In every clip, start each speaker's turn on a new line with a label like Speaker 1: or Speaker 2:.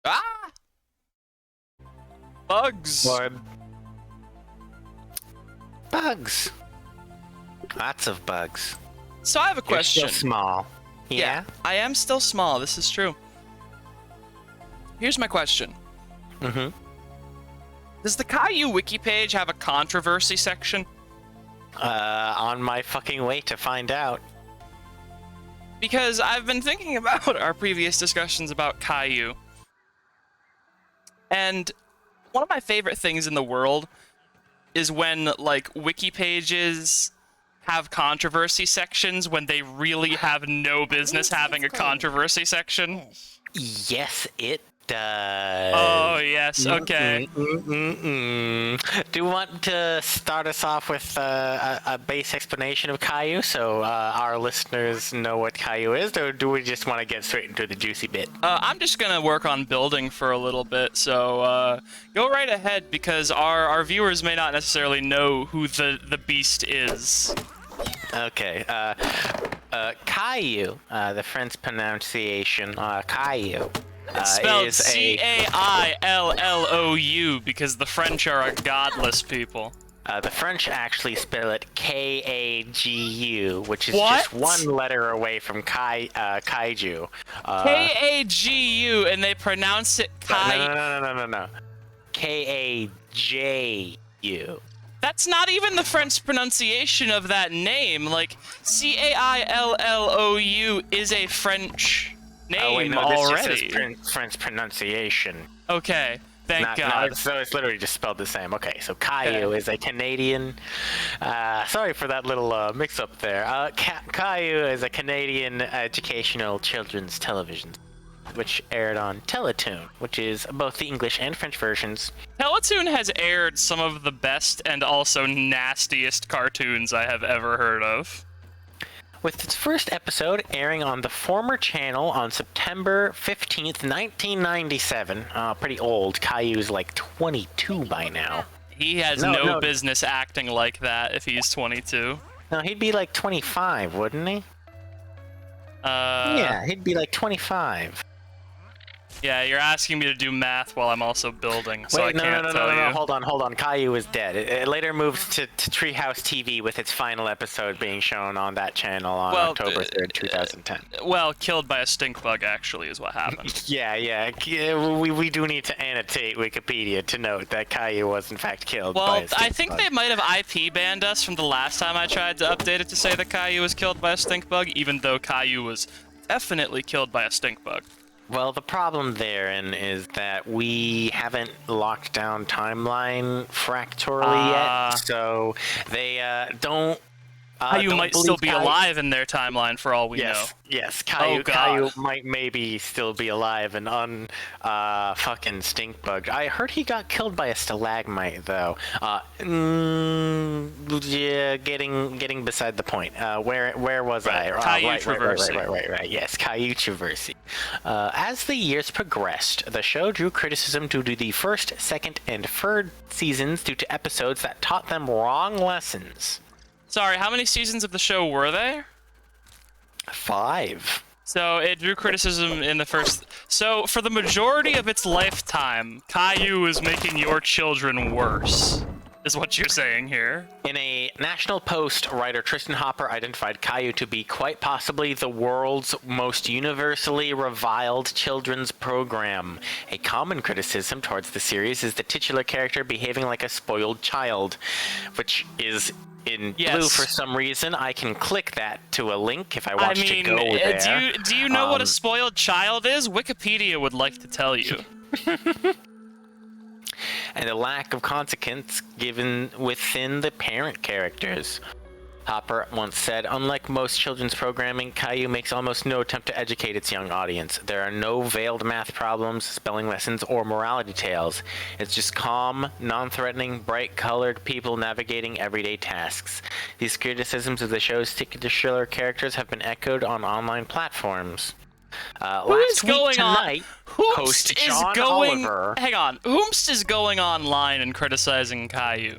Speaker 1: Ah! Bugs!
Speaker 2: Lord. Bugs. Lots of bugs.
Speaker 1: So I have a question.
Speaker 2: You're still small. Yeah?
Speaker 1: I am still small, this is true. Here's my question.
Speaker 2: Mm-hmm.
Speaker 1: Does the Caillou wiki page have a controversy section?
Speaker 2: On my fucking way to find out.
Speaker 1: Because I've been thinking about our previous discussions about Caillou. And one of my favorite things in the world is when, like, wiki pages have controversy sections when they really have no business having a controversy section.
Speaker 2: Yes, it does.
Speaker 1: Oh, yes, okay.
Speaker 2: Do you want to start us off with a base explanation of Caillou so our listeners know what Caillou is, or do we just want to get straight into the juicy bit?
Speaker 1: I'm just gonna work on building for a little bit, so go right ahead, because our viewers may not necessarily know who the beast is.
Speaker 2: Okay, Caillou, the French pronunciation, Caillou.
Speaker 1: It's spelled
Speaker 2: is
Speaker 1: Caillou, because the French are a godless people.
Speaker 2: The French actually spell it Kagu, which is
Speaker 1: What?
Speaker 2: just one letter away from kaiju.
Speaker 1: Kagu, and they pronounce it
Speaker 2: No. Kaju.
Speaker 1: That's not even the French pronunciation of that name. Like, Caillou is a French name
Speaker 2: Oh wait, no,
Speaker 1: already.
Speaker 2: this just says French pronunciation.
Speaker 1: Okay, thank God.
Speaker 2: So it's literally just spelled the same. Okay, so Caillou is a Canadian. Sorry for that little mix-up there. Caillou is a Canadian educational children's television, which aired on Teletoon, which is both the English and French versions.
Speaker 1: Teletoon has aired some of the best and also nastiest cartoons I have ever heard of.
Speaker 2: With its first episode airing on the former channel on September 15th, 1997. Pretty old. Caillou's like 22 by now.
Speaker 1: He has no business acting like that if he's 22.
Speaker 2: No, he'd be like 25, wouldn't he? Yeah, he'd be like 25.
Speaker 1: Yeah, you're asking me to do math while I'm also building, so
Speaker 2: Wait,
Speaker 1: I can't tell you.
Speaker 2: No, hold on. Caillou is dead. It later moved to Treehouse TV with its final episode being shown on that channel on October 3rd, 2010.
Speaker 1: Well, killed by a Stinkbug, actually, is what happened.
Speaker 2: Yeah. We do need to annotate Wikipedia to note that Caillou was in fact killed by a Stinkbug.
Speaker 1: Well, I think they might have IP banned us from the last time I tried to update it to say that Caillou was killed by a Stinkbug, even though Caillou was definitely killed by a Stinkbug.
Speaker 2: Well, the problem therein is that we haven't locked down timeline fractorally yet, so they don't.
Speaker 1: Caillou might still be alive in their timeline for all we know.
Speaker 2: Yes, Caillou might maybe still be alive and fucking Stinkbug. I heard he got killed by a stalagmite though. Yeah, getting beside the point. Where was I? Right. Yes, Caillou Traversy. As the years progressed, the show drew criticism due to the first, second, and third seasons due to episodes that taught them wrong lessons.
Speaker 1: Sorry, how many seasons of the show were there?
Speaker 2: 5.
Speaker 1: So it drew criticism in the first... So for the majority of its lifetime, Caillou is making your children worse, is what you're saying here.
Speaker 2: In a National Post, writer Tristan Hopper identified Caillou to be quite possibly the world's most universally reviled children's program. A common criticism towards the series is the titular character behaving like a spoiled child, which is... in blue for some reason. I can click that to a link if I want to go there.
Speaker 1: Do you know what a spoiled child is? Wikipedia would like to tell you.
Speaker 2: And a lack of consequence given within the parent characters. Hopper once said, unlike most children's programming, Caillou makes almost no attempt to educate its young audience. There are no veiled math problems, spelling lessons, or morality tales. It's just calm, non-threatening, bright-colored people navigating everyday tasks. These criticisms of the show's titular characters have been echoed on online platforms. Last week tonight, host John Oliver...
Speaker 1: Hang on. Whomst is going online and criticizing Caillou?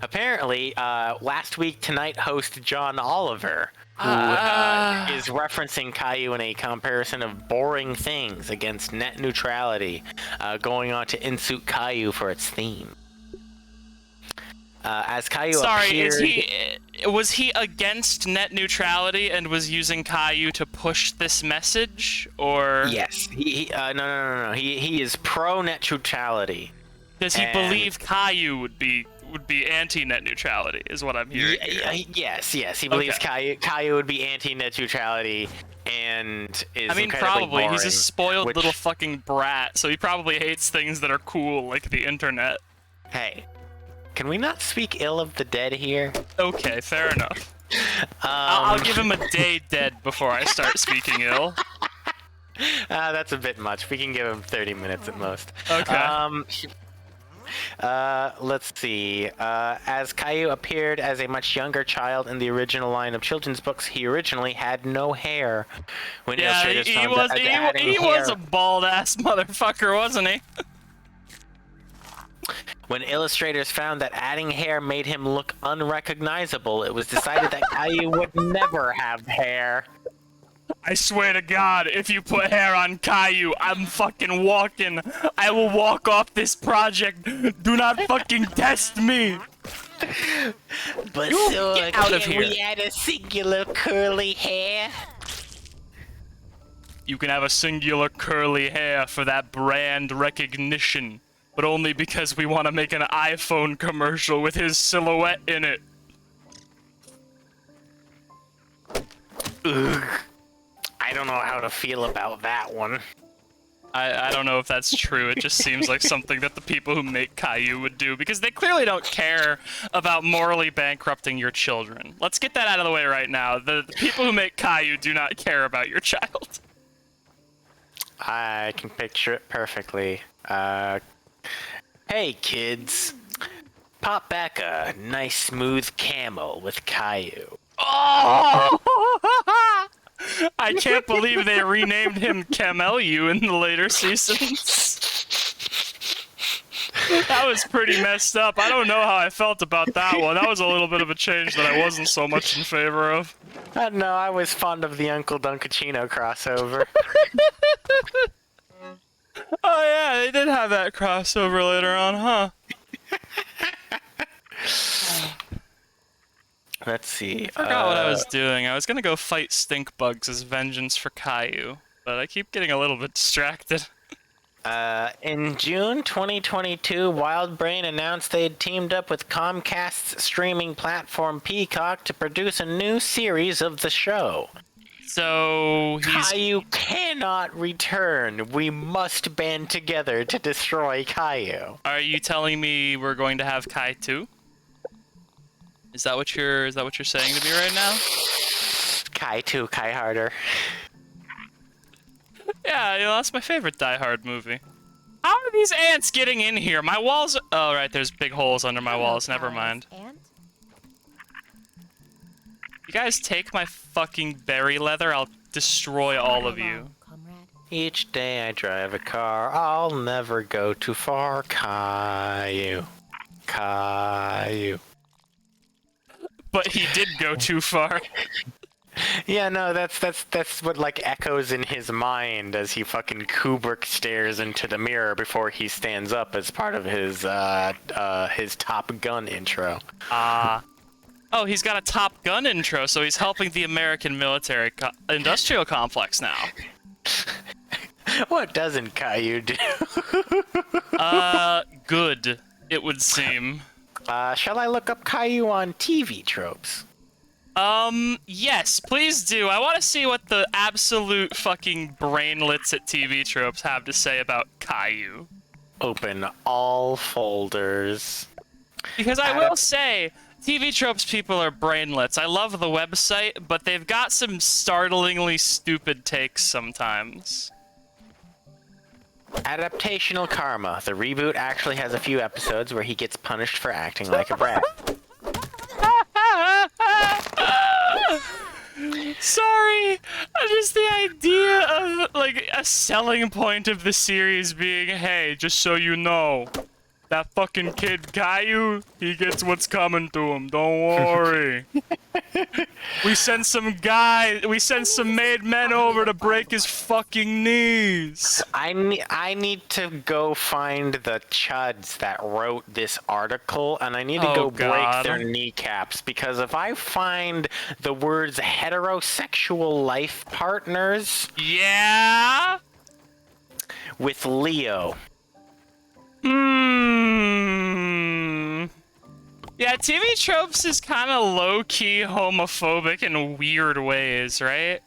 Speaker 2: Apparently, last week tonight host John Oliver, who is is referencing Caillou in a comparison of boring things against net neutrality, going on to insult Caillou for its theme. As Caillou appeared...
Speaker 1: was he against net neutrality and was using Caillou to push this message, or?
Speaker 2: Yes. No. He is pro net neutrality.
Speaker 1: Does he believe Caillou would be anti net neutrality? Is what I'm hearing.
Speaker 2: Yes. He believes Caillou would be anti net neutrality and is.
Speaker 1: I mean,
Speaker 2: incredibly
Speaker 1: probably.
Speaker 2: boring,
Speaker 1: He's a spoiled little fucking brat, so he probably hates things that are cool, like the internet.
Speaker 2: Hey. Can we not speak ill of the dead here?
Speaker 1: Okay, fair enough. I'll give him a day dead before I start speaking ill.
Speaker 2: That's a bit much. We can give him 30 minutes at most.
Speaker 1: Okay.
Speaker 2: Let's see. As Caillou appeared as a much younger child in the original line of children's books, he originally had no hair. When
Speaker 1: yeah, he was a bald-ass motherfucker, wasn't he?
Speaker 2: When illustrators found that adding hair made him look unrecognizable, it was decided that Caillou would never have hair.
Speaker 1: I swear to God, if you put hair on Caillou, I'm fucking walking. I will walk off this project. Do not fucking test me.
Speaker 2: But
Speaker 1: get out of here.
Speaker 2: We add a singular curly hair?
Speaker 1: You can have a singular curly hair for that brand recognition, but only because we want to make an iPhone commercial with his silhouette in it.
Speaker 2: Ugh. I don't know how to feel about that one.
Speaker 1: I don't know if that's true. It just seems like something that the people who make Caillou would do, because they clearly don't care about morally bankrupting your children. Let's get that out of the way right now. The people who make Caillou do not care about your child.
Speaker 2: I can picture it perfectly. Hey kids, pop back a nice smooth camel with Caillou.
Speaker 1: Oh! I can't believe they renamed him Caillou in the later seasons. That was pretty messed up. I don't know how I felt about that one. That was a little bit of a change that I wasn't so much in favor of.
Speaker 2: I don't know, I was fond of the Uncle Dunkachino crossover.
Speaker 1: Oh yeah, they did have that crossover later on, huh?
Speaker 2: Let's see.
Speaker 1: I forgot what I was doing. I was gonna go fight Stinkbugs as vengeance for Caillou, but I keep getting a little bit distracted.
Speaker 2: In June 2022, WildBrain announced they had teamed up with Comcast's streaming platform Peacock to produce a new series of the show.
Speaker 1: So
Speaker 2: Caillou cannot return. We must band together to destroy Caillou.
Speaker 1: Are you telling me we're going to have Kai too? Is that what you're saying to me right now?
Speaker 2: Kai 2, Kai Harder.
Speaker 1: Yeah, that's my favorite Die Hard movie. How are these ants getting in here? My walls. Oh right, there's big holes under my walls. Never mind. You guys take my fucking berry leather, I'll destroy all of you.
Speaker 2: Each day I drive a car, I'll never go too far. Caillou. Caillou.
Speaker 1: But he did go too far.
Speaker 2: Yeah, no, that's what like echoes in his mind as he fucking Kubrick stares into the mirror before he stands up as part of his Top Gun intro.
Speaker 1: Oh, he's got a Top Gun intro, so he's helping the American military industrial complex now.
Speaker 2: What doesn't Caillou do?
Speaker 1: Good, it would seem.
Speaker 2: Shall I look up Caillou on TV tropes?
Speaker 1: Yes, please do. I want to see what the absolute fucking brainlets at TV tropes have to say about Caillou.
Speaker 2: Open all folders.
Speaker 1: Because I will say, TV tropes people are brainlets. I love the website, but they've got some startlingly stupid takes sometimes.
Speaker 2: Adaptational karma. The reboot actually has a few episodes where he gets punished for acting like a brat.
Speaker 1: Sorry, just the idea of like a selling point of the series being, hey, just so you know, That fucking kid Caillou, he gets what's coming to him. Don't worry. We sent some made men over to break his fucking knees.
Speaker 2: I need to go find the chuds that wrote this article, and I need to go break their kneecaps, because if I find the words heterosexual life partners,
Speaker 1: yeah,
Speaker 2: with Leo.
Speaker 1: Yeah, TV Tropes is kind of low-key homophobic in weird ways, right?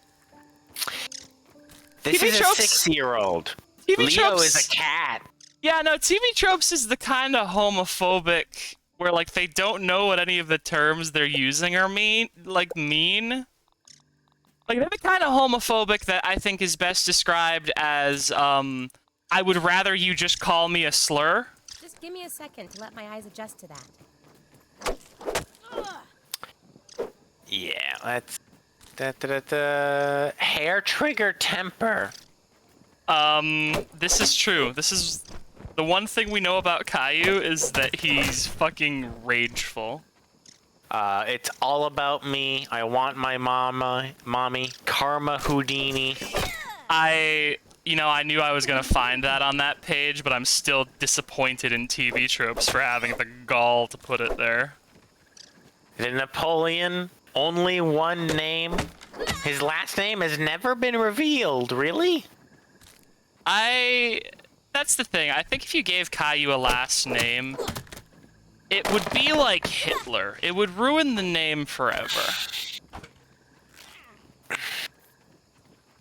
Speaker 2: This
Speaker 1: TV
Speaker 2: is
Speaker 1: Tropes,
Speaker 2: a 6-year-old.
Speaker 1: TV
Speaker 2: Leo
Speaker 1: Tropes,
Speaker 2: is a cat. Yeah,
Speaker 1: no, TV Tropes is the kind of homophobic where, like, they don't know what any of the terms they're using are mean. Like, they're the kind of homophobic that I think is best described as, I would rather you just call me a slur.
Speaker 3: Just give me a second to let my eyes adjust to that.
Speaker 2: Yeah, let's... Hair trigger temper.
Speaker 1: This is true. This is... The one thing we know about Caillou is that he's fucking rageful.
Speaker 2: It's all about me. I want my mommy. Karma Houdini.
Speaker 1: I knew I was gonna find that on that page, but I'm still disappointed in TV Tropes for having the gall to put it there.
Speaker 2: The Napoleon, only one name. His last name has never been revealed, really?
Speaker 1: That's the thing. I think if you gave Caillou a last name, it would be like Hitler. It would ruin the name forever.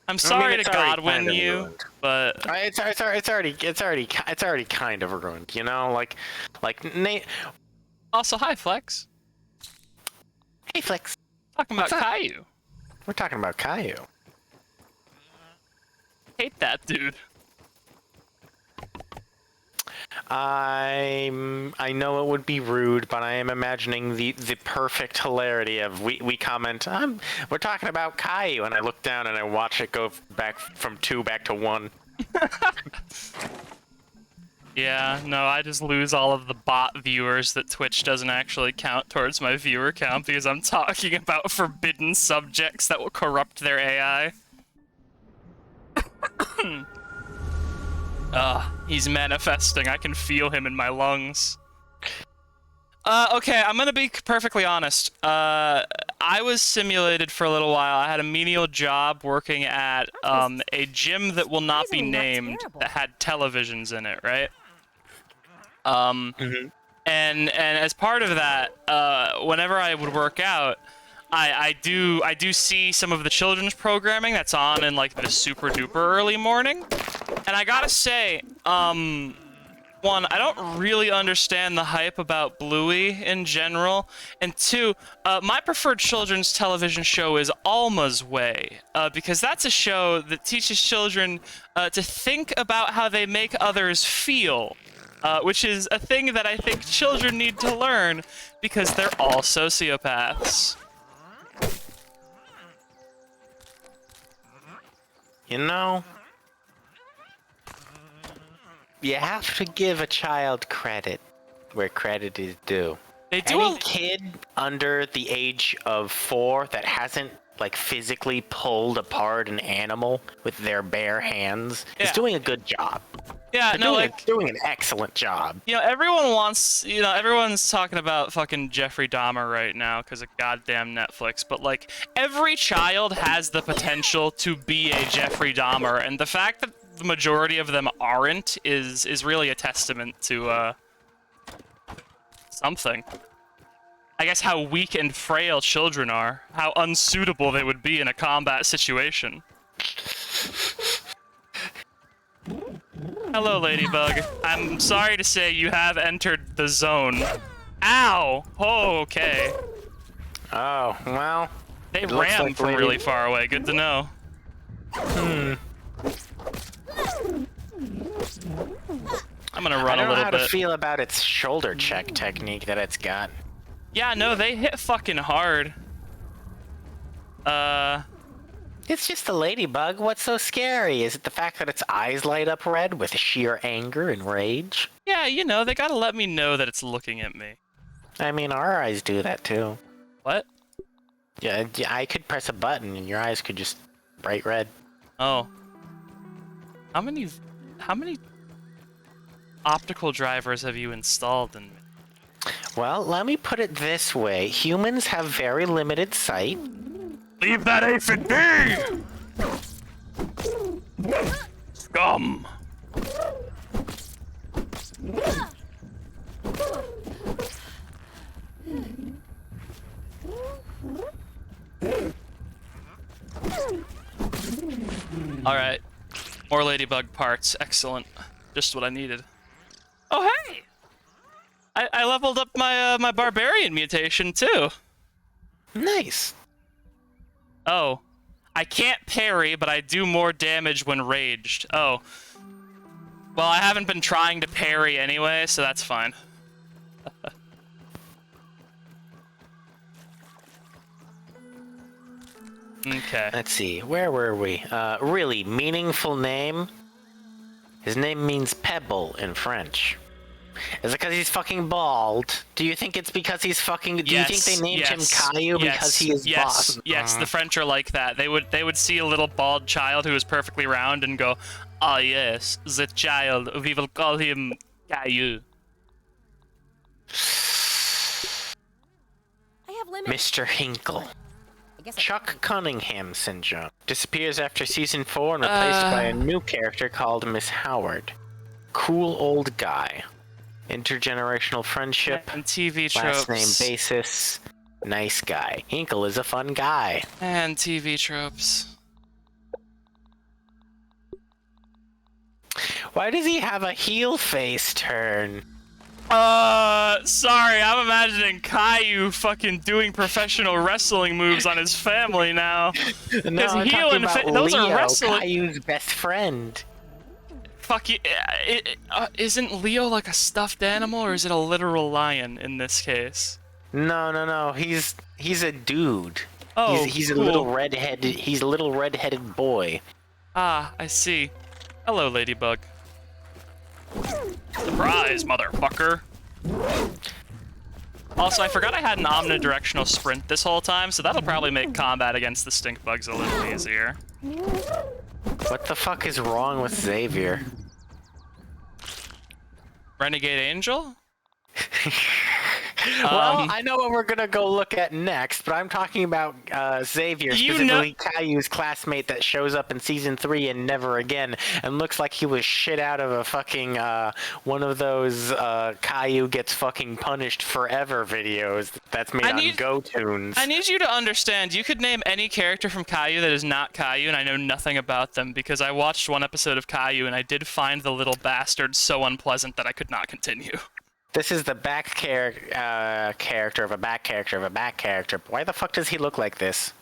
Speaker 1: I'm sorry to Godwin you, but
Speaker 2: it's already kind of ruined, you know, like
Speaker 1: Also, hi Flex.
Speaker 2: Hey Flex.
Speaker 1: Talking about Caillou.
Speaker 2: We're talking about Caillou.
Speaker 1: Hate that dude.
Speaker 2: I know it would be rude, but I am imagining the perfect hilarity of we comment, we're talking about Caillou, and I look down and I watch it go back from 2 back to 1.
Speaker 1: Yeah, no, I just lose all of the bot viewers that Twitch doesn't actually count towards my viewer count because I'm talking about forbidden subjects that will corrupt their AI. He's manifesting. I can feel him in my lungs. Okay, I'm gonna be perfectly honest. I was simulated for a little while. I had a menial job working at a gym that will not be named that had televisions in it, right? And as part of that, whenever I would work out, I do see some of the children's programming that's on in like the super duper early morning. And I gotta say, one, I don't really understand the hype about Bluey in general, and two, my preferred children's television show is Alma's Way, because that's a show that teaches children to think about how they make others feel, which is a thing that I think children need to learn because they're all sociopaths.
Speaker 2: You know, you have to give a child credit where credit is due.
Speaker 1: They do.
Speaker 2: Any kid under the age of 4 that hasn't like physically pulled apart an animal with their bare hands is doing a good job.
Speaker 1: Yeah,
Speaker 2: They're doing an excellent job.
Speaker 1: You know, everyone's talking about fucking Jeffrey Dahmer right now because of goddamn Netflix, but like every child has the potential to be a Jeffrey Dahmer, and the fact that the majority of them aren't is really a testament to something. I guess how weak and frail children are, how unsuitable they would be in a combat situation. Hello, Ladybug. I'm sorry to say you have entered the zone. Ow! Oh, okay.
Speaker 2: Oh, well.
Speaker 1: They ran from really far away. Good to know. I'm gonna run a little bit.
Speaker 2: I don't know how to feel about its shoulder check technique that it's got.
Speaker 1: Yeah, no, they hit fucking hard.
Speaker 2: It's just a ladybug. What's so scary? Is it the fact that its eyes light up red with sheer anger and rage?
Speaker 1: Yeah, you know, they gotta let me know that it's looking at me.
Speaker 2: I mean, our eyes do that too.
Speaker 1: What?
Speaker 2: Yeah, I could press a button and your eyes could just bright red.
Speaker 1: Oh. How many optical drivers have you installed in me?
Speaker 2: Well, let me put it this way. Humans have very limited sight.
Speaker 1: Leave that aphid be! Scum! Alright. More ladybug parts. Excellent. Just what I needed. Oh, hey! I leveled up my my barbarian mutation, too.
Speaker 2: Nice.
Speaker 1: Oh. I can't parry, but I do more damage when raged. Oh. Well, I haven't been trying to parry anyway, so that's fine. Okay.
Speaker 2: Let's see, where were we? Really meaningful name? His name means pebble in French. Is it because he's fucking bald? Do you think it's because he's fucking... Do you think they named him Caillou because he is bald?
Speaker 1: Yes, the French are like that. They would see a little bald child who is perfectly round and go, "Ah, yes, the child. We will call him Caillou."
Speaker 3: I have limits.
Speaker 2: Mr. Hinkle.
Speaker 3: I guess I
Speaker 2: Chuck Cunningham syndrome. Disappears after season 4 and replaced by a new character called Miss Howard. Cool old guy. Intergenerational friendship.
Speaker 1: And TV tropes.
Speaker 2: Last name basis. Nice guy. Hinkle is a fun guy.
Speaker 1: And TV tropes.
Speaker 2: Why does he have a heel face turn?
Speaker 1: Sorry, I'm imagining Caillou fucking doing professional wrestling moves on his family now.
Speaker 2: No, I'm
Speaker 1: heel
Speaker 2: talking
Speaker 1: and
Speaker 2: about
Speaker 1: those
Speaker 2: Leo,
Speaker 1: are wrestling.
Speaker 2: Caillou's best friend.
Speaker 1: Fuck you. Isn't Leo like a stuffed animal, or is it a literal lion in this case?
Speaker 2: No. He's a dude.
Speaker 1: Oh,
Speaker 2: he's
Speaker 1: cool.
Speaker 2: a little redheaded. He's a little redheaded boy.
Speaker 1: Ah, I see. Hello, Ladybug. Surprise, motherfucker. Also, I forgot I had an omnidirectional sprint this whole time, so that'll probably make combat against the Stinkbugs a little easier.
Speaker 2: What the fuck is wrong with Xavier?
Speaker 1: Renegade Angel?
Speaker 2: Well, I know what we're gonna go look at next, but I'm talking about Xavier, specifically Caillou's classmate that shows up in season 3 and never again, and looks like he was shit out of a fucking one of those Caillou gets fucking punished forever videos that's made on GoTunes.
Speaker 1: I need you to understand, you could name any character from Caillou that is not Caillou, and I know nothing about them, because I watched one episode of Caillou, and I did find the little bastard so unpleasant that I could not continue.
Speaker 2: This is the back character of a back character of a back character. Why the fuck does he look like this?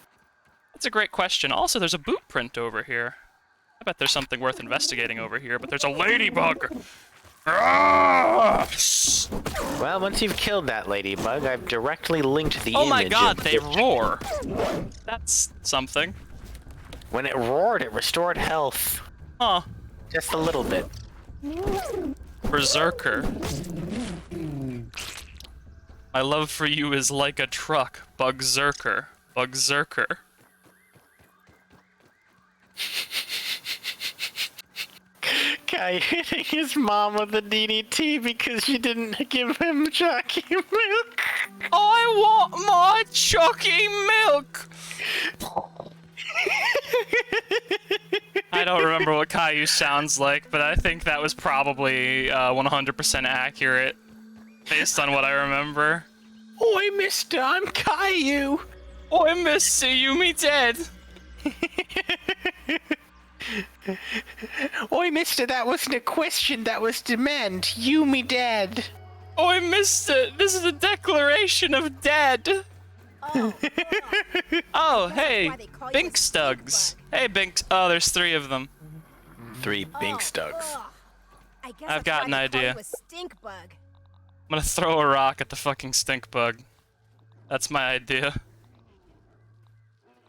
Speaker 1: That's a great question. Also, there's a boot print over here. I bet there's something worth investigating over here, but there's a ladybug!
Speaker 2: Well, once you've killed that ladybug, I've directly linked the image.
Speaker 1: Oh my god, they roar! That's something.
Speaker 2: When it roared, it restored health.
Speaker 1: Huh.
Speaker 2: Just a little bit.
Speaker 1: Berserker. My love for you is like a truck. Bugzerker. Bugzerker.
Speaker 2: Kai hitting his mom with a DDT because she didn't give him chalky milk.
Speaker 1: I want my chalky milk! I don't remember what Caillou sounds like, but I think that was probably 100% accurate, based on what I remember.
Speaker 2: Oi, mister, I'm Caillou.
Speaker 1: Oi, mister, you me dead.
Speaker 2: Oi, mister, that wasn't a question, that was demand. You me dead.
Speaker 1: Oi, mister, this is a declaration of dead.
Speaker 3: Oh,
Speaker 1: Oh, hey,
Speaker 3: why they call you a
Speaker 1: Binkstugs. Hey, Binks. Oh, there's 3 of them.
Speaker 2: 3 Binkstugs.
Speaker 3: I guess
Speaker 1: I've
Speaker 3: that's
Speaker 1: got
Speaker 3: why
Speaker 1: an
Speaker 3: they call
Speaker 1: idea.
Speaker 3: you a Stinkbug.
Speaker 1: I'm gonna throw a rock at the fucking Stinkbug. That's my idea.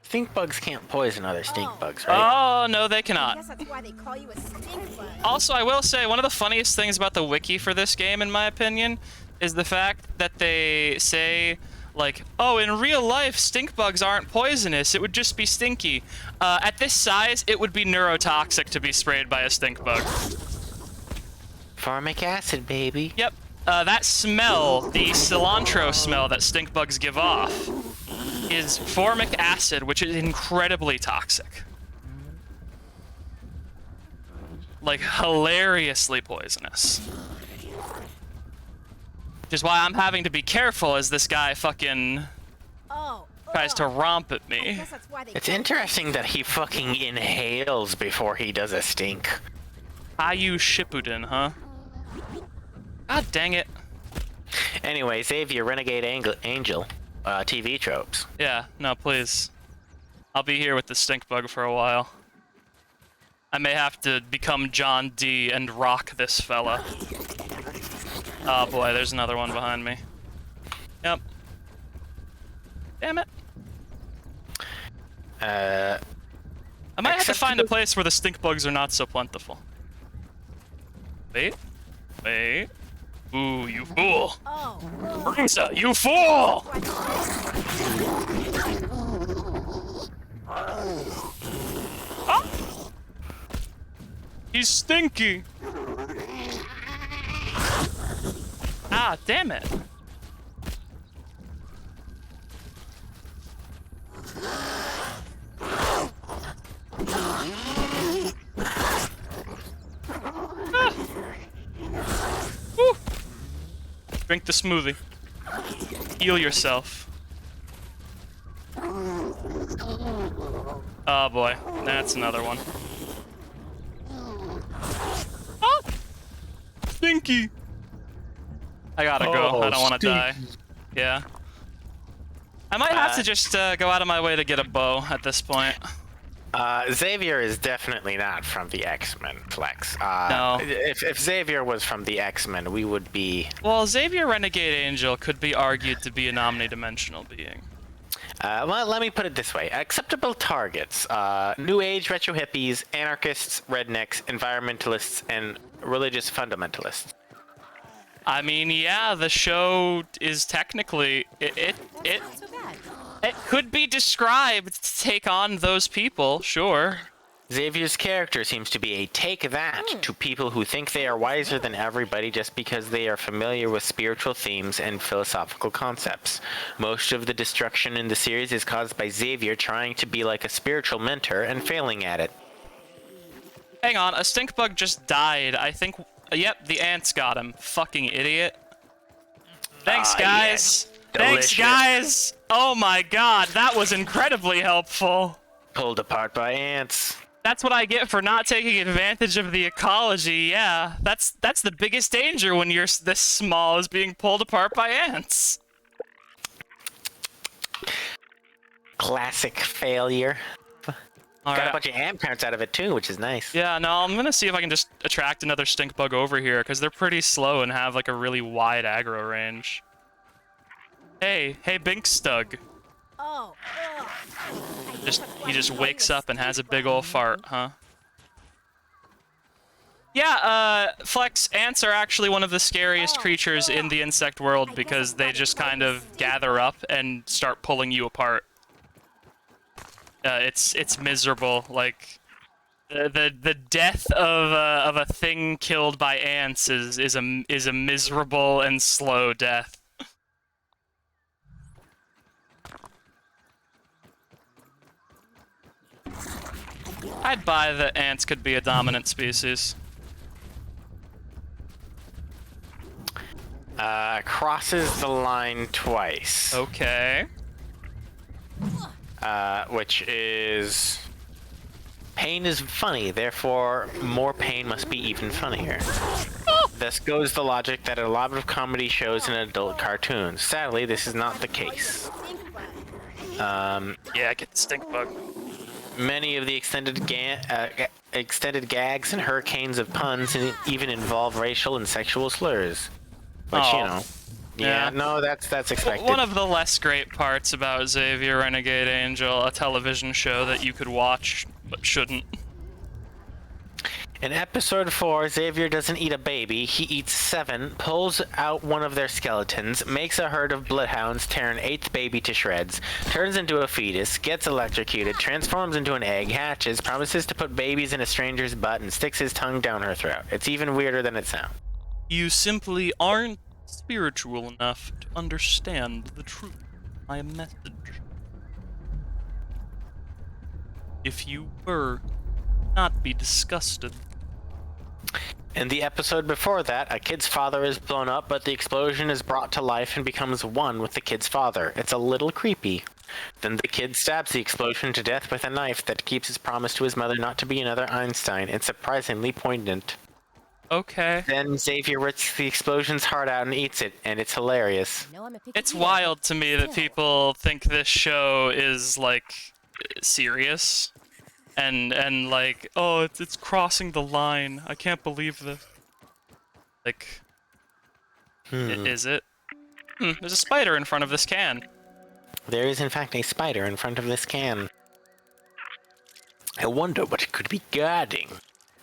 Speaker 2: Stink bugs can't poison other stink bugs, right?
Speaker 1: Oh, no, they
Speaker 3: I
Speaker 1: cannot.
Speaker 3: guess that's why they call you a stink bug.
Speaker 1: Also, I will say, one of the funniest things about the wiki for this game, in my opinion, is the fact that they say, like, oh, in real life, stink bugs aren't poisonous. It would just be stinky. At this size, it would be neurotoxic to be sprayed by a stink bug.
Speaker 2: Formic acid, baby.
Speaker 1: Yep. That smell, the cilantro smell that stink bugs give off, is formic acid, which is incredibly toxic. Like, hilariously poisonous. Which is why I'm having to be careful as this guy fucking tries to romp at
Speaker 3: I
Speaker 1: me.
Speaker 3: guess that's why they
Speaker 2: It's
Speaker 3: call you
Speaker 2: interesting that he fucking inhales before he does a stink.
Speaker 1: Caillou Shippuden, huh? God dang it.
Speaker 2: Anyway, Xavier, Renegade Angel, TV tropes.
Speaker 1: Yeah, no, please. I'll be here with the stink bug for a while. I may have to become John D and rock this fella. Oh boy, there's another one behind me. Yep. Damn it. I might have to find a place where the stink bugs are not so plentiful. Wait. Wait. Ooh, you fool! Risa, you fool! Ah! He's stinky! Ah, damn it! Ah. Woo. Drink the smoothie. Heal yourself. Oh boy, that's another one. Ah! Stinky! I gotta go. I don't want to die. Yeah. I might have to just go out of my way to get a bow at this point.
Speaker 2: Xavier is definitely not from the X-Men, Flex.
Speaker 1: No.
Speaker 2: If Xavier was from the X-Men, we would be...
Speaker 1: Well, Xavier Renegade Angel could be argued to be an omnidimensional being.
Speaker 2: Well, let me put it this way. Acceptable targets. New Age retro hippies, anarchists, rednecks, environmentalists, and religious fundamentalists.
Speaker 1: I mean, yeah, the show is technically... It
Speaker 3: Not so bad.
Speaker 1: could be described to take on those people, sure.
Speaker 2: Xavier's character seems to be a take that to people who think they are wiser than everybody just because they are familiar with spiritual themes and philosophical concepts. Most of the destruction in the series is caused by Xavier trying to be like a spiritual mentor and failing at it.
Speaker 1: Hang on, a stink bug just died. I think... Yep, the ants got him. Fucking idiot. Thanks, guys.
Speaker 2: Yeah.
Speaker 1: Thanks,
Speaker 2: Delicious.
Speaker 1: guys. Oh my god, that was incredibly helpful.
Speaker 2: Pulled apart by ants.
Speaker 1: That's what I get for not taking advantage of the ecology. Yeah, that's the biggest danger when you're this small, is being pulled apart by ants.
Speaker 2: Classic failure.
Speaker 1: All
Speaker 2: Got a
Speaker 1: right.
Speaker 2: bunch of ant parents out of it too, which is nice.
Speaker 1: Yeah, no, I'm gonna see if I can just attract another stink bug over here, because they're pretty slow and have like a really wide aggro range. Hey, Binkstug. He just wakes up and has a big ol' fart, huh? Yeah, Flex, ants are actually one of the scariest creatures in the insect world because they just kind of gather up and start pulling you apart. It's miserable. Like the death of a thing killed by ants is a miserable and slow death. I'd buy that ants could be a dominant species.
Speaker 2: Crosses the line twice.
Speaker 1: Okay.
Speaker 2: Which is... Pain is funny, therefore more pain must be even funnier. Thus goes the logic that a lot of comedy shows and adult cartoons. Sadly, this is not the case.
Speaker 1: Yeah, get the stink bug.
Speaker 2: Many of the extended gags and hurricanes of puns even involve racial and sexual slurs. Which, you know, Yeah, no, that's expected.
Speaker 1: One of the less great parts about Xavier Renegade Angel, a television show that you could watch but shouldn't.
Speaker 2: In episode 4, Xavier doesn't eat a baby, he eats 7, pulls out one of their skeletons, makes a herd of bloodhounds, tear an 8th baby to shreds, turns into a fetus, gets electrocuted, transforms into an egg, hatches, promises to put babies in a stranger's butt, and sticks his tongue down her throat. It's even weirder than it sounds.
Speaker 1: You simply aren't spiritual enough to understand the truth of my message. If you were, not be disgusted.
Speaker 2: In the episode before that, a kid's father is blown up, but the explosion is brought to life and becomes one with the kid's father. It's a little creepy. Then the kid stabs the explosion to death with a knife that keeps his promise to his mother not to be another Einstein. It's surprisingly poignant.
Speaker 1: Okay.
Speaker 2: Then Xavier rips the explosion's heart out and eats it, and it's hilarious.
Speaker 3: No, I'm a picky
Speaker 1: It's
Speaker 3: eater.
Speaker 1: wild to me that people think this show is, like, serious. And like, oh, it's crossing the line. I can't believe this. Like, is it? There's a spider in front of this can.
Speaker 2: There is in fact a spider in front of this can. I wonder what it could be guarding.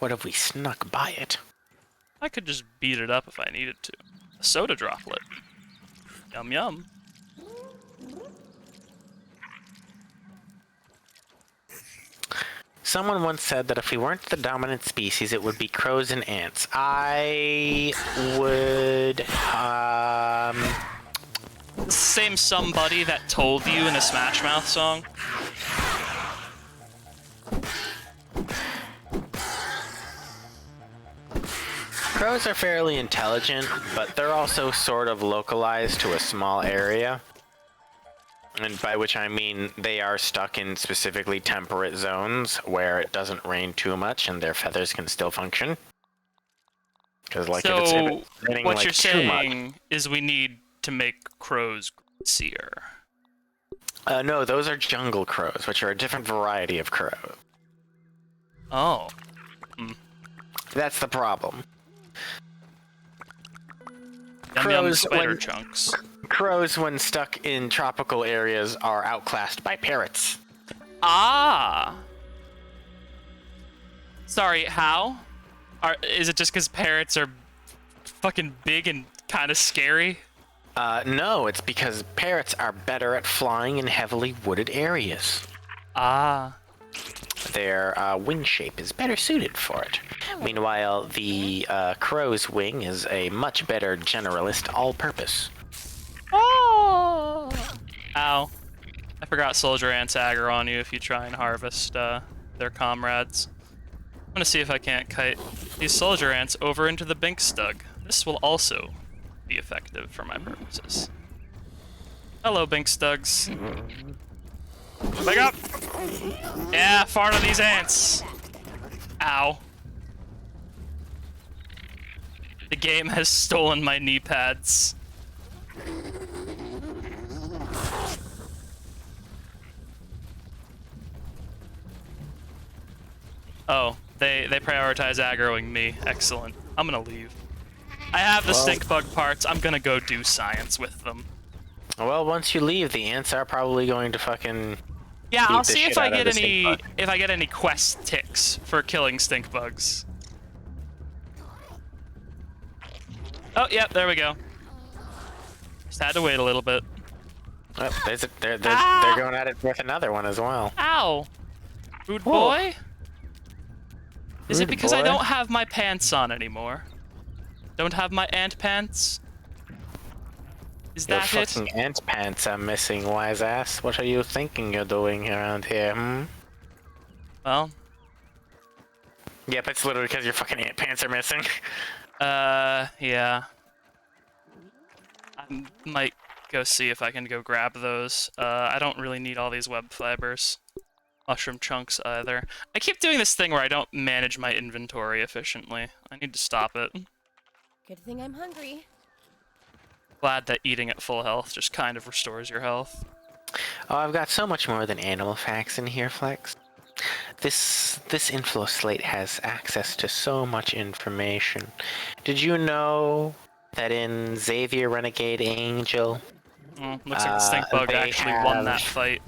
Speaker 2: What if we snuck by it?
Speaker 1: I could just beat it up if I needed to. A soda droplet. Yum yum.
Speaker 2: Someone once said that if we weren't the dominant species, it would be crows and ants. I would,
Speaker 1: Same somebody that told you in a Smash Mouth song.
Speaker 2: Crows are fairly intelligent, but they're also sort of localized to a small area. And by which I mean they are stuck in specifically temperate zones where it doesn't rain too much and their feathers can still function. Because like if
Speaker 1: So,
Speaker 2: it's raining
Speaker 1: what
Speaker 2: like
Speaker 1: you're
Speaker 2: too much.
Speaker 1: saying is we need to make crows seer.
Speaker 2: No, those are jungle crows, which are a different variety of crow.
Speaker 1: Oh.
Speaker 2: That's the problem.
Speaker 1: Yum yum
Speaker 2: Crows,
Speaker 1: spider
Speaker 2: when-
Speaker 1: chunks.
Speaker 2: Crows, when stuck in tropical areas, are outclassed by parrots.
Speaker 1: Ah! Sorry, how? Is it just because parrots are fucking big and kind of scary?
Speaker 2: No, it's because parrots are better at flying in heavily wooded areas.
Speaker 1: Ah.
Speaker 2: Their wing shape is better suited for it. Meanwhile, the crow's wing is a much better generalist all-purpose.
Speaker 1: Oh! Ow. I forgot soldier ants aggro on you if you try and harvest their comrades. I'm gonna see if I can't kite these soldier ants over into the Binkstug. This will also be effective for my purposes. Hello, Binkstugs. Wake up! Yeah, fart on these ants. Ow. The game has stolen my knee pads. Oh, they prioritize aggroing me. Excellent. I'm gonna leave. I have the Stinkbug parts. I'm gonna go do science with them.
Speaker 2: Well, once you leave, the ants are probably going to fucking...
Speaker 1: Yeah,
Speaker 2: beat
Speaker 1: I'll
Speaker 2: the
Speaker 1: see if
Speaker 2: shit
Speaker 1: I
Speaker 2: out of
Speaker 1: get
Speaker 2: the
Speaker 1: any
Speaker 2: Stinkbug.
Speaker 1: quest ticks for killing Stinkbugs. Oh, yep, there we go. Just had to wait a little bit.
Speaker 2: Oh, they're
Speaker 1: Ah!
Speaker 2: going at it with another one as well.
Speaker 1: Ow! Rude
Speaker 2: Whoa.
Speaker 1: boy? Is it
Speaker 2: Rude
Speaker 1: because I
Speaker 2: boy.
Speaker 1: don't have my pants on anymore? Don't have my ant pants? Is
Speaker 2: Your
Speaker 1: that it?
Speaker 2: fucking ant pants are missing, wise ass. What are you thinking you're doing around here, hmm?
Speaker 1: Well,
Speaker 2: Yep, it's literally because your fucking ant pants are missing.
Speaker 1: yeah. I might go see if I can go grab those. I don't really need all these web fibers. Mushroom chunks either. I keep doing this thing where I don't manage my inventory efficiently. I need to stop it.
Speaker 3: Good thing I'm hungry.
Speaker 1: Glad that eating at full health just kind of restores your health.
Speaker 2: Oh, I've got so much more than animal facts in here, Flex. This info slate has access to so much information. Did you know that in. Xavier, Renegade, Angel.
Speaker 1: Looks like the Stinkbug
Speaker 2: they
Speaker 1: actually won that
Speaker 2: have-
Speaker 1: fight.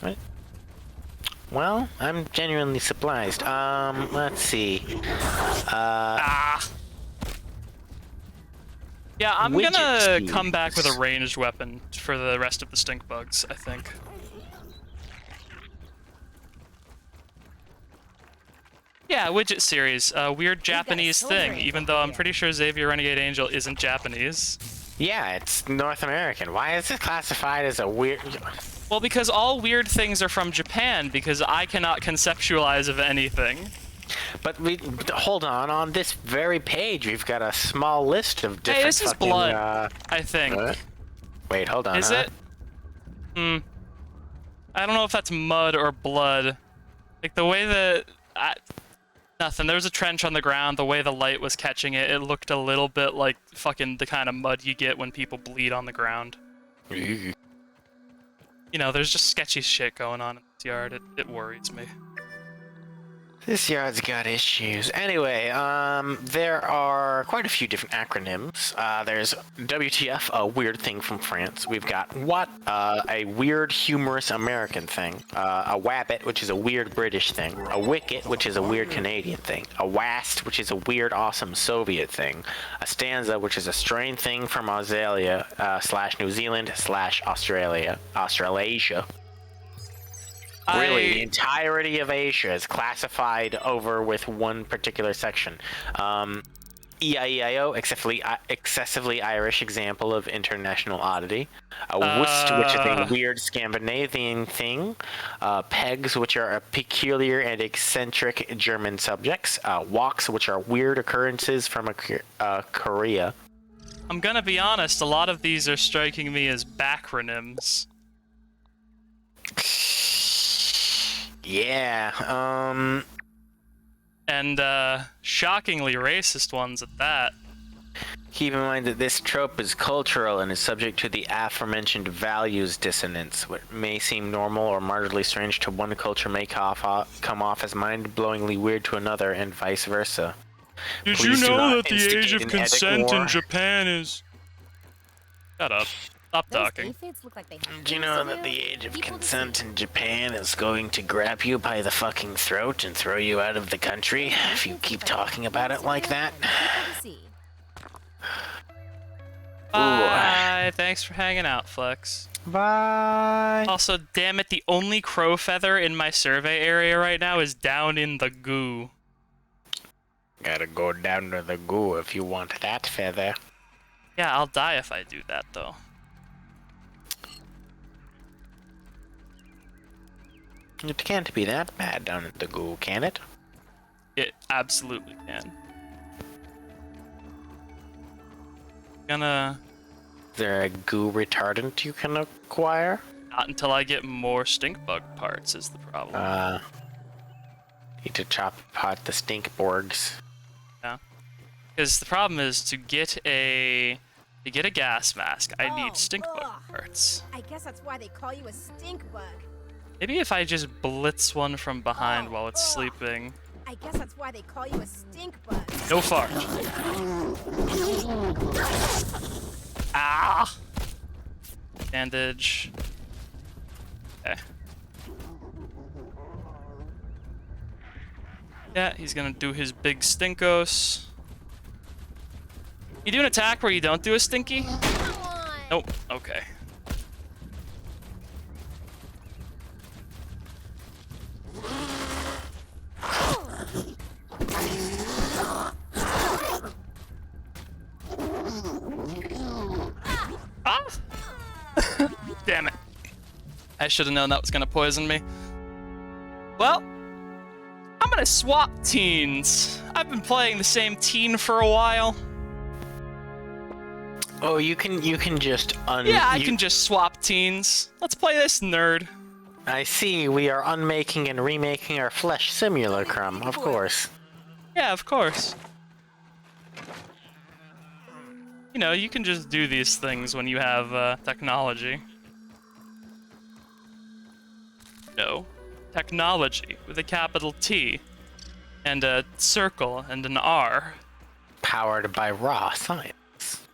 Speaker 2: What? Well, I'm genuinely surprised. Let's see.
Speaker 1: Yeah, I'm
Speaker 2: Widget
Speaker 1: gonna come
Speaker 2: speeds.
Speaker 1: back with a ranged weapon for the rest of the Stinkbugs, I think. Yeah, widget series, a weird Japanese
Speaker 3: Silver
Speaker 1: thing,
Speaker 3: Angel
Speaker 1: even though I'm
Speaker 3: here.
Speaker 1: pretty sure Xavier Renegade Angel isn't Japanese.
Speaker 2: Yeah, it's North American. Why is it classified as a weird...
Speaker 1: Well, because all weird things are from Japan, because I cannot conceptualize of anything.
Speaker 2: But hold on this very page, we've got a small list of different
Speaker 1: Hey, this is
Speaker 2: fucking,
Speaker 1: blood, I think.
Speaker 2: Wait, hold on.
Speaker 1: Is it? I don't know if that's mud or blood. Like, the way that... Nothing. There was a trench on the ground. The way the light was catching it, it looked a little bit like fucking the kind of mud you get when people bleed on the ground. You know, there's just sketchy shit going on in this yard. It worries me.
Speaker 2: This yard's got issues. Anyway, there are quite a few different acronyms. There's WTF, a weird thing from France. We've got What, a weird, humorous American thing. A Wabbit, which is a weird British thing. A Wicket, which is a weird Canadian thing. A Wast, which is a weird, awesome Soviet thing. A Stanza, which is a strange thing from Australia, /New Zealand, Australasia. Really, the entirety of Asia is classified over with one particular section. EIEIO, excessively Irish example of international oddity. A Wust, which is a weird Scandinavian thing. Pegs, which are a peculiar and eccentric German subjects. Walks, which are weird occurrences from Korea.
Speaker 1: I'm gonna be honest, a lot of these are striking me as backronyms.
Speaker 2: Yeah,
Speaker 1: And, shockingly racist ones at that.
Speaker 2: keep in mind that this trope is cultural and is subject to the aforementioned values dissonance. What may seem normal or marginally strange to one culture may come off as mind-blowingly weird to another, and vice versa.
Speaker 1: Did
Speaker 2: Please
Speaker 1: you
Speaker 2: do
Speaker 1: know
Speaker 2: not
Speaker 1: that the age
Speaker 2: instigate
Speaker 1: of
Speaker 2: an epic
Speaker 1: consent in
Speaker 2: war.
Speaker 1: Japan is... Shut up. Stop
Speaker 3: Those
Speaker 1: talking.
Speaker 3: aphids look like they have
Speaker 2: Do you
Speaker 3: things
Speaker 2: know
Speaker 3: to
Speaker 2: that
Speaker 3: do?
Speaker 2: the age of
Speaker 3: People
Speaker 2: consent in Japan is going to grab you by the fucking throat and throw you out of the country if you keep talking about it like that?
Speaker 3: People to see.
Speaker 1: Bye. Thanks for hanging out, Flex.
Speaker 2: Bye.
Speaker 1: Also, damn it, the only crow feather in my survey area right now is down in the goo.
Speaker 2: Gotta go down to the goo if you want that feather.
Speaker 1: Yeah, I'll die if I do that, though.
Speaker 2: It can't be that bad down at the goo, can it?
Speaker 1: It absolutely can. Gonna...
Speaker 2: Is there a goo retardant you can acquire?
Speaker 1: Not until I get more Stinkbug parts is the problem.
Speaker 2: Need to chop apart the stinkborgs.
Speaker 1: Yeah. Because the problem is to get a gas mask, I need
Speaker 3: Oh,
Speaker 1: Stinkbug
Speaker 3: ugh.
Speaker 1: parts.
Speaker 3: I guess that's why they call you a stink bug.
Speaker 1: Maybe if I just blitz one from behind
Speaker 3: Oh,
Speaker 1: while it's
Speaker 3: ugh.
Speaker 1: sleeping.
Speaker 3: I guess that's why they call you a stink bug.
Speaker 1: No fart. Ah! Bandage. Okay. Yeah, he's gonna do his big stinkos. You do an attack where you don't do a stinky?
Speaker 3: Come on.
Speaker 1: Nope. Okay. Ah! Damn it. I should have known that was gonna poison me. Well, I'm gonna swap teens. I've been playing the same teen for a while.
Speaker 2: Oh, you can just
Speaker 1: Yeah, I can just swap teens. Let's play this, nerd.
Speaker 2: I see. We are unmaking and remaking our flesh simulacrum, of course.
Speaker 1: Yeah, of course. You know, you can just do these things when you have technology. No. Technology with a capital T and a circle and an R.
Speaker 2: powered by raw science.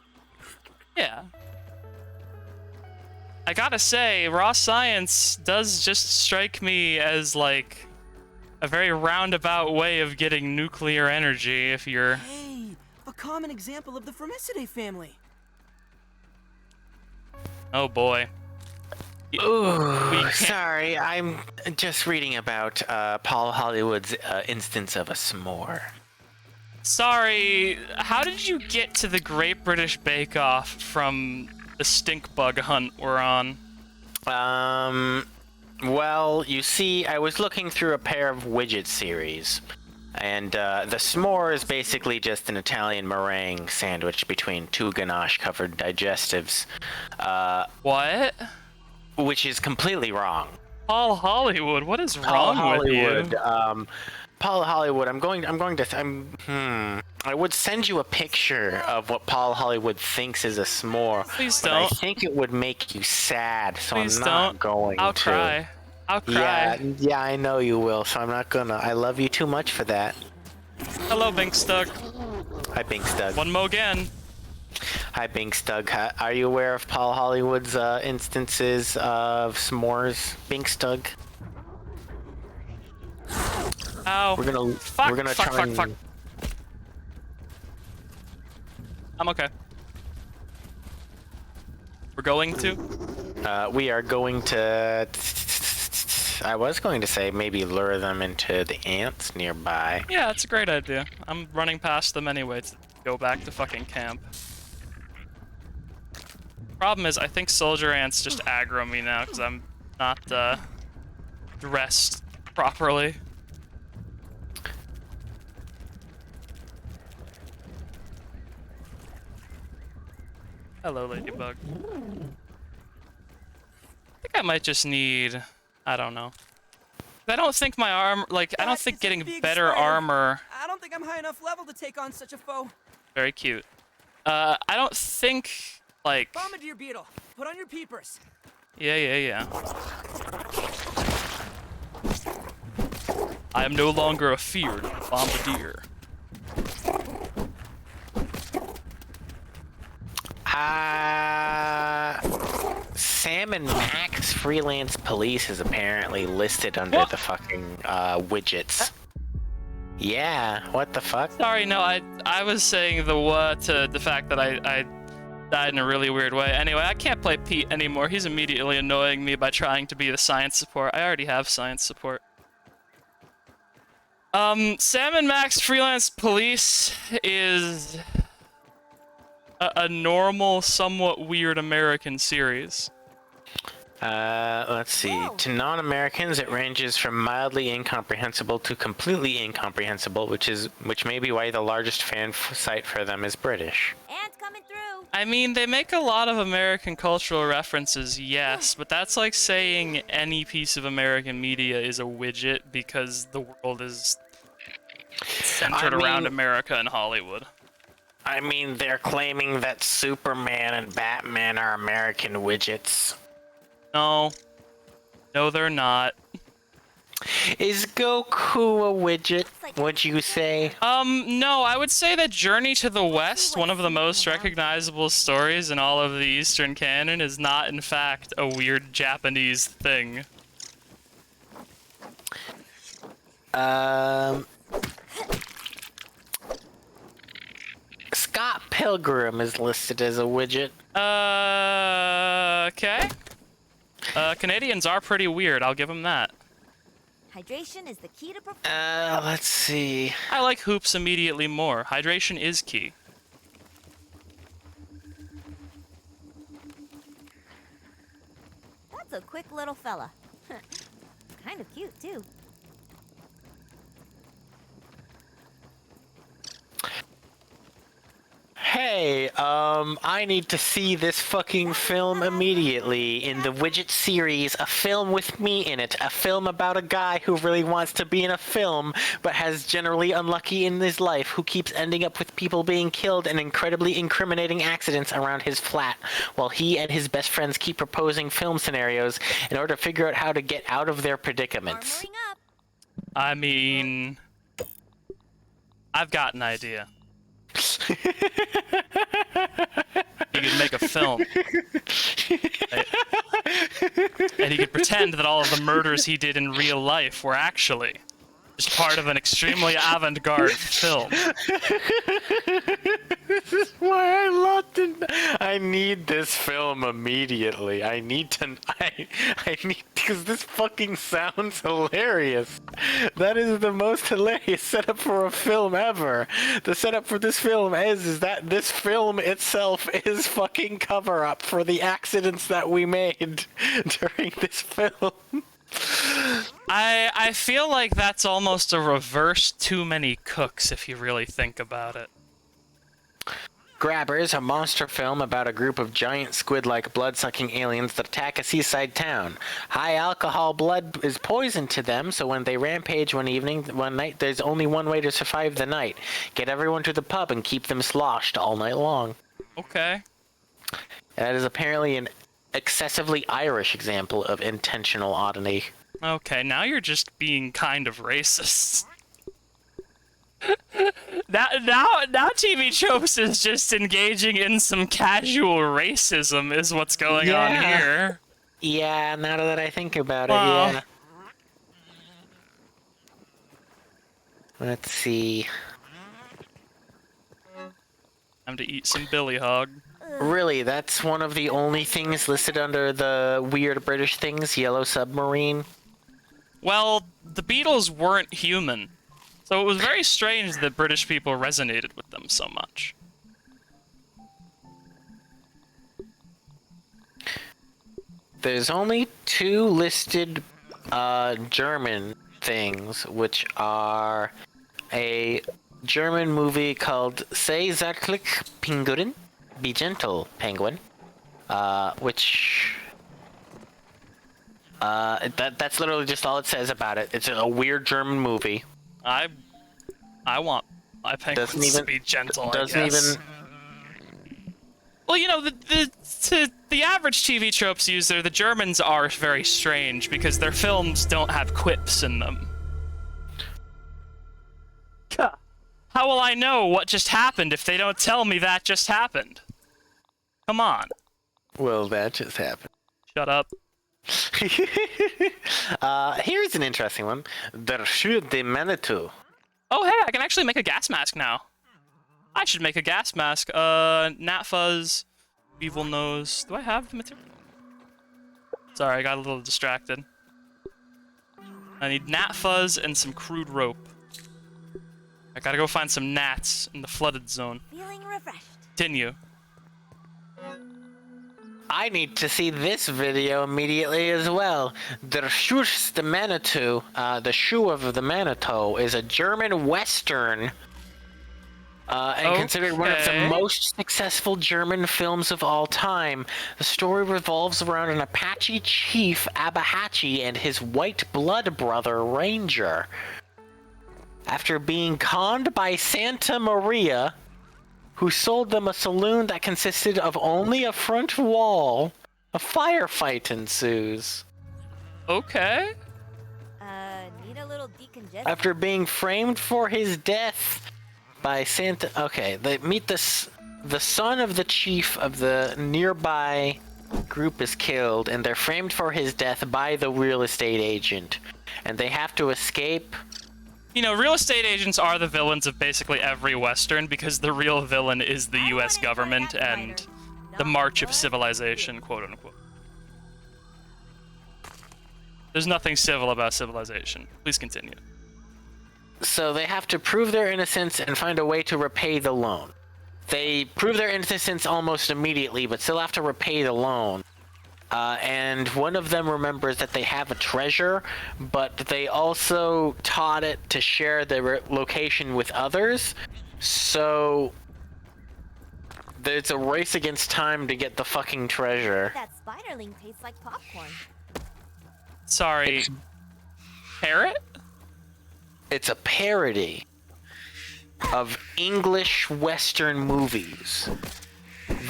Speaker 1: Yeah. I gotta say, raw science does just strike me as, like, a very roundabout way of getting nuclear energy if you're...
Speaker 4: Hey, a common example of the Formicidae family.
Speaker 1: Oh boy.
Speaker 2: Ooh,
Speaker 1: can't-
Speaker 2: sorry, I'm just reading about Paul Hollywood's instance of a s'more.
Speaker 1: Sorry, how did you get to the Great British Bake Off from the Stinkbug hunt we're on?
Speaker 2: Well, you see, I was looking through a pair of widget series, and the s'more is basically just an Italian meringue sandwich between two ganache-covered digestives,
Speaker 1: What?
Speaker 2: which is completely wrong.
Speaker 1: Paul Hollywood, what is
Speaker 2: Paul
Speaker 1: wrong with
Speaker 2: Hollywood,
Speaker 1: you?
Speaker 2: Paul Hollywood, I would send you a picture of what Paul Hollywood thinks is a s'more.
Speaker 1: Please
Speaker 2: but I
Speaker 1: don't.
Speaker 2: think it would make you sad, so
Speaker 1: Please
Speaker 2: I'm not
Speaker 1: don't.
Speaker 2: going
Speaker 1: I'll
Speaker 2: to.
Speaker 1: cry. I'll cry.
Speaker 2: Yeah, I know you will, so I'm not gonna. I love you too much for that.
Speaker 1: Hello, Binkstug.
Speaker 2: Hi, Binkstug.
Speaker 1: One mo again.
Speaker 2: Hi, Binkstug. Are you aware of Paul Hollywood's instances of s'mores, Binkstug?
Speaker 1: Ow.
Speaker 2: We're gonna
Speaker 1: Fuck,
Speaker 2: try
Speaker 1: fuck,
Speaker 2: and...
Speaker 1: fuck. I'm okay. We're going to?
Speaker 2: We are going to... I was going to say maybe lure them into the ants nearby.
Speaker 1: Yeah, that's a great idea. I'm running past them anyway to go back to fucking camp. Problem is, I think soldier ants just aggro me now because I'm not dressed properly. Hello, Ladybug. I think I might just need... I don't know. I don't think my arm... Like, I don't
Speaker 4: But
Speaker 1: think
Speaker 4: it's a
Speaker 1: getting
Speaker 4: big
Speaker 1: better
Speaker 4: spider.
Speaker 1: armor...
Speaker 4: I don't think I'm high enough level to take on such a foe.
Speaker 1: Very cute. I don't think, like...
Speaker 4: Bombardier beetle, put on your peepers.
Speaker 1: Yeah. I am no longer a feared bombardier.
Speaker 2: Sam and Max Freelance Police is apparently listed under
Speaker 1: What?
Speaker 2: the fucking widgets. Yeah, what the fuck?
Speaker 1: Sorry, no, I was saying the fact that I died in a really weird way. Anyway, I can't play Pete anymore. He's immediately annoying me by trying to be the science support. I already have science support. Sam and Max Freelance Police is a normal, somewhat weird American series.
Speaker 2: Let's see.
Speaker 3: Whoa.
Speaker 2: To non-Americans, it ranges from mildly incomprehensible to completely incomprehensible, which may be why the largest fan site for them is British.
Speaker 3: Ants coming through.
Speaker 1: I mean, they make a lot of American cultural references, yes, but that's like saying any piece of American media is a widget because the world is centered around America and Hollywood.
Speaker 2: I mean, they're claiming that Superman and Batman are American widgets.
Speaker 1: No, they're not.
Speaker 2: Is Goku a widget, would you say?
Speaker 1: No, I would say that Journey to the West, one of the most recognizable stories in all of the Eastern canon, is not, in fact, a weird Japanese thing.
Speaker 2: Scott Pilgrim is listed as a widget.
Speaker 1: Okay. Canadians are pretty weird, I'll give them that.
Speaker 3: Hydration is the key to performance.
Speaker 2: Let's see.
Speaker 1: I like hoops immediately more. Hydration is key.
Speaker 3: That's a quick little fella. Kind of cute, too.
Speaker 2: Hey, I need to see this fucking film immediately. In the widget series, a film with me in it. A film about a guy who really wants to be in a film, but has generally unlucky in his life, who keeps ending up with people being killed and incredibly incriminating accidents around his flat, while he and his best friends keep proposing film scenarios in order to figure out how to get out of their predicaments.
Speaker 3: Armoring up.
Speaker 1: I mean... I've got an idea. He could make a film. And he could pretend that all of the murders he did in real life were actually just part of an extremely avant-garde film.
Speaker 2: This is why I loved it. I need this film immediately. I need, because this fucking sounds hilarious. That is the most hilarious setup for a film ever. The setup for this film is that this film itself is fucking cover-up for the accidents that we made during this film.
Speaker 1: I feel like that's almost a reverse Too Many Cooks if you really think about it.
Speaker 2: Grabbers, a monster film about a group of giant squid-like blood-sucking aliens that attack a seaside town. High alcohol blood is poison to them, so when they rampage one night, there's only one way to survive the night. Get everyone to the pub and keep them sloshed all night long.
Speaker 1: Okay.
Speaker 2: That is apparently an excessively Irish example of intentional oddity.
Speaker 1: Okay, now you're just being kind of racist. Now TV Tropes is just engaging in some casual racism is what's going on here.
Speaker 2: Yeah, now that I think about
Speaker 1: Well.
Speaker 2: it, yeah. Let's see.
Speaker 1: Time to eat some Billy Hog.
Speaker 2: Really, that's one of the only things listed under the weird British things, Yellow Submarine?
Speaker 1: Well, the Beatles weren't human, so it was very strange that British people resonated with them so much.
Speaker 2: There's only 2 listed German things, which are a German movie called Sei zärtlich Pinguin, Be Gentle Penguin, which that's literally just all it says about it. It's a weird German movie.
Speaker 1: I want my penguins to be gentle, I guess. Well, you know, the average TV Tropes user, the Germans are very strange because their films don't have quips in them. How will I know what just happened if they don't tell me that just happened? Come on.
Speaker 2: Well, that just happened.
Speaker 1: Shut up.
Speaker 2: Here's an interesting one. Der Schuh de Manitou.
Speaker 1: Oh, hey, I can actually make a gas mask now. I should make a gas mask. Gnat Fuzz, Evil Nose. Do I have the material? Sorry, I got a little distracted. I need Gnat Fuzz and some crude rope. I gotta go find some gnats in the flooded zone.
Speaker 3: Feeling refreshed.
Speaker 1: Continue.
Speaker 2: I need to see this video immediately as well. Der Schuh de Manitou, the Shoe of the Manitou, is a German Western, and considered one of the most successful German films of all time. The story revolves around an Apache chief, Abahachi, and his white blood brother, Ranger. After being conned by Santa Maria, who sold them a saloon that consisted of only a front wall, a firefight ensues.
Speaker 1: Okay.
Speaker 3: Need a little decongestant.
Speaker 2: After being framed for his death by Santa... Okay, they meet the son of the chief of the nearby group is killed, and they're framed for his death by the real estate agent. And they have to escape...
Speaker 1: You know, real estate agents are the villains of basically every Western because the real villain is the US government and the march of civilization, quote unquote. There's nothing civil about civilization. Please continue.
Speaker 2: So they have to prove their innocence and find a way to repay the loan. They prove their innocence almost immediately, but still have to repay the loan. And one of them remembers that they have a treasure, but they also taught it to share their location with others. So there's a race against time to get the fucking treasure.
Speaker 3: That spiderling tastes like popcorn.
Speaker 1: Sorry. Parrot?
Speaker 2: It's a parody of English Western movies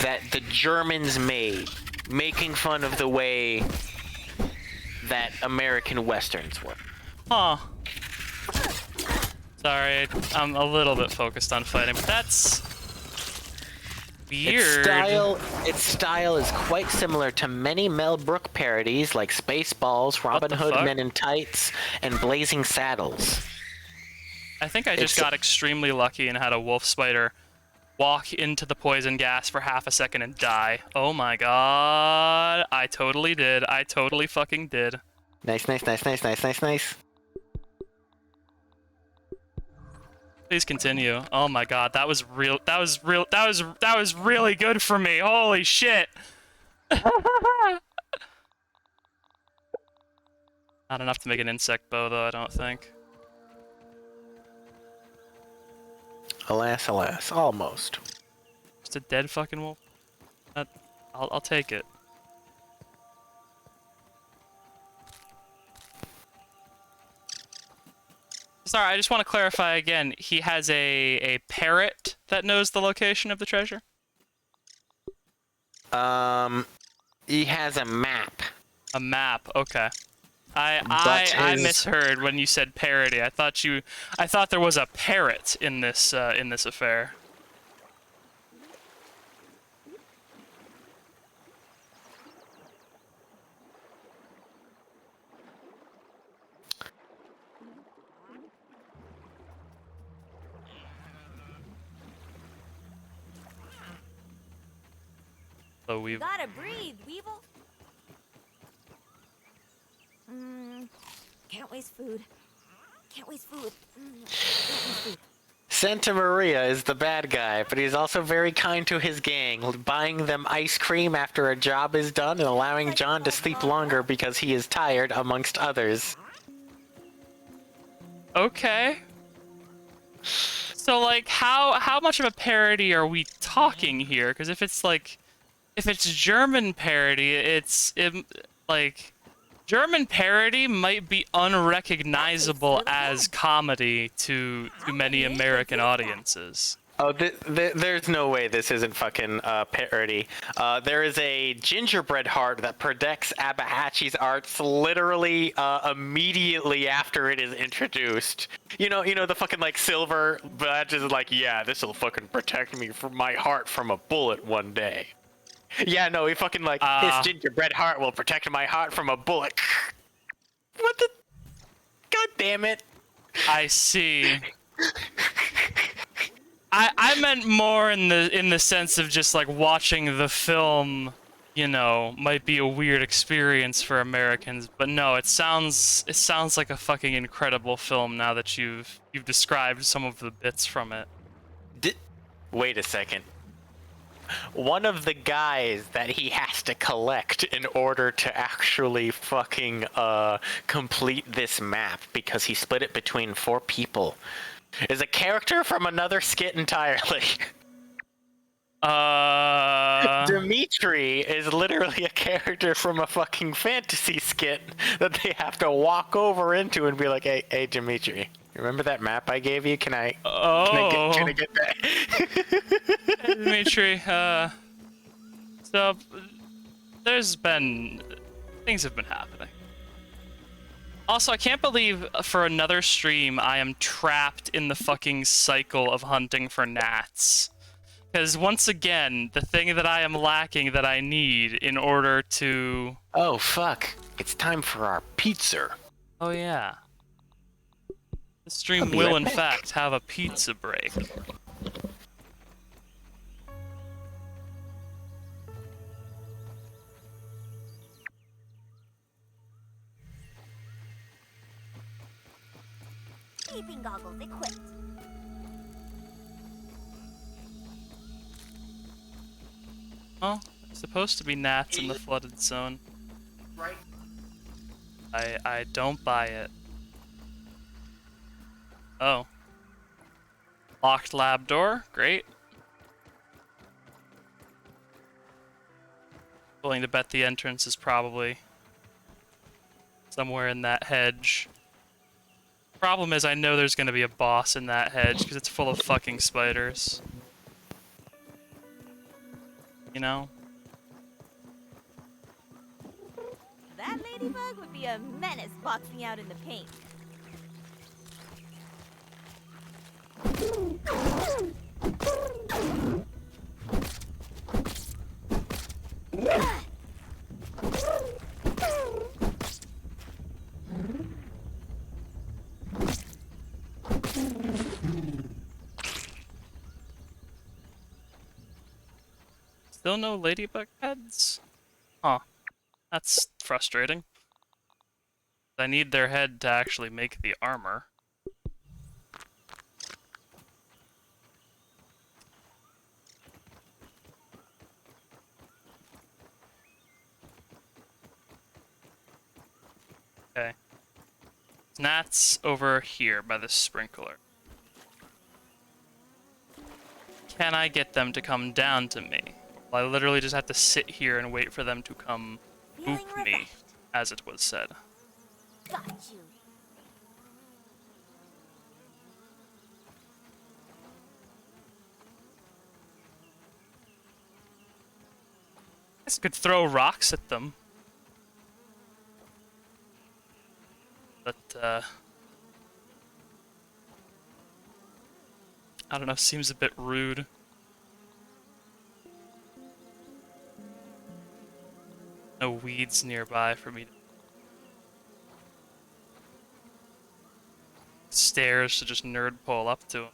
Speaker 2: that the Germans made, making fun of the way that American Westerns were.
Speaker 1: Huh. Sorry, I'm a little bit focused on fighting, but that's Weird.
Speaker 2: Its style is quite similar to many Mel Brooks parodies like Spaceballs, Robin
Speaker 1: the
Speaker 2: Hood
Speaker 1: fuck?
Speaker 2: Men in Tights, and Blazing Saddles.
Speaker 1: I think I just
Speaker 2: It's-
Speaker 1: got extremely lucky and had a wolf spider walk into the poison gas for half a second and die. Oh my god. I totally did. I totally fucking did.
Speaker 2: Nice, nice, nice, nice, nice, nice, nice.
Speaker 1: Please continue. Oh my god, that was real. That was really good for me. Holy shit. Not enough to make an insect bow, though, I don't think.
Speaker 2: Alas, alas, almost.
Speaker 1: Just a dead fucking wolf. I'll take it. Sorry, I just want to clarify again. He has a parrot that knows the location of the treasure?
Speaker 2: He has a map.
Speaker 1: A map, okay. I misheard when you said parody. I thought there was a parrot in this affair. So we've
Speaker 3: Gotta breathe, Weevil. Can't waste food. Can't waste food. Can't waste food.
Speaker 2: Santa Maria is the bad guy, but he's also very kind to his gang, buying them ice cream after a job is done and allowing John to sleep longer because he is tired, amongst others.
Speaker 1: okay. So like, how much of a parody are we talking here? Because if it's German parody, like German parody might be unrecognizable as comedy to many American audiences.
Speaker 2: Oh, there's no way this isn't fucking parody. There is a gingerbread heart that protects Abahachi's arts literally immediately after it is introduced. You know the fucking like silver badge is like, yeah, this will fucking protect me from my heart from a bullet one day. Yeah, no, he fucking like, this gingerbread heart will protect my heart from a bullet. What the? God damn it.
Speaker 1: I see. I meant more in the sense of just like watching the film, you know, might be a weird experience for Americans, but no, it sounds like a fucking incredible film now that you've described some of the bits from it.
Speaker 2: Wait a second. One of the guys that he has to collect in order to actually fucking complete this map, because he split it between 4 people, is a character from another skit entirely. Dimitri is literally a character from a fucking fantasy skit that they have to walk over into and be like, hey Dimitri, remember that map I gave you? Can I get that?
Speaker 1: Dimitri, so things have been happening. Also, I can't believe for another stream I am trapped in the fucking cycle of hunting for gnats. Because once again, the thing that I am lacking that I need in order to...
Speaker 2: Oh, fuck. It's time for our pizza.
Speaker 1: Oh, yeah. The stream
Speaker 2: I'll be
Speaker 1: will,
Speaker 2: right
Speaker 1: in
Speaker 2: back.
Speaker 1: fact, have a pizza break.
Speaker 3: Sleeping goggles equipped.
Speaker 1: Oh, there's supposed to be gnats in the flooded zone.
Speaker 2: Right.
Speaker 1: I don't buy it. Oh. Locked lab door, great. Willing to bet the entrance is probably somewhere in that hedge. Problem is, I know there's gonna be a boss in that hedge because it's full of fucking spiders. You know?
Speaker 3: That ladybug would be a menace boxing out in the paint.
Speaker 1: Still no ladybug heads? Huh. That's frustrating. I need their head to actually make the armor. Okay. Gnats over here by the sprinkler. Can I get them to come down to me? Well, I literally just have to sit here and wait for them to come
Speaker 3: Feeling
Speaker 1: boop me,
Speaker 3: refreshed.
Speaker 1: as it was said.
Speaker 3: Got you.
Speaker 1: I guess I could throw rocks at them. But, I don't know, seems a bit rude. No weeds nearby for me to... Stairs to just nerd pull up to 'em.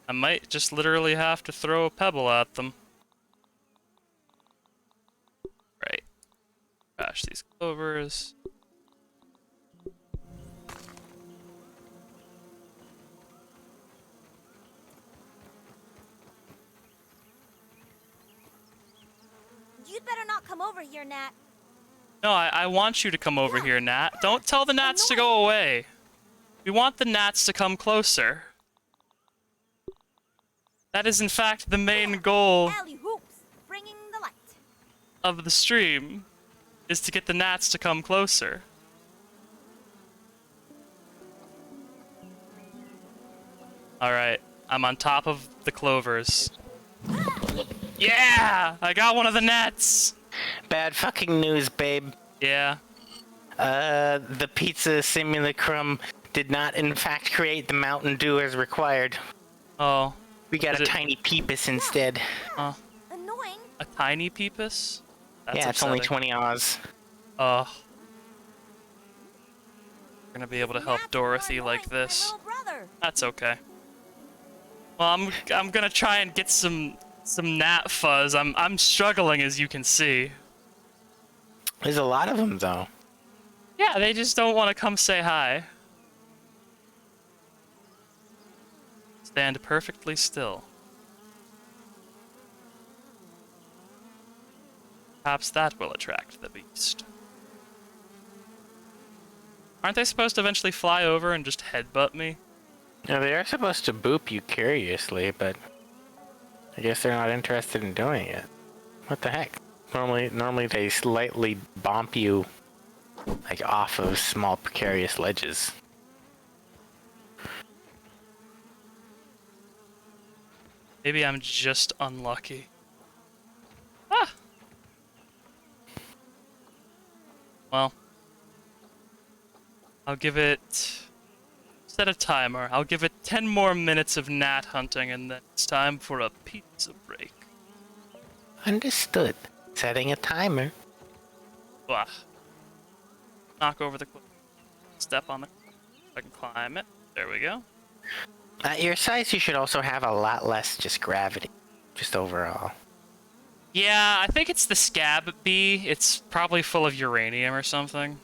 Speaker 1: I might just literally have to throw a pebble at them. Right. Crash these clovers.
Speaker 3: You'd better not come over here, Nat.
Speaker 1: No, I want you to come over here, Nat. Don't tell the gnats to go away. We want the gnats to come closer. That is, in fact, the main goal
Speaker 3: Alley hoops, bringing the light.
Speaker 1: of the stream, is to get the gnats to come closer. Alright, I'm on top of the clovers. Yeah! I got one of the gnats!
Speaker 2: Bad fucking news, babe.
Speaker 1: Yeah.
Speaker 2: The pizza simulacrum did not, in fact, create the Mountain Dew as required.
Speaker 1: Oh.
Speaker 2: We got
Speaker 1: Is
Speaker 2: a
Speaker 1: it-
Speaker 2: tiny peepus instead.
Speaker 3: Annoying.
Speaker 1: A tiny peepus? That's
Speaker 2: Yeah, it's only
Speaker 1: upsetting.
Speaker 2: 20 Oz.
Speaker 1: Oh. We're gonna be able to help
Speaker 3: Nat's
Speaker 1: Dorothy
Speaker 3: more
Speaker 1: like
Speaker 3: annoying than my
Speaker 1: this.
Speaker 3: little brother.
Speaker 1: That's okay. Well, I'm gonna try and get some gnat fuzz. I'm struggling, as you can see.
Speaker 2: There's a lot of them, though.
Speaker 1: Yeah, they just don't want to come say hi. Stand perfectly still. Perhaps that will attract the beast. Aren't they supposed to eventually fly over and just headbutt me?
Speaker 2: Now, they are supposed to boop you curiously, but I guess they're not interested in doing it. What the heck? Normally they slightly bump you, like, off of small precarious ledges.
Speaker 1: Maybe I'm just unlucky. Ah! Well, I'll give it... Set a timer. I'll give it 10 more minutes of gnat hunting, and then it's time for a pizza break.
Speaker 2: Understood. Setting a timer.
Speaker 1: Blah. Knock over the cliff. Step on the cliff. I can climb it. There we go.
Speaker 2: At your size, you should also have a lot less just gravity, just overall.
Speaker 1: Yeah, I think it's the scab bee. It's probably full of uranium or something.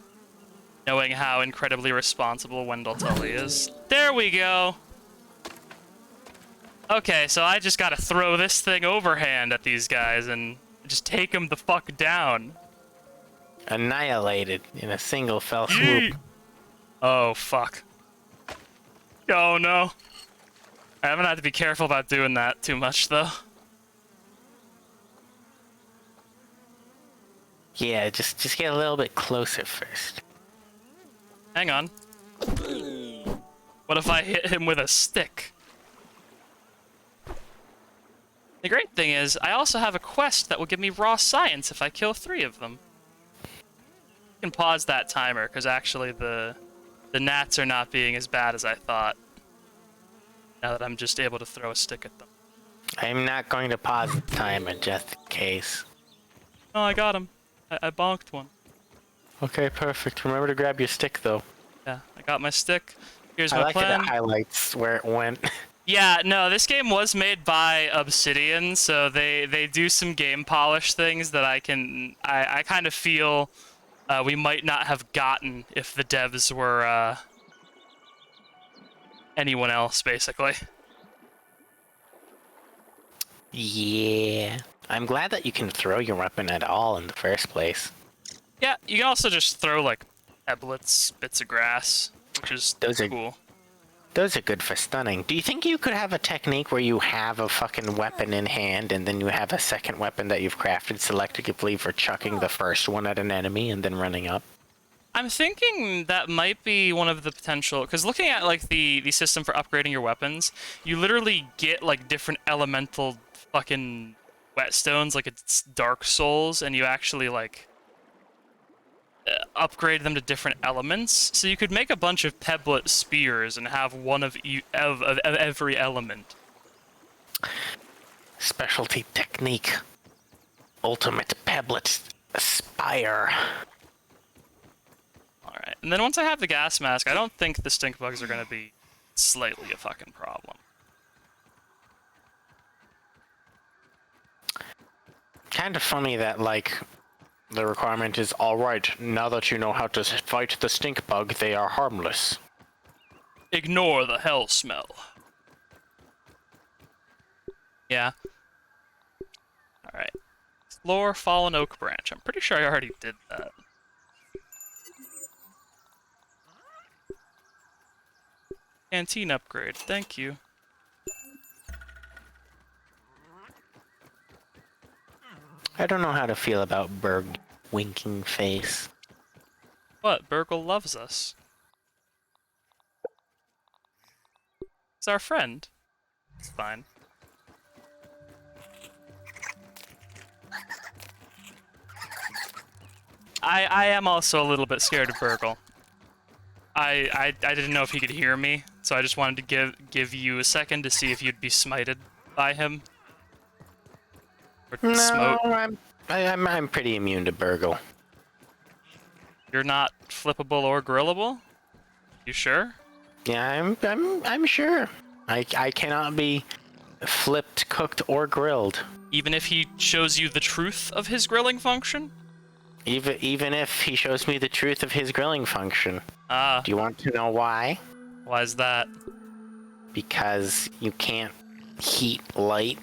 Speaker 1: Knowing how incredibly responsible Wendell Tully is. There we go! Okay, so I just gotta throw this thing overhand at these guys and just take them the fuck down.
Speaker 2: Annihilated in a single fell
Speaker 1: Yeet.
Speaker 2: swoop.
Speaker 1: Oh, fuck. Oh, no. I'm gonna have to be careful about doing that too much, though.
Speaker 2: Yeah, just get a little bit closer first.
Speaker 1: Hang on. What if I hit him with a stick? The great thing is, I also have a quest that will give me raw science if I kill 3 of them. You can pause that timer, because actually the gnats are not being as bad as I thought. Now that I'm just able to throw a stick at them.
Speaker 2: I'm not going to pause the timer just in case.
Speaker 1: Oh, I got him. I bonked one.
Speaker 2: Okay, perfect. Remember to grab your stick, though.
Speaker 1: Yeah, I got my stick. Here's
Speaker 2: I
Speaker 1: my
Speaker 2: like
Speaker 1: plan.
Speaker 2: it highlights where it went.
Speaker 1: Yeah, no, this game was made by Obsidian, so they do some game polish things that I kind of feel we might not have gotten if the devs were anyone else, basically.
Speaker 2: Yeah. I'm glad that you can throw your weapon at all in the first place.
Speaker 1: Yeah, you can also just throw like pebblets, bits of grass, which is cool.
Speaker 2: Those are good for stunning. Do you think you could have a technique where you have a fucking weapon in hand and then you have a second weapon that you've crafted selectively for chucking the first one at an enemy and then running up?
Speaker 1: I'm thinking that might be one of the potential, because looking at like the system for upgrading your weapons, you literally get like different elemental fucking whetstones, like it's Dark Souls, and you actually like upgrade them to different elements. So you could make a bunch of pebblet spears and have one of every element.
Speaker 2: Specialty technique. Ultimate pebblet spire.
Speaker 1: Alright, and then once I have the gas mask, I don't think the stink bugs are gonna be slightly a fucking problem.
Speaker 2: Kind of funny that, like, the requirement is, alright, now that you know how to fight the stink bug, they are harmless.
Speaker 1: Ignore the hell smell. Yeah. Alright. Explore fallen oak branch. I'm pretty sure I already did that. Canteen upgrade. Thank you.
Speaker 2: I don't know how to feel about Berg winking face.
Speaker 1: What? Burgle loves us. He's our friend. It's fine. I am also a little bit scared of Burgle. I didn't know if he could hear me, so I just wanted to give you a second to see if you'd be smited by him. Or
Speaker 2: No,
Speaker 1: smote.
Speaker 2: I'm pretty immune to Burgle.
Speaker 1: You're not flippable or grillable? You sure?
Speaker 2: Yeah, I'm sure. I cannot be flipped, cooked, or grilled.
Speaker 1: Even if he shows you the truth of his grilling function?
Speaker 2: Even if he shows me the truth of his grilling function.
Speaker 1: Ah.
Speaker 2: Do you want to know why?
Speaker 1: Why is that?
Speaker 2: Because you can't heat light.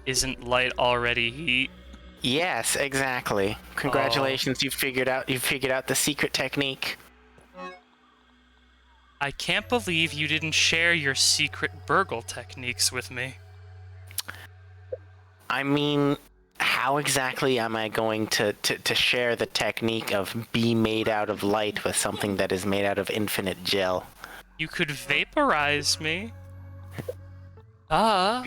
Speaker 1: Isn't light already heat?
Speaker 2: Yes, exactly. Congratulations, you figured out the secret technique.
Speaker 1: I can't believe you didn't share your secret burgle techniques with me.
Speaker 2: I mean, how exactly am I going to share the technique of be made out of light with something that is made out of infinite gel?
Speaker 1: You could vaporize me. Ah.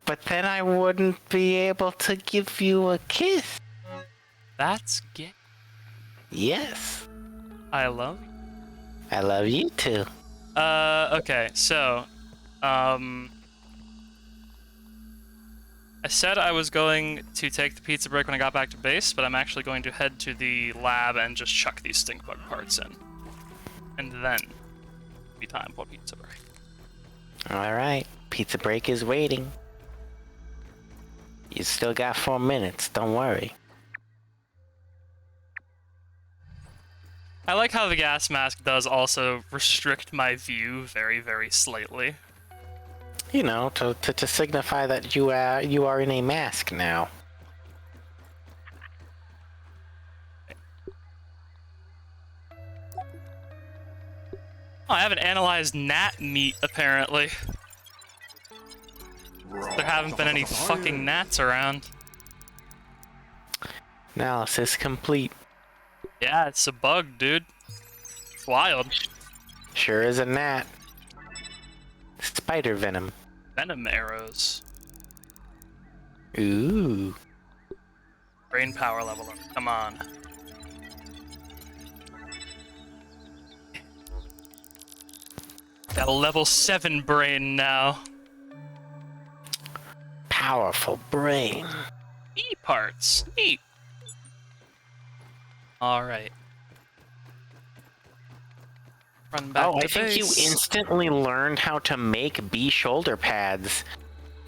Speaker 2: But then I wouldn't be able to give you a kiss.
Speaker 1: That's gay.
Speaker 2: Yes.
Speaker 1: I love you.
Speaker 2: I love you too.
Speaker 1: Okay, so, I said I was going to take the pizza break when I got back to base, but I'm actually going to head to the lab and just chuck these stink bug parts in. And then, it'll be time for pizza break.
Speaker 2: Alright, pizza break is waiting. You still got 4 minutes, don't worry.
Speaker 1: I like how the gas mask does also restrict my view very, very slightly.
Speaker 2: You know, to signify that you are in a mask now.
Speaker 1: Oh, I haven't analyzed gnat meat, apparently. There haven't been any fucking gnats around.
Speaker 2: Analysis complete.
Speaker 1: Yeah, it's a bug, dude. It's wild.
Speaker 2: Sure is a gnat. Spider venom.
Speaker 1: Venom arrows.
Speaker 2: Ooh.
Speaker 1: Brain power level up. Come on. Got a level 7 brain now.
Speaker 2: Powerful brain.
Speaker 1: E parts. Neat. All right. Run back
Speaker 2: Oh, I
Speaker 1: to
Speaker 2: think you
Speaker 1: base.
Speaker 2: instantly learned how to make bee shoulder pads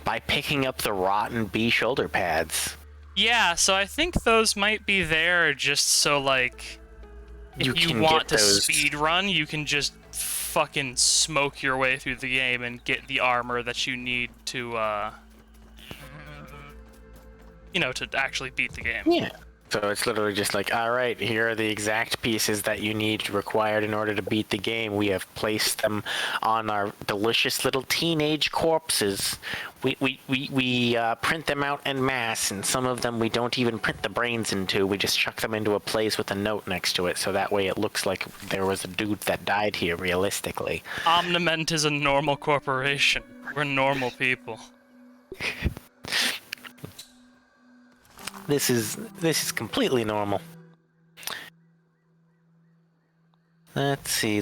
Speaker 2: by picking up the rotten bee shoulder pads.
Speaker 1: Yeah, so I think those might be there just so, like,
Speaker 2: You
Speaker 1: if you
Speaker 2: can
Speaker 1: want
Speaker 2: get
Speaker 1: to
Speaker 2: those.
Speaker 1: speed run, you can just fucking smoke your way through the game and get the armor that you need to, to actually beat the game.
Speaker 2: Yeah. So it's literally just like, all right, here are the exact pieces that you need required in order to beat the game. We have placed them on our delicious little teenage corpses. We print them out en masse, and some of them we don't even print the brains into. We just chuck them into a place with a note next to it, so that way it looks like there was a dude that died here realistically.
Speaker 1: Omniment is a normal corporation. We're normal people.
Speaker 2: This is completely normal. Let's see.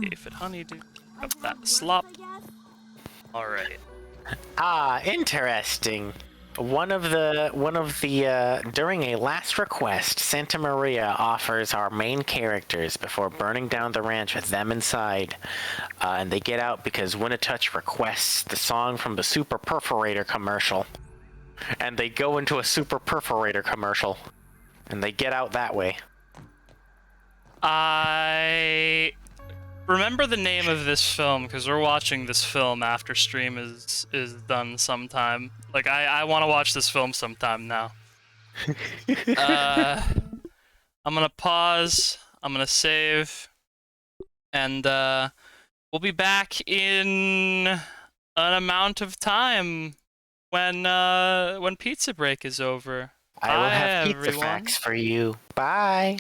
Speaker 1: Aphid honeydew. Up that slop. Alright.
Speaker 2: Ah, interesting. One of the during a last request, Santa Maria offers our main characters before burning down the ranch with them inside, and they get out because Winnetouch requests the song from the Super Perforator commercial, and they go into a Super Perforator commercial, and they get out that way.
Speaker 1: I remember the name of this film because we're watching this film after stream is done sometime. Like I want to watch this film sometime now. I'm gonna pause. I'm gonna save, and we'll be back in an amount of time when pizza break is over.
Speaker 2: I will
Speaker 1: Bye,
Speaker 2: have pizza
Speaker 1: everyone.
Speaker 2: facts for you. Bye.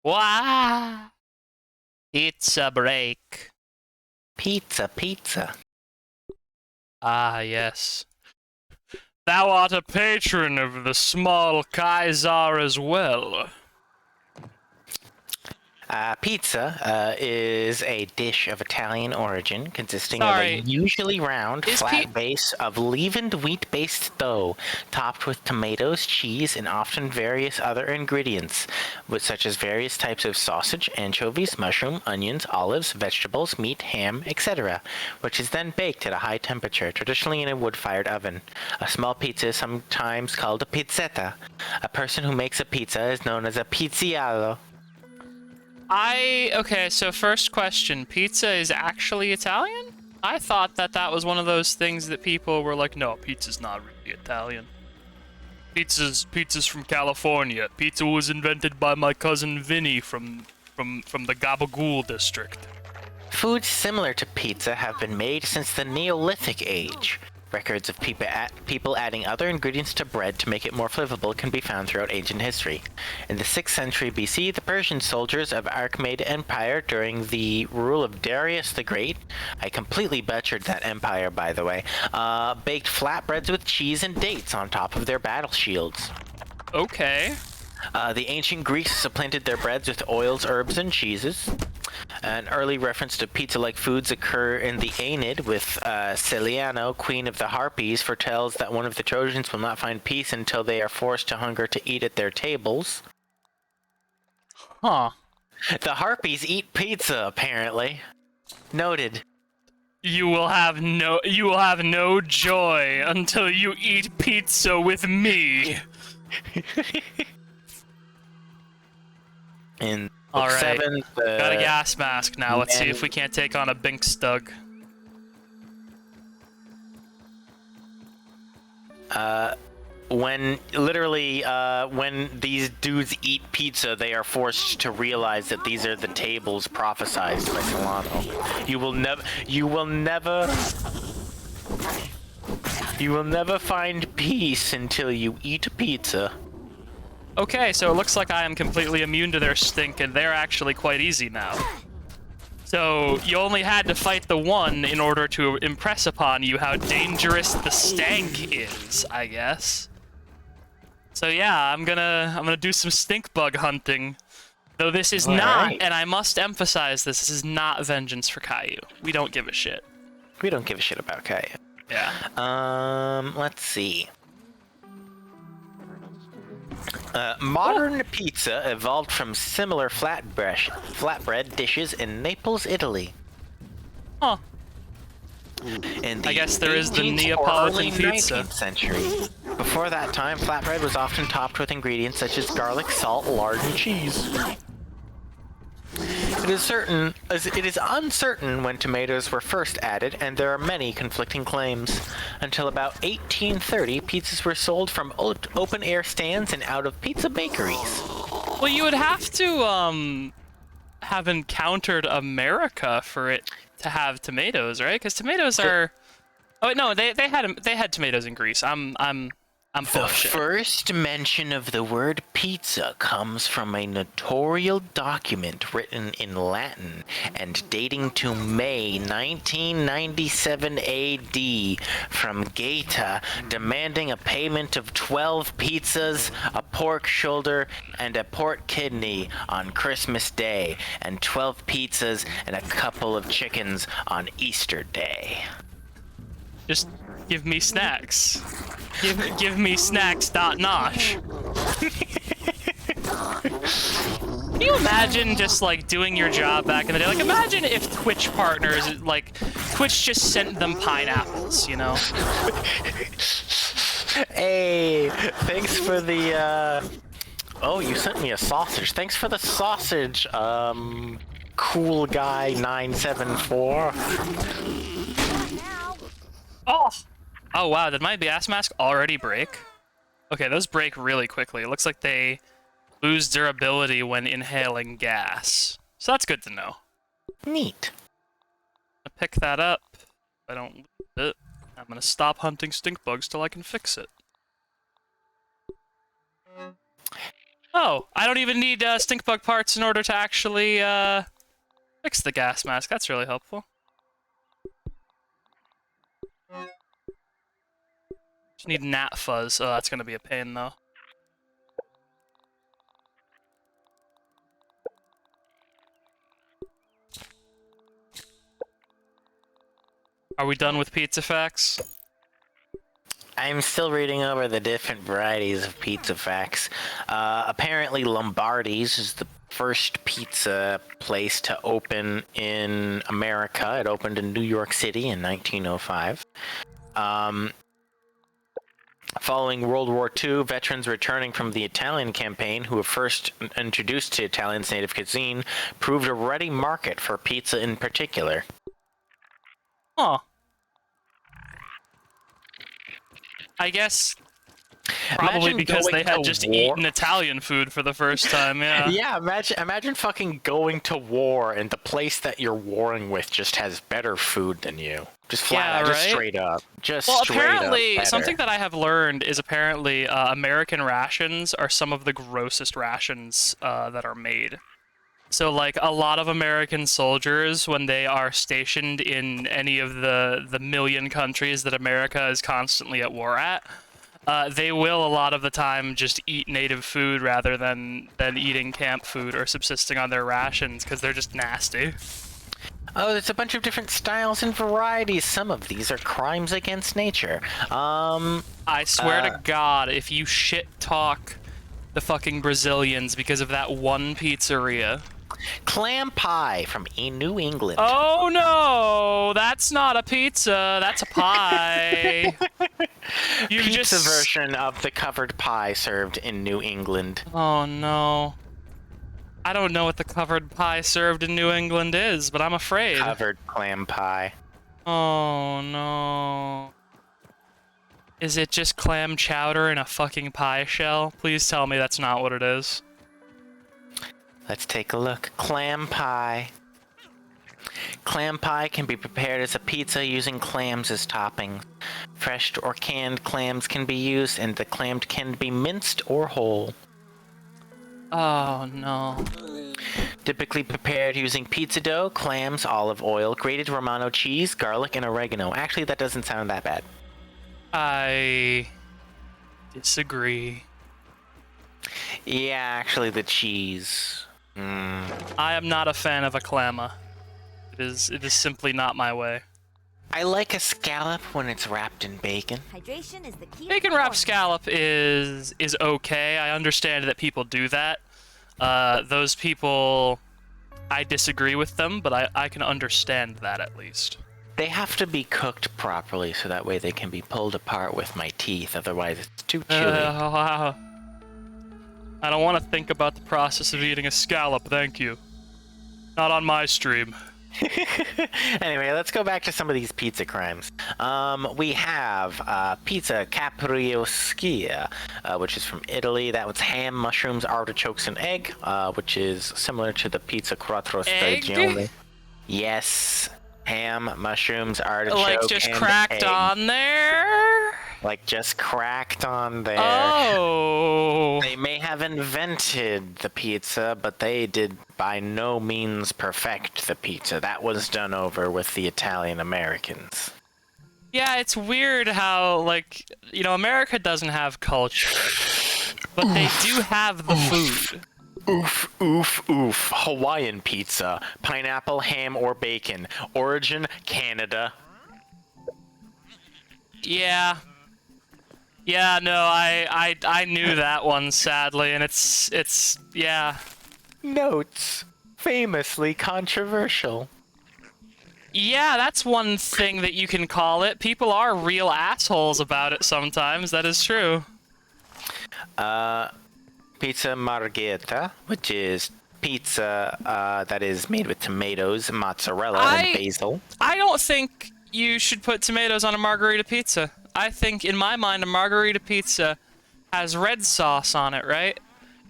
Speaker 1: Wow. Pizza break.
Speaker 2: Pizza.
Speaker 1: Ah, yes. Thou art a patron of the small Kaiser as well.
Speaker 2: Pizza is a dish of Italian origin consisting of a
Speaker 1: Sorry.
Speaker 2: usually round,
Speaker 1: Is
Speaker 2: flat base of leavened wheat-based dough, topped with tomatoes, cheese, and often various other ingredients, such as various types of sausage, anchovies, mushroom, onions, olives, vegetables, meat, ham, etc., which is then baked at a high temperature, traditionally in a wood-fired oven. A small pizza is sometimes called a pizzetta. A person who makes a pizza is known as a pizziaiolo.
Speaker 1: Okay, so first question, pizza is actually Italian? I thought that was one of those things that people were like, no, pizza's not really Italian. Pizza's from California. Pizza was invented by my cousin Vinny from the Gabagool district.
Speaker 2: Foods similar to pizza have been made since the Neolithic age. Records of people adding other ingredients to bread to make it more flavorful can be found throughout ancient history. In the 6th century BC, the Persian soldiers of Achaemenid Empire during the rule of Darius the Great, I completely butchered that empire by the way, baked flatbreads with cheese and dates on top of their battle shields.
Speaker 1: Okay.
Speaker 2: The ancient Greeks supplanted their breads with oils, herbs, and cheeses. An early reference to pizza-like foods occur in the Aeneid with Celaeno, queen of the Harpies, foretells that one of the Trojans will not find peace until they are forced to hunger to eat at their tables.
Speaker 1: Huh.
Speaker 2: The Harpies eat pizza, apparently. Noted.
Speaker 1: You will have no joy until you eat pizza with me.
Speaker 2: In
Speaker 1: All
Speaker 2: Book
Speaker 1: right.
Speaker 2: 7,
Speaker 1: Got a gas mask now. Let's see if we can't take on a Binkstug.
Speaker 2: when these dudes eat pizza, they are forced to realize that these are the tables prophesized by Solano. You will never find peace until you eat pizza.
Speaker 1: Okay, so it looks like I am completely immune to their stink, and they're actually quite easy now. So you only had to fight the one in order to impress upon you how dangerous the stank is, I guess. So yeah, I'm gonna do some Stinkbug hunting. Though this is not, and I must emphasize this is not vengeance for Caillou. We don't give a shit.
Speaker 2: We don't give a shit about Caillou.
Speaker 1: Yeah.
Speaker 2: Let's see. Modern pizza evolved from similar flatbread dishes in Naples, Italy.
Speaker 1: Huh.
Speaker 2: In
Speaker 1: I guess there is the
Speaker 2: 18th or
Speaker 1: Neapolitan
Speaker 2: early
Speaker 1: pizza.
Speaker 2: 19th century. Before that time, flatbread was often topped with ingredients such as garlic, salt, lard, and cheese. It is uncertain when tomatoes were first added, and there are many conflicting claims. Until about 1830, pizzas were sold from open-air stands and out of pizza bakeries.
Speaker 1: Well, you would have to have encountered America for it to have tomatoes, right? Because tomatoes are. Oh no, they had tomatoes in Greece. I'm full
Speaker 2: The
Speaker 1: of shit.
Speaker 2: first mention of the word pizza comes from a notarial document written in Latin and dating to May 1997 AD from Gaeta, demanding a payment of 12 pizzas, a pork shoulder, and a pork kidney on Christmas Day, and 12 pizzas and a couple of chickens on Easter Day.
Speaker 1: Just give me snacks. Give me snacks. Nosh. Can you imagine just like doing your job back in the day? Like imagine if Twitch partners, like Twitch just sent them pineapples, you know?
Speaker 2: Hey, thanks for the, Oh, you sent me a sausage. Thanks for the sausage, Cool Guy 974.
Speaker 1: Oh! Oh wow, did my gas mask already break? Okay, those break really quickly. It looks like they lose durability when inhaling gas. So that's good to know.
Speaker 2: Neat.
Speaker 1: I pick that up. If I don't lose it, I'm gonna stop hunting stink bugs till I can fix it. Oh, I don't even need Stinkbug parts in order to actually fix the gas mask. That's really helpful. Just need gnat fuzz. Oh, that's gonna be a pain though. Are we done with pizza facts?
Speaker 2: I'm still reading over the different varieties of pizza facts. Apparently, Lombardi's is the first pizza place to open in America. It opened in New York City in 1905. Following World War II, veterans returning from the Italian campaign, who were first introduced to Italian's native cuisine, proved a ready market for pizza in particular.
Speaker 1: Huh. I guess probably
Speaker 2: Imagine
Speaker 1: because they
Speaker 2: going
Speaker 1: had
Speaker 2: to
Speaker 1: just
Speaker 2: war.
Speaker 1: eaten Italian food for the first time, yeah.
Speaker 2: Yeah, imagine fucking going to war and the place that you're warring with just has better food than you. Just flat
Speaker 1: Yeah,
Speaker 2: out, just
Speaker 1: right?
Speaker 2: straight up. Just
Speaker 1: Well,
Speaker 2: straight up
Speaker 1: apparently,
Speaker 2: better.
Speaker 1: something that I have learned is apparently American rations are some of the grossest rations that are made. So, like, a lot of American soldiers, when they are stationed in any of the million countries that America is constantly at war at, they will a lot of the time just eat native food rather than eating camp food or subsisting on their rations because they're just nasty.
Speaker 2: Oh, there's a bunch of different styles and varieties. Some of these are crimes against nature.
Speaker 1: I swear to God, if you shit talk the fucking Brazilians because of that one pizzeria.
Speaker 2: Clam pie from New England.
Speaker 1: Oh no, that's not a pizza. That's a pie. You
Speaker 2: Pizza
Speaker 1: just
Speaker 2: version of the covered pie served in New England.
Speaker 1: Oh no. I don't know what the covered pie served in New England is, but I'm afraid.
Speaker 2: Covered clam pie.
Speaker 1: Oh no. Is it just clam chowder in a fucking pie shell? Please tell me that's not what it is.
Speaker 2: Let's take a look. Clam pie. Clam pie can be prepared as a pizza using clams as topping. Fresh or canned clams can be used, and the clam can be minced or whole.
Speaker 1: Oh no.
Speaker 2: Typically prepared using pizza dough, clams, olive oil, grated Romano cheese, garlic, and oregano. Actually, that doesn't sound that bad.
Speaker 1: I disagree.
Speaker 2: Yeah, actually, the cheese.
Speaker 1: I am not a fan of a clamma. It is simply not my way.
Speaker 2: I like a scallop when it's wrapped in bacon.
Speaker 3: Hydration is the key.
Speaker 1: Bacon wrapped scallop is okay. I understand that people do that. Those people, I disagree with them, but I can understand that at least.
Speaker 2: They have to be cooked properly so that way they can be pulled apart with my teeth. Otherwise, it's too chewy.
Speaker 1: I don't want to think about the process of eating a scallop, thank you. Not on my stream.
Speaker 2: Anyway, let's go back to some of these pizza crimes. We have pizza caprioschia, which is from Italy. That was ham, mushrooms, artichokes, and egg, which is similar to the pizza quattro stagione. Yes, ham, mushrooms, artichoke,
Speaker 1: Like just
Speaker 2: and
Speaker 1: cracked
Speaker 2: egg.
Speaker 1: on there?
Speaker 2: Like just cracked on there.
Speaker 1: Oh.
Speaker 2: They may have invented the pizza, but they did by no means perfect the pizza. That was done over with the Italian Americans.
Speaker 1: Yeah, it's weird how, like, you know, America doesn't have culture, but they do have the food.
Speaker 2: Oof, oof, oof. Hawaiian pizza. Pineapple, ham, or bacon. Origin, Canada.
Speaker 1: Yeah. Yeah, no, I knew that one, sadly, and it's yeah.
Speaker 2: Notes. Famously controversial.
Speaker 1: Yeah, that's one thing that you can call it. People are real assholes about it sometimes, that is true.
Speaker 2: Pizza margherita, which is pizza that is made with tomatoes, mozzarella, and basil.
Speaker 1: I don't think you should put tomatoes on a margarita pizza. I think, in my mind, a margarita pizza has red sauce on it, right?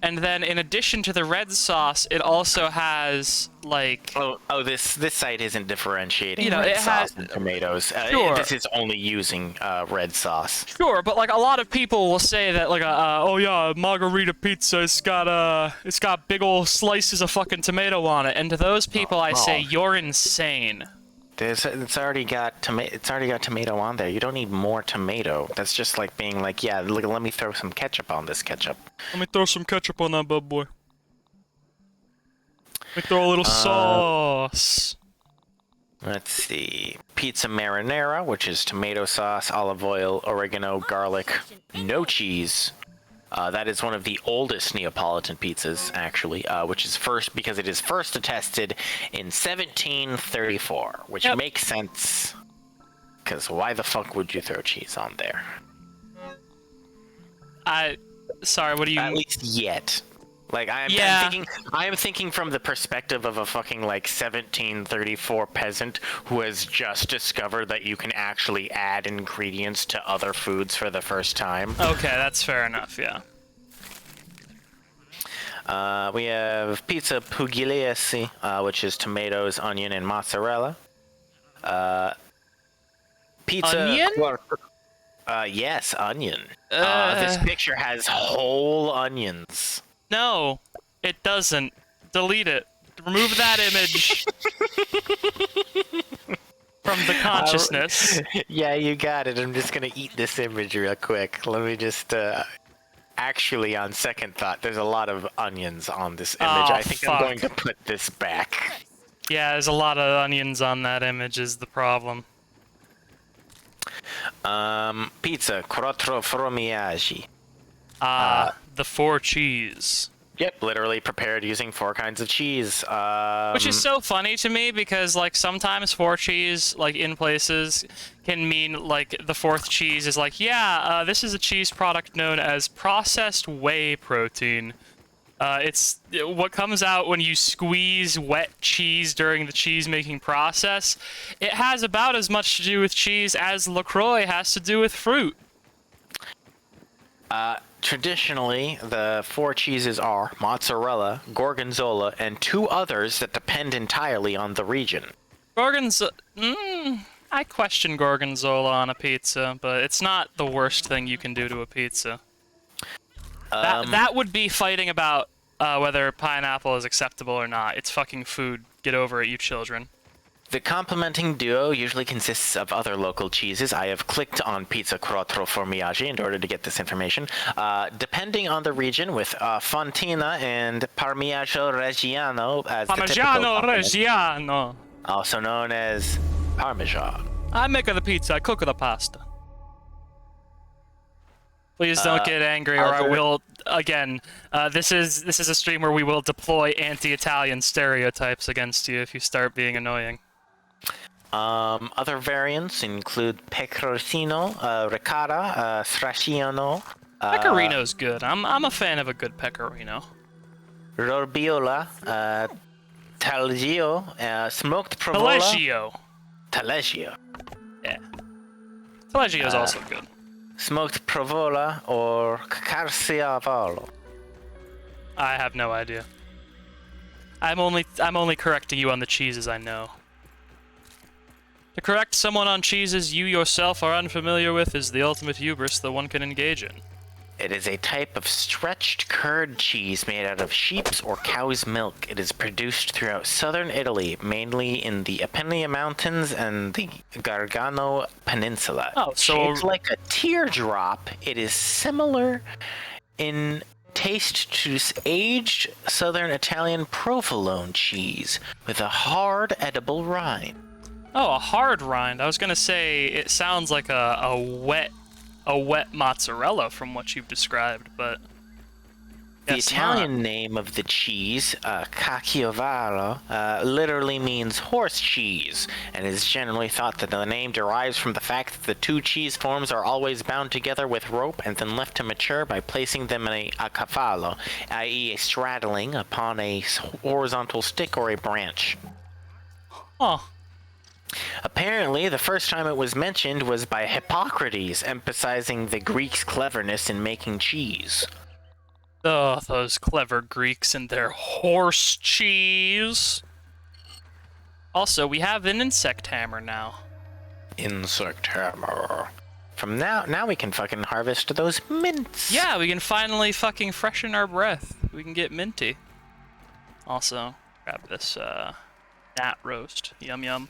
Speaker 1: And then in addition to the red sauce, it also has like
Speaker 2: this site isn't differentiating
Speaker 1: You know,
Speaker 2: red
Speaker 1: it
Speaker 2: sauce
Speaker 1: has-
Speaker 2: and tomatoes.
Speaker 1: Sure.
Speaker 2: This is only using red sauce.
Speaker 1: Sure, but like a lot of people will say that like oh yeah, margarita pizza, it's got big old slices of fucking tomato on it. And to those people I say you're insane.
Speaker 2: It's already got tomato on there. You don't need more tomato. That's just like being like, yeah, look, let me throw some ketchup on this ketchup.
Speaker 1: Let me throw some ketchup on that bad boy. Let me throw a little sauce.
Speaker 2: Let's see. Pizza marinara, which is tomato sauce, olive oil, oregano, garlic, no cheese. That is one of the oldest Neapolitan pizzas, actually, which is because it is first attested in 1734, which makes sense. Because why the fuck would you throw cheese on there?
Speaker 1: Sorry, what do you...
Speaker 2: At least yet. Like, I am thinking from the perspective of a fucking, like, 1734 peasant who has just discovered that you can actually add ingredients to other foods for the first time.
Speaker 1: Okay, that's fair enough, yeah.
Speaker 2: We have pizza pugliese, which is tomatoes, onion, and mozzarella. Pizza...
Speaker 1: Onion?
Speaker 2: Yes, onion. This picture has whole onions.
Speaker 1: No, it doesn't. Delete it. Remove that image from the consciousness.
Speaker 2: Yeah, you got it. I'm just gonna eat this image real quick. Let me just, actually, on second thought, there's a lot of onions on this image. I think I'm going to put this back.
Speaker 1: Yeah, there's a lot of onions on that image is the problem.
Speaker 2: Pizza quattro formaggi.
Speaker 1: The 4 cheese.
Speaker 2: Yep, literally prepared using 4 kinds of cheese.
Speaker 1: Which is so funny to me because, like, sometimes 4 cheese, like, in places can mean, like, the 4th cheese is like, yeah, this is a cheese product known as processed whey protein. It's what comes out when you squeeze wet cheese during the cheese-making process. It has about as much to do with cheese as LaCroix has to do with fruit.
Speaker 2: Traditionally, the 4 cheeses are mozzarella, gorgonzola, and 2 others that depend entirely on the region.
Speaker 1: I question gorgonzola on a pizza, but it's not the worst thing you can do to a pizza. That would be fighting about whether pineapple is acceptable or not. It's fucking food. Get over it, you children.
Speaker 2: The complementing duo usually consists of other local cheeses. I have clicked on pizza quattro formaggi in order to get this information. Depending on the region, with Fontina and Parmigiano Reggiano as the typical complement,
Speaker 1: Reggiano.
Speaker 2: also known as Parmesan.
Speaker 1: I make the pizza. I cook the pasta. Please don't get angry, or I will. Again, this is a stream where we will deploy anti-Italian stereotypes against you if you start being annoying.
Speaker 2: Other variants include pecorino, ricotta, stracciano.
Speaker 1: Pecorino's good. I'm a fan of a good pecorino.
Speaker 2: Robiola, taleggio, smoked provola. Taleggio.
Speaker 1: Yeah. Taleggio's also good.
Speaker 2: Smoked provola or carciavallo.
Speaker 1: I have no idea. I'm only correcting you on the cheeses I know. To correct someone on cheeses you yourself are unfamiliar with is the ultimate hubris that one can engage in.
Speaker 2: It is a type of stretched curd cheese made out of sheep's or cow's milk. It is produced throughout southern Italy, mainly in the Apennine Mountains and the Gargano Peninsula.
Speaker 1: Oh, so
Speaker 2: shaped like a teardrop, it is similar in taste to aged southern Italian provolone cheese with a hard edible rind.
Speaker 1: Oh, a hard rind. I was gonna say it sounds like a wet mozzarella from what you've described, but
Speaker 2: the Italian name of the cheese, caciovallo, literally means horse cheese, and is generally thought that the name derives from the fact that the 2 cheese forms are always bound together with rope and then left to mature by placing them in a cavallo, i.e. straddling upon a horizontal stick or a branch.
Speaker 1: Huh.
Speaker 2: Apparently, the first time it was mentioned was by Hippocrates, emphasizing the Greeks' cleverness in making cheese.
Speaker 1: Oh, those clever Greeks and their horse cheese. Also, we have an insect hammer now.
Speaker 2: Insect hammer. From now we can fucking harvest those mints.
Speaker 1: Yeah, we can finally fucking freshen our breath. We can get minty. Also, grab this gnat roast. Yum yum.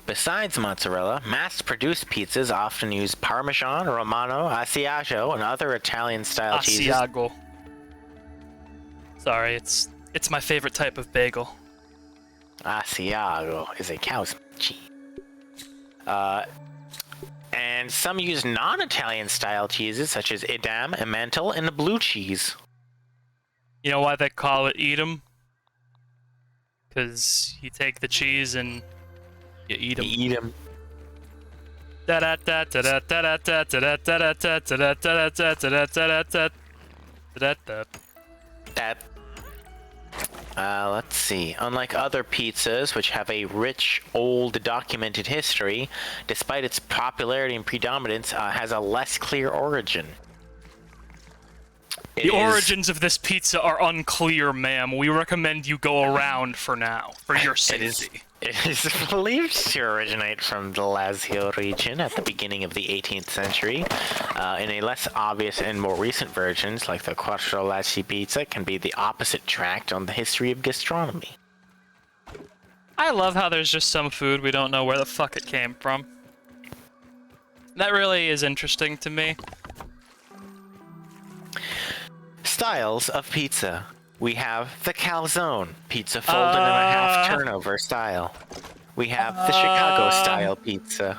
Speaker 2: Besides mozzarella, mass-produced pizzas often use Parmesan, Romano, Asiago, and other Italian-style cheeses.
Speaker 1: Asiago. Sorry, it's my favorite type of bagel.
Speaker 2: Asiago is a cow's cheese. And some use non-Italian style cheeses such as Edam, Emmental, and blue cheese.
Speaker 1: You know why they call it Edam? Because you take the cheese and you eat them.
Speaker 2: Eat 'em. That. Let's see. Unlike other pizzas, which have a rich, old, documented history, despite its popularity and predominance, has a less clear origin.
Speaker 1: The origins of this pizza are unclear, ma'am. We recommend you go around for now, for your safety.
Speaker 2: It is believed to originate from the Lazio region at the beginning of the 18th century. In a less obvious and more recent versions, like the Quattro Lacci pizza, can be the opposite tract on the history of gastronomy.
Speaker 1: I love how there's just some food we don't know where the fuck it came from. That really is interesting to me.
Speaker 2: Styles of pizza. We have the calzone, pizza folded in a half turnover style. We have the Chicago style pizza.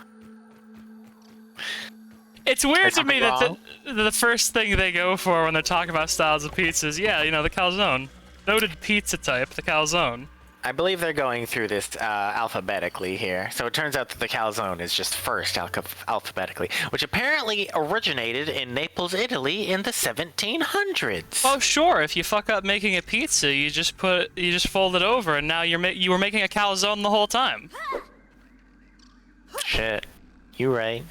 Speaker 1: It's weird to me that the first thing they go for when they're talking about styles of pizza is, yeah, you know, the calzone. Noted pizza type, the calzone.
Speaker 2: I believe they're going through this alphabetically here. So it turns out that the calzone is just first alphabetically, which apparently originated in Naples, Italy in the 1700s.
Speaker 1: Oh, sure. If you fuck up making a pizza, you just fold it over, and now you were making a calzone the whole time.
Speaker 2: Shit, you right.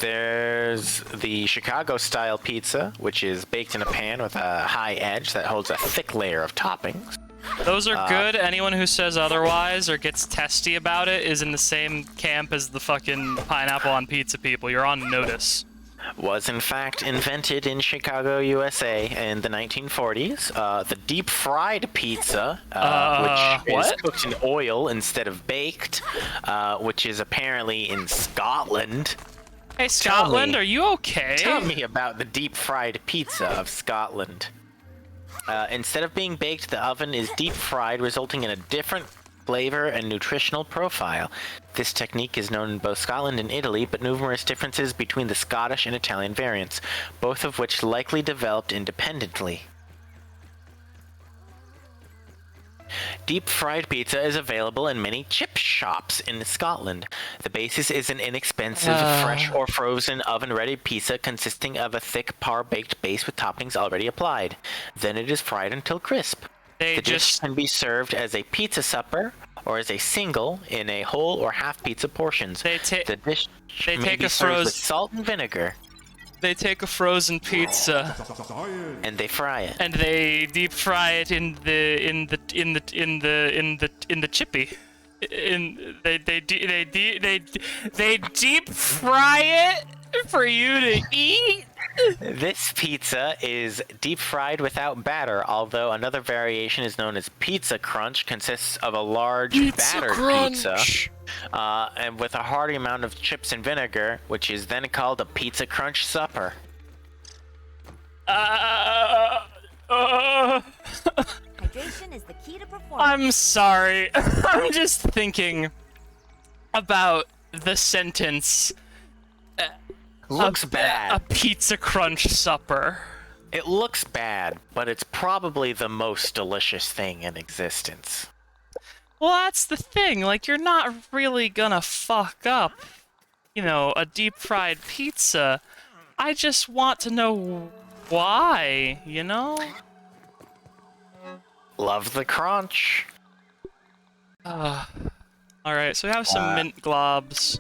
Speaker 2: There's the Chicago style pizza, which is baked in a pan with a high edge that holds a thick layer of toppings.
Speaker 1: Those are good. Anyone who says otherwise or gets testy about it is in the same camp as the fucking pineapple on pizza people. You're on notice.
Speaker 2: Was in fact invented in Chicago, USA in the 1940s. The deep fried pizza, which is cooked in oil instead of baked, which is apparently in Scotland.
Speaker 1: Hey, Scotland, are you okay?
Speaker 2: Tell me about the deep fried pizza of Scotland. Instead of being baked, the oven is deep fried, resulting in a different flavor and nutritional profile. This technique is known in both Scotland and Italy, but numerous differences between the Scottish and Italian variants, both of which likely developed independently. Deep fried pizza is available in many chip shops in Scotland. The basis is an inexpensive, fresh or frozen oven-ready pizza consisting of a thick par-baked base with toppings already applied. Then it is fried until crisp. The dish can be served as a pizza supper or as a single in a whole or half pizza portions. The dish may be served with salt and vinegar.
Speaker 1: They take a frozen pizza
Speaker 2: and they fry it.
Speaker 1: And they deep fry it in the chippy. They deep fry it for you to eat.
Speaker 2: This pizza is deep fried without batter, although another variation is known as pizza crunch, consists of a large battered pizza and with a hearty amount of chips and vinegar, which is then called a pizza crunch supper.
Speaker 3: Hydration is the key to performance.
Speaker 1: I'm sorry. I'm just thinking about the sentence.
Speaker 2: Looks bad.
Speaker 1: A pizza crunch supper.
Speaker 2: It looks bad, but it's probably the most delicious thing in existence.
Speaker 1: Well, that's the thing. Like, you're not really gonna fuck up, you know, a deep fried pizza. I just want to know why, you know?
Speaker 2: Love the crunch.
Speaker 1: Alright, so we have some mint globs.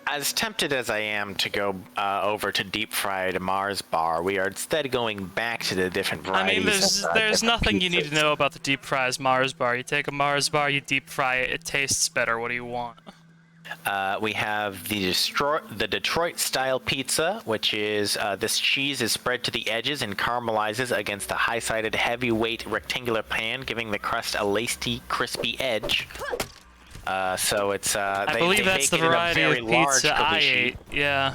Speaker 2: As tempted as I am to go over to deep fried Mars bar, we are instead going back to the different
Speaker 1: I
Speaker 2: varieties.
Speaker 1: mean, there's
Speaker 2: of,
Speaker 1: there's
Speaker 2: different
Speaker 1: nothing you need to
Speaker 2: pizzas.
Speaker 1: know about the deep fries Mars bar. You take a Mars bar, you deep fry it, it tastes better. What do you want?
Speaker 2: We have the Detroit style pizza, which is this cheese is spread to the edges and caramelizes against a high-sided, heavyweight rectangular pan, giving the crust a lacy, crispy edge. So it's
Speaker 1: I believe that's the variety of pizza I ate.
Speaker 2: sheet.
Speaker 1: Yeah,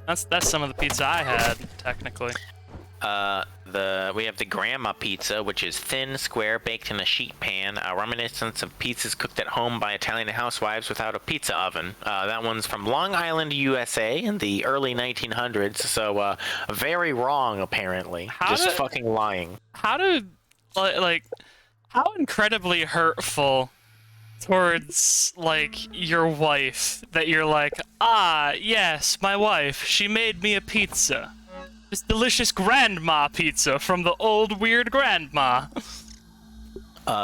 Speaker 1: that's some of the pizza I had technically.
Speaker 2: We have the grandma pizza, which is thin, square, baked in a sheet pan, a reminiscence of pizzas cooked at home by Italian housewives without a pizza oven. That one's from Long Island, USA, in the early 1900s. So very wrong, apparently. Fucking lying.
Speaker 1: How incredibly hurtful towards like your wife that you're like, ah, yes, my wife, she made me a pizza. This delicious grandma pizza from the old weird grandma.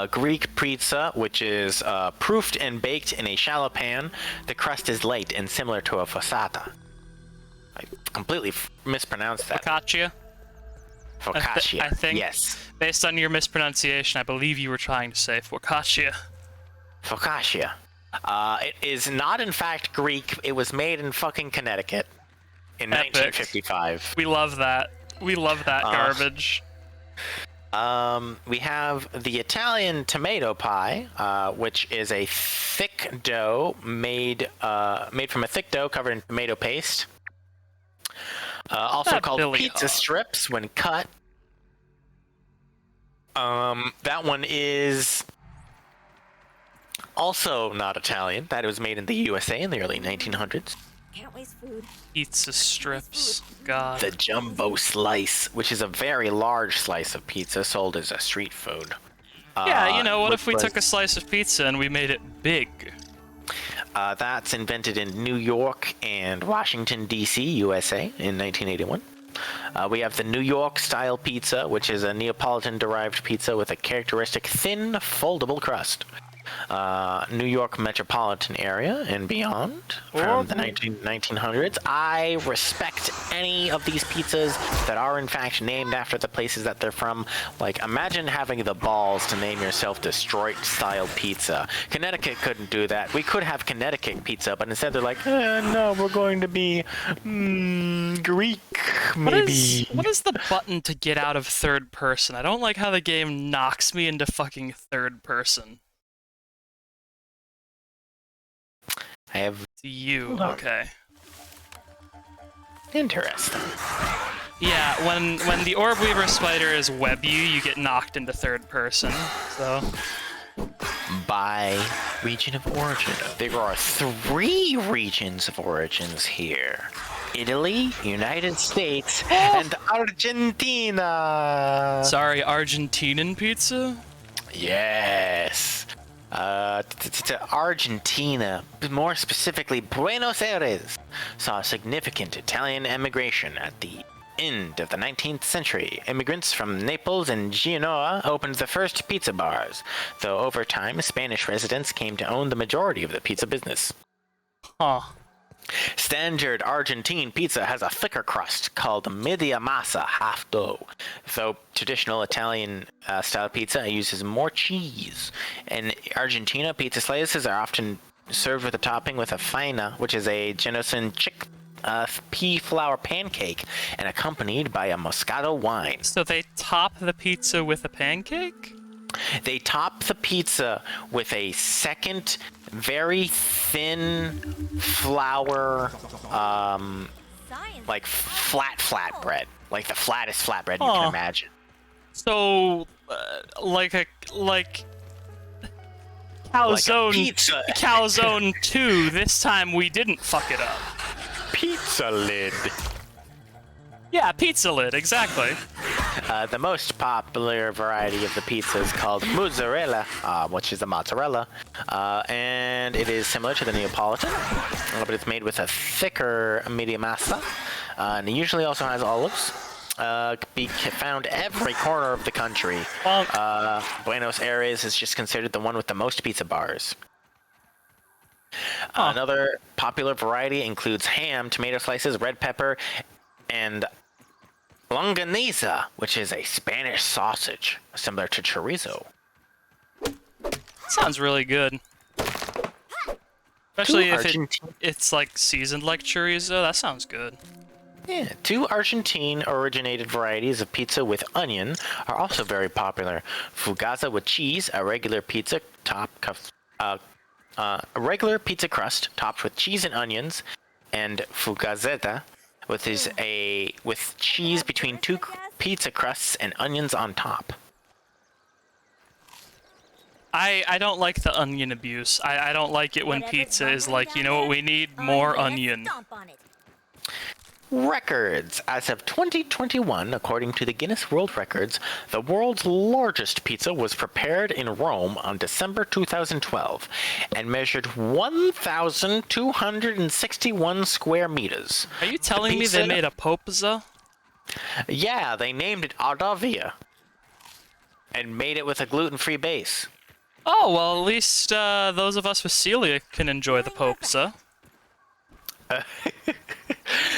Speaker 2: Greek pizza, which is proofed and baked in a shallow pan. The crust is light and similar to a fossata. I completely mispronounced that.
Speaker 1: Focaccia?
Speaker 2: Focaccia.
Speaker 1: I think,
Speaker 2: yes.
Speaker 1: based on your mispronunciation, I believe you were trying to say focaccia.
Speaker 2: Focaccia. It is not, in fact, Greek. It was made in fucking Connecticut in
Speaker 1: Epic.
Speaker 2: 1955.
Speaker 1: We love that. We love that garbage.
Speaker 2: We have the Italian tomato pie, which is a thick dough made from a thick dough covered in tomato paste. Also
Speaker 1: Not
Speaker 2: called
Speaker 1: Billy
Speaker 2: pizza
Speaker 1: Hog.
Speaker 2: strips when cut. That one is also not Italian. That was made in the USA in the early 1900s.
Speaker 3: Can't waste food.
Speaker 1: Pizza strips. God.
Speaker 2: The jumbo slice, which is a very large slice of pizza sold as a street food.
Speaker 1: Yeah, you know, what if we
Speaker 2: which
Speaker 1: took a
Speaker 2: was-
Speaker 1: slice of pizza and we made it big?
Speaker 2: That's invented in New York and Washington, D.C., USA in 1981. We have the New York style pizza, which is a Neapolitan-derived pizza with a characteristic thin, foldable crust. New York metropolitan area and beyond from the 1900s. I respect any of these pizzas that are in fact named after the places that they're from. Like, imagine having the balls to name yourself Detroit style pizza. Connecticut couldn't do that. We could have Connecticut pizza, but instead they're like, no, we're going to be Greek, maybe.
Speaker 1: What is the button to get out of third person? I don't like how the game knocks me into fucking third person.
Speaker 2: I have
Speaker 1: It's you,
Speaker 2: Hold on.
Speaker 1: okay.
Speaker 2: interesting.
Speaker 1: Yeah, when the Orb Weaver spiders web you, you get knocked into third person, so...
Speaker 2: By region of origin. There are 3 regions of origins here. Italy, United States, and Argentina.
Speaker 1: Sorry, Argentinian pizza?
Speaker 2: Yes. Argentina, more specifically Buenos Aires, saw significant Italian emigration at the end of the 19th century. Immigrants from Naples and Genoa opened the first pizza bars, though over time Spanish residents came to own the majority of the pizza business.
Speaker 1: Huh.
Speaker 2: Standard Argentine pizza has a thicker crust called media masa, half dough. Though traditional Italian style pizza uses more cheese. In Argentina, pizza slices are often served with a topping with a faina, which is a Genoese pea flour pancake, and accompanied by a Moscato wine.
Speaker 1: So they top the pizza with a pancake?
Speaker 2: They top the pizza with a second, very thin flour,
Speaker 3: Science.
Speaker 2: like flat bread, like the flattest flatbread you can imagine.
Speaker 1: So, like Calzone,
Speaker 2: pizza.
Speaker 1: Calzone 2, this time we didn't fuck it up.
Speaker 2: Pizza lid.
Speaker 1: Yeah, pizza lid, exactly.
Speaker 2: The most popular variety of the pizza is called mozzarella, which is a mozzarella, and it is similar to the Neapolitan, but it's made with a thicker media masa, and it usually also has olives. Be found every corner of the country. Buenos Aires is just considered the one with the most pizza bars. Another popular variety includes ham, tomato slices, red pepper, and longaniza, which is a Spanish sausage similar to chorizo.
Speaker 1: Sounds really good. Especially if
Speaker 2: Argentine-
Speaker 1: it's like seasoned like chorizo. That sounds good.
Speaker 2: Yeah, 2 Argentine-originated varieties of pizza with onion are also very popular. Fugaza with cheese, a regular pizza a regular pizza crust topped with cheese and onions, and fugazeta, with cheese between 2 pizza crusts and onions on top.
Speaker 1: I don't like the onion abuse. I don't like it when pizza is like, you know what, we need more onion.
Speaker 2: Records. As of 2021, according to the Guinness World Records, the world's largest pizza was prepared in Rome on December 2012 and measured 1,261 square meters.
Speaker 1: Are you telling me they made a popza?
Speaker 2: Yeah, they named it Ardavia and made it with a gluten-free base.
Speaker 1: Oh, well, at least those of us with celiac can enjoy the popza.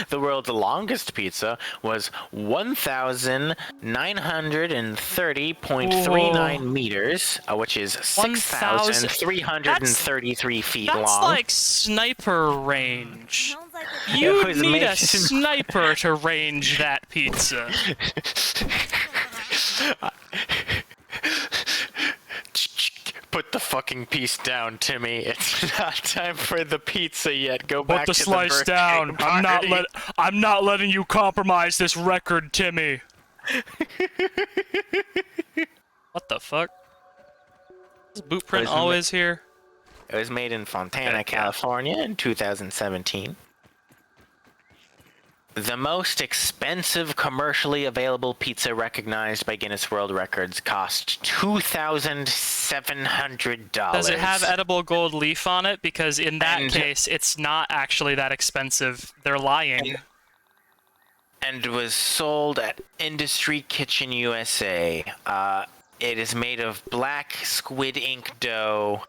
Speaker 2: The world's longest pizza was 1,930.39 meters, which is 6,333 feet long.
Speaker 1: That's like sniper range.
Speaker 3: Sounds like
Speaker 1: You
Speaker 2: It was
Speaker 1: need a
Speaker 2: amazing.
Speaker 1: sniper to range that pizza.
Speaker 2: Put the fucking piece down, Timmy. It's not time for the pizza yet. Go
Speaker 1: Put
Speaker 2: back
Speaker 1: the
Speaker 2: to
Speaker 1: slice
Speaker 2: the
Speaker 1: down. I'm not letting you compromise this record, Timmy. What the fuck? Is boot print always here?
Speaker 2: It was made in Fontana, California in 2017. The most expensive commercially available pizza recognized by Guinness World Records cost $2,700.
Speaker 1: Does it have edible gold leaf on it? Because in that case, it's not actually that expensive. They're lying.
Speaker 2: And was sold at Industry Kitchen USA. It is made of black squid ink dough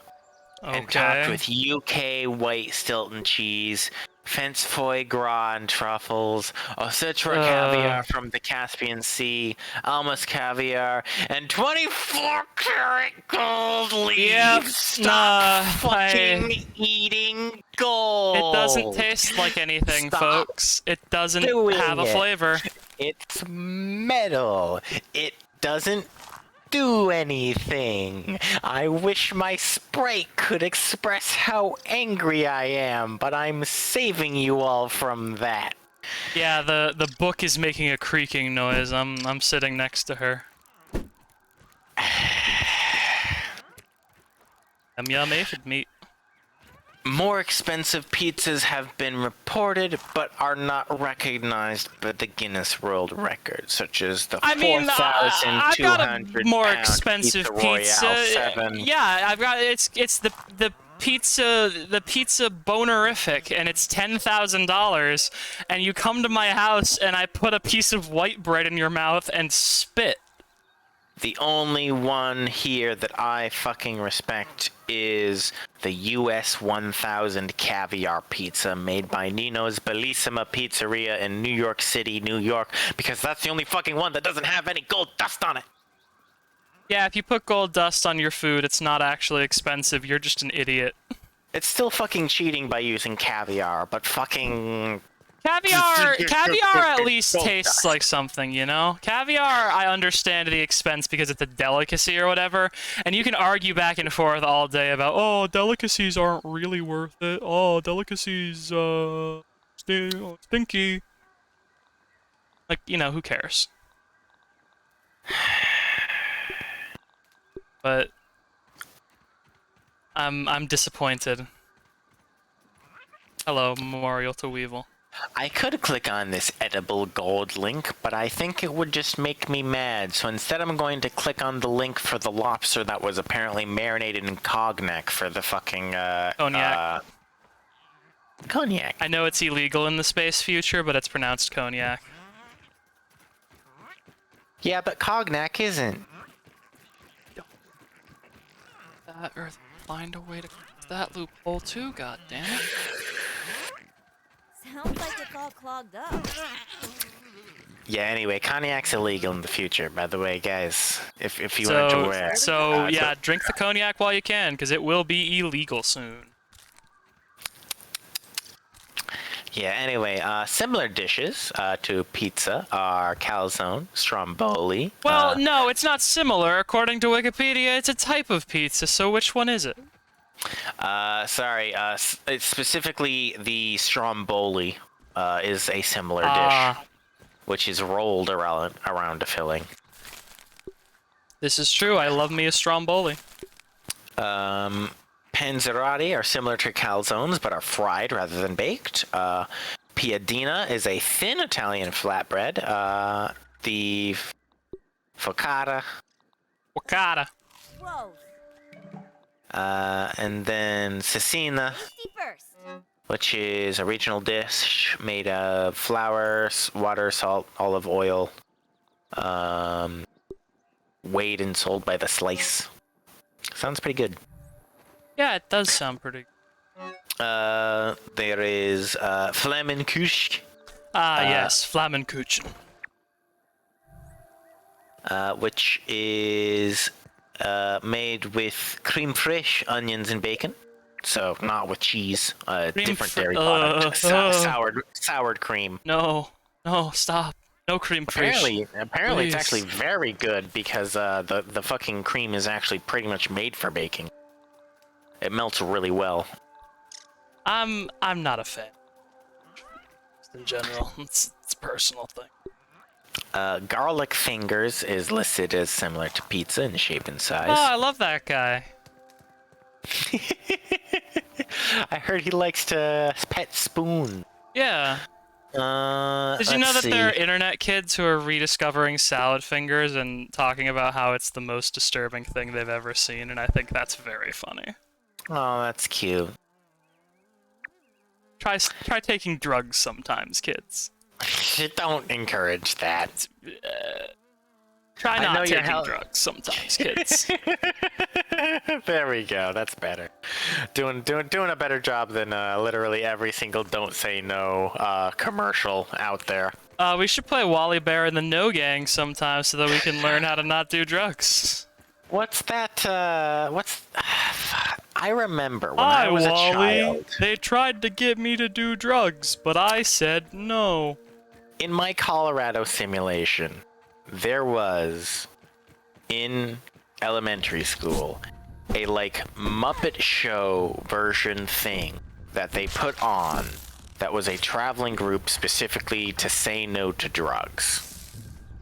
Speaker 2: and topped with UK white Stilton cheese, fence foie gras and truffles, Ocitra caviar from the Caspian Sea, Almas caviar, and 24-karat gold leaf.
Speaker 1: Yep,
Speaker 2: Stop fucking eating gold.
Speaker 1: It doesn't taste like anything,
Speaker 2: Stop
Speaker 1: folks. It doesn't
Speaker 2: doing
Speaker 1: have a
Speaker 2: it.
Speaker 1: flavor.
Speaker 2: It's metal. It doesn't do anything. I wish my Sprite could express how angry I am, but I'm saving you all from that.
Speaker 1: Yeah, the book is making a creaking noise. I'm sitting next to her. Yum aphid meat.
Speaker 2: More expensive pizzas have been reported, but are not recognized by the Guinness World Record, such as the 4,200
Speaker 1: I've got a more
Speaker 2: pound
Speaker 1: expensive
Speaker 2: Royale
Speaker 1: pizza.
Speaker 2: 7.
Speaker 1: Yeah, I've got it's the pizza bonerific, and it's $10,000. And you come to my house, and I put a piece of white bread in your mouth and spit.
Speaker 2: The only one here that I fucking respect is the US 1000 caviar pizza made by Nino's Bellissima Pizzeria in New York City, New York, because that's the only fucking one that doesn't have any gold dust on it.
Speaker 1: Yeah, if you put gold dust on your food, it's not actually expensive. You're just an idiot.
Speaker 2: It's still fucking cheating by using caviar, but fucking...
Speaker 1: Caviar at least tastes like something, you know? Caviar, I understand the expense because it's a delicacy or whatever, and you can argue back and forth all day about, oh, delicacies aren't really worth it. Oh, delicacies, stinky. Like, you know, who cares? But I'm disappointed. Hello, Memorial to Weevil.
Speaker 2: I could click on this edible gold link, but I think it would just make me mad. So instead I'm going to click on the link for the lobster that was apparently marinated in cognac for the fucking,
Speaker 1: Cognac.
Speaker 2: Cognac.
Speaker 1: I know it's illegal in the space future, but it's pronounced cognac.
Speaker 2: Yeah, but cognac isn't.
Speaker 1: Earth, find a way to broke that loophole too, god damn it.
Speaker 3: Sounds like it's all clogged up.
Speaker 2: Yeah, anyway, cognac's illegal in the future, by the way, guys. If you weren't aware.
Speaker 1: So yeah, drink the cognac while you can, because it will be illegal soon.
Speaker 2: Yeah, anyway, similar dishes to pizza are calzone, stromboli.
Speaker 1: Well, no, it's not similar. According to Wikipedia, it's a type of pizza, so which one is it?
Speaker 2: It's specifically the stromboli is a similar dish, which is rolled around a filling.
Speaker 1: This is true. I love me a stromboli.
Speaker 2: Panzerotti are similar to calzones, but are fried rather than baked. Piadina is a thin Italian flatbread. The focaccia.
Speaker 1: Wakata.
Speaker 3: Whoa.
Speaker 2: And then cecina,
Speaker 3: Tasty first.
Speaker 2: which is a regional dish made of flour, water, salt, olive oil, weighed and sold by the slice. Sounds pretty good.
Speaker 1: Yeah, it does sound pretty.
Speaker 2: There is Flammenkuchen,
Speaker 1: Yes, Flammenkuchen.
Speaker 2: which is made with creme fraiche, onions, and bacon. So not with cheese. Different dairy product. Soured cream.
Speaker 1: No, stop. No cream fraiche.
Speaker 2: Apparently,
Speaker 1: Please.
Speaker 2: it's actually very good because the fucking cream is actually pretty much made for baking. It melts really well.
Speaker 1: I'm not a fan. Just in general, it's a personal thing.
Speaker 2: Garlic fingers is listed as similar to pizza in shape and size.
Speaker 1: Oh, I love that guy.
Speaker 2: I heard he likes to pet spoon.
Speaker 1: Yeah. Did you know that there are internet kids who are rediscovering salad fingers and talking about how it's the most disturbing thing they've ever seen, and I think that's very funny.
Speaker 2: Oh, that's cute.
Speaker 1: Try taking drugs sometimes, kids.
Speaker 2: Don't encourage that.
Speaker 1: Try
Speaker 2: I know
Speaker 1: not
Speaker 2: you're
Speaker 1: taking drugs sometimes, kids.
Speaker 2: There we go. That's better. Doing a better job than literally every single "Don't Say No" commercial out there.
Speaker 1: We should play Wally Bear and the No Gang sometime so that we can learn how to not do drugs.
Speaker 2: What's that? I remember when I was
Speaker 1: Wally.
Speaker 2: a child.
Speaker 1: They tried to get me to do drugs, but I said no.
Speaker 2: In my Colorado simulation, there was, in elementary school, a Muppet Show version thing that they put on that was a traveling group specifically to say no to drugs.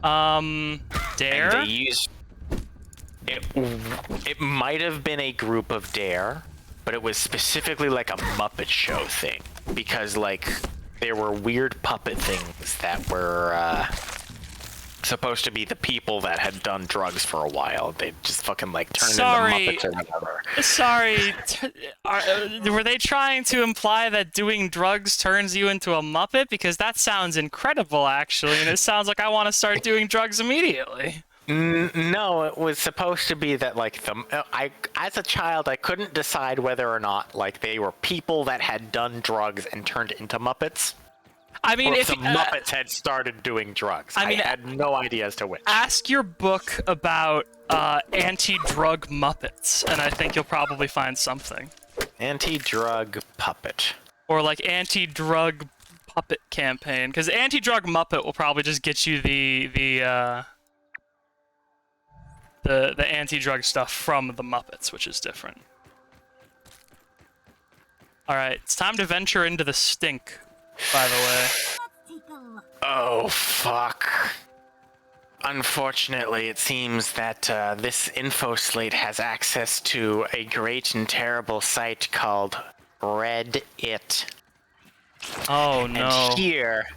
Speaker 1: Dare?
Speaker 2: And they used... It might have been a group of Dare, but it was specifically a Muppet Show thing. Because, there were weird puppet things that were, supposed to be the people that had done drugs for a while. They just fucking, turned into Muppets or whatever.
Speaker 1: Sorry, were they trying to imply that doing drugs turns you into a Muppet? Because that sounds incredible, actually, and it sounds like I want to start doing drugs immediately.
Speaker 2: No, it was supposed to be that as a child I couldn't decide whether or not they were people that had done drugs and turned into Muppets.
Speaker 1: I mean,
Speaker 2: or
Speaker 1: if
Speaker 2: the Muppets had started doing drugs. I had no idea as to which.
Speaker 1: Ask your book about anti-drug Muppets, and I think you'll probably find something.
Speaker 2: Anti-drug puppet.
Speaker 1: Or anti-drug puppet campaign, because anti-drug Muppet will probably just get you the anti-drug stuff from the Muppets, which is different. Alright, it's time to venture into the stink, by the way.
Speaker 2: Oh, fuck. Unfortunately, it seems that this info slate has access to a great and terrible site called Reddit.
Speaker 1: Oh, no.
Speaker 2: And here...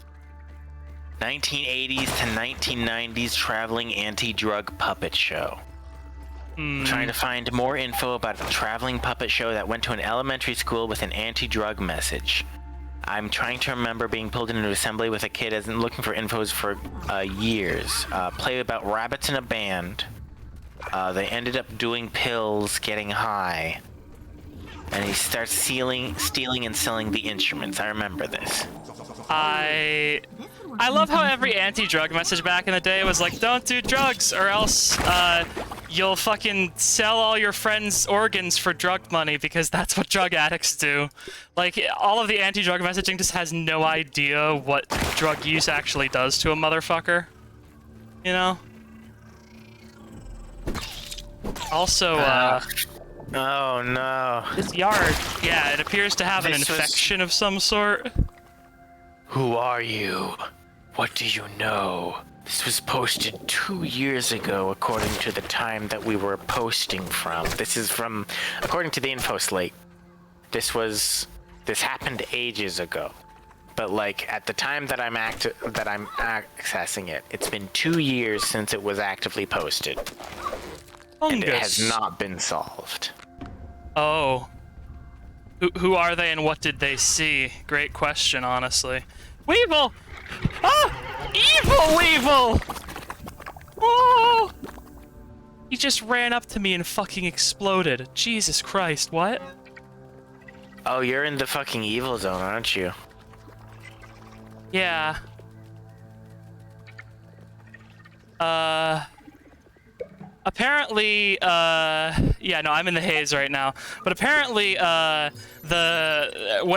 Speaker 2: 1980s to 1990s traveling anti-drug puppet show. Trying to find more info about a traveling puppet show that went to an elementary school with an anti-drug message. I'm trying to remember being pulled into an assembly with a kid as in looking for infos for years. Play about rabbits in a band. They ended up doing pills, getting high. And he starts stealing and selling the instruments. I remember this.
Speaker 1: I love how every anti-drug message back in the day was like, don't do drugs or else you'll fucking sell all your friends' organs for drug money because that's what drug addicts do. Like, all of the anti-drug messaging just has no idea what drug use actually does to a motherfucker. You know? Also,
Speaker 2: Oh no.
Speaker 1: this yard, yeah, it appears to have an infection of some sort.
Speaker 2: Who are you? What do you know? This was posted 2 years ago, according to the time that we were posting from. This is from, according to the info slate. This happened ages ago. But like at the time that I'm accessing it, it's been 2 years since it was actively posted. And it has not been solved.
Speaker 1: Oh. Who are they and what did they see? Great question, honestly. Weevil! Ah! Evil Weevil! Oh! He just ran up to me and fucking exploded. Jesus Christ, what?
Speaker 2: Oh, you're in the fucking evil zone, aren't you?
Speaker 1: Yeah. Apparently, yeah, no, I'm in the haze right now. But apparently,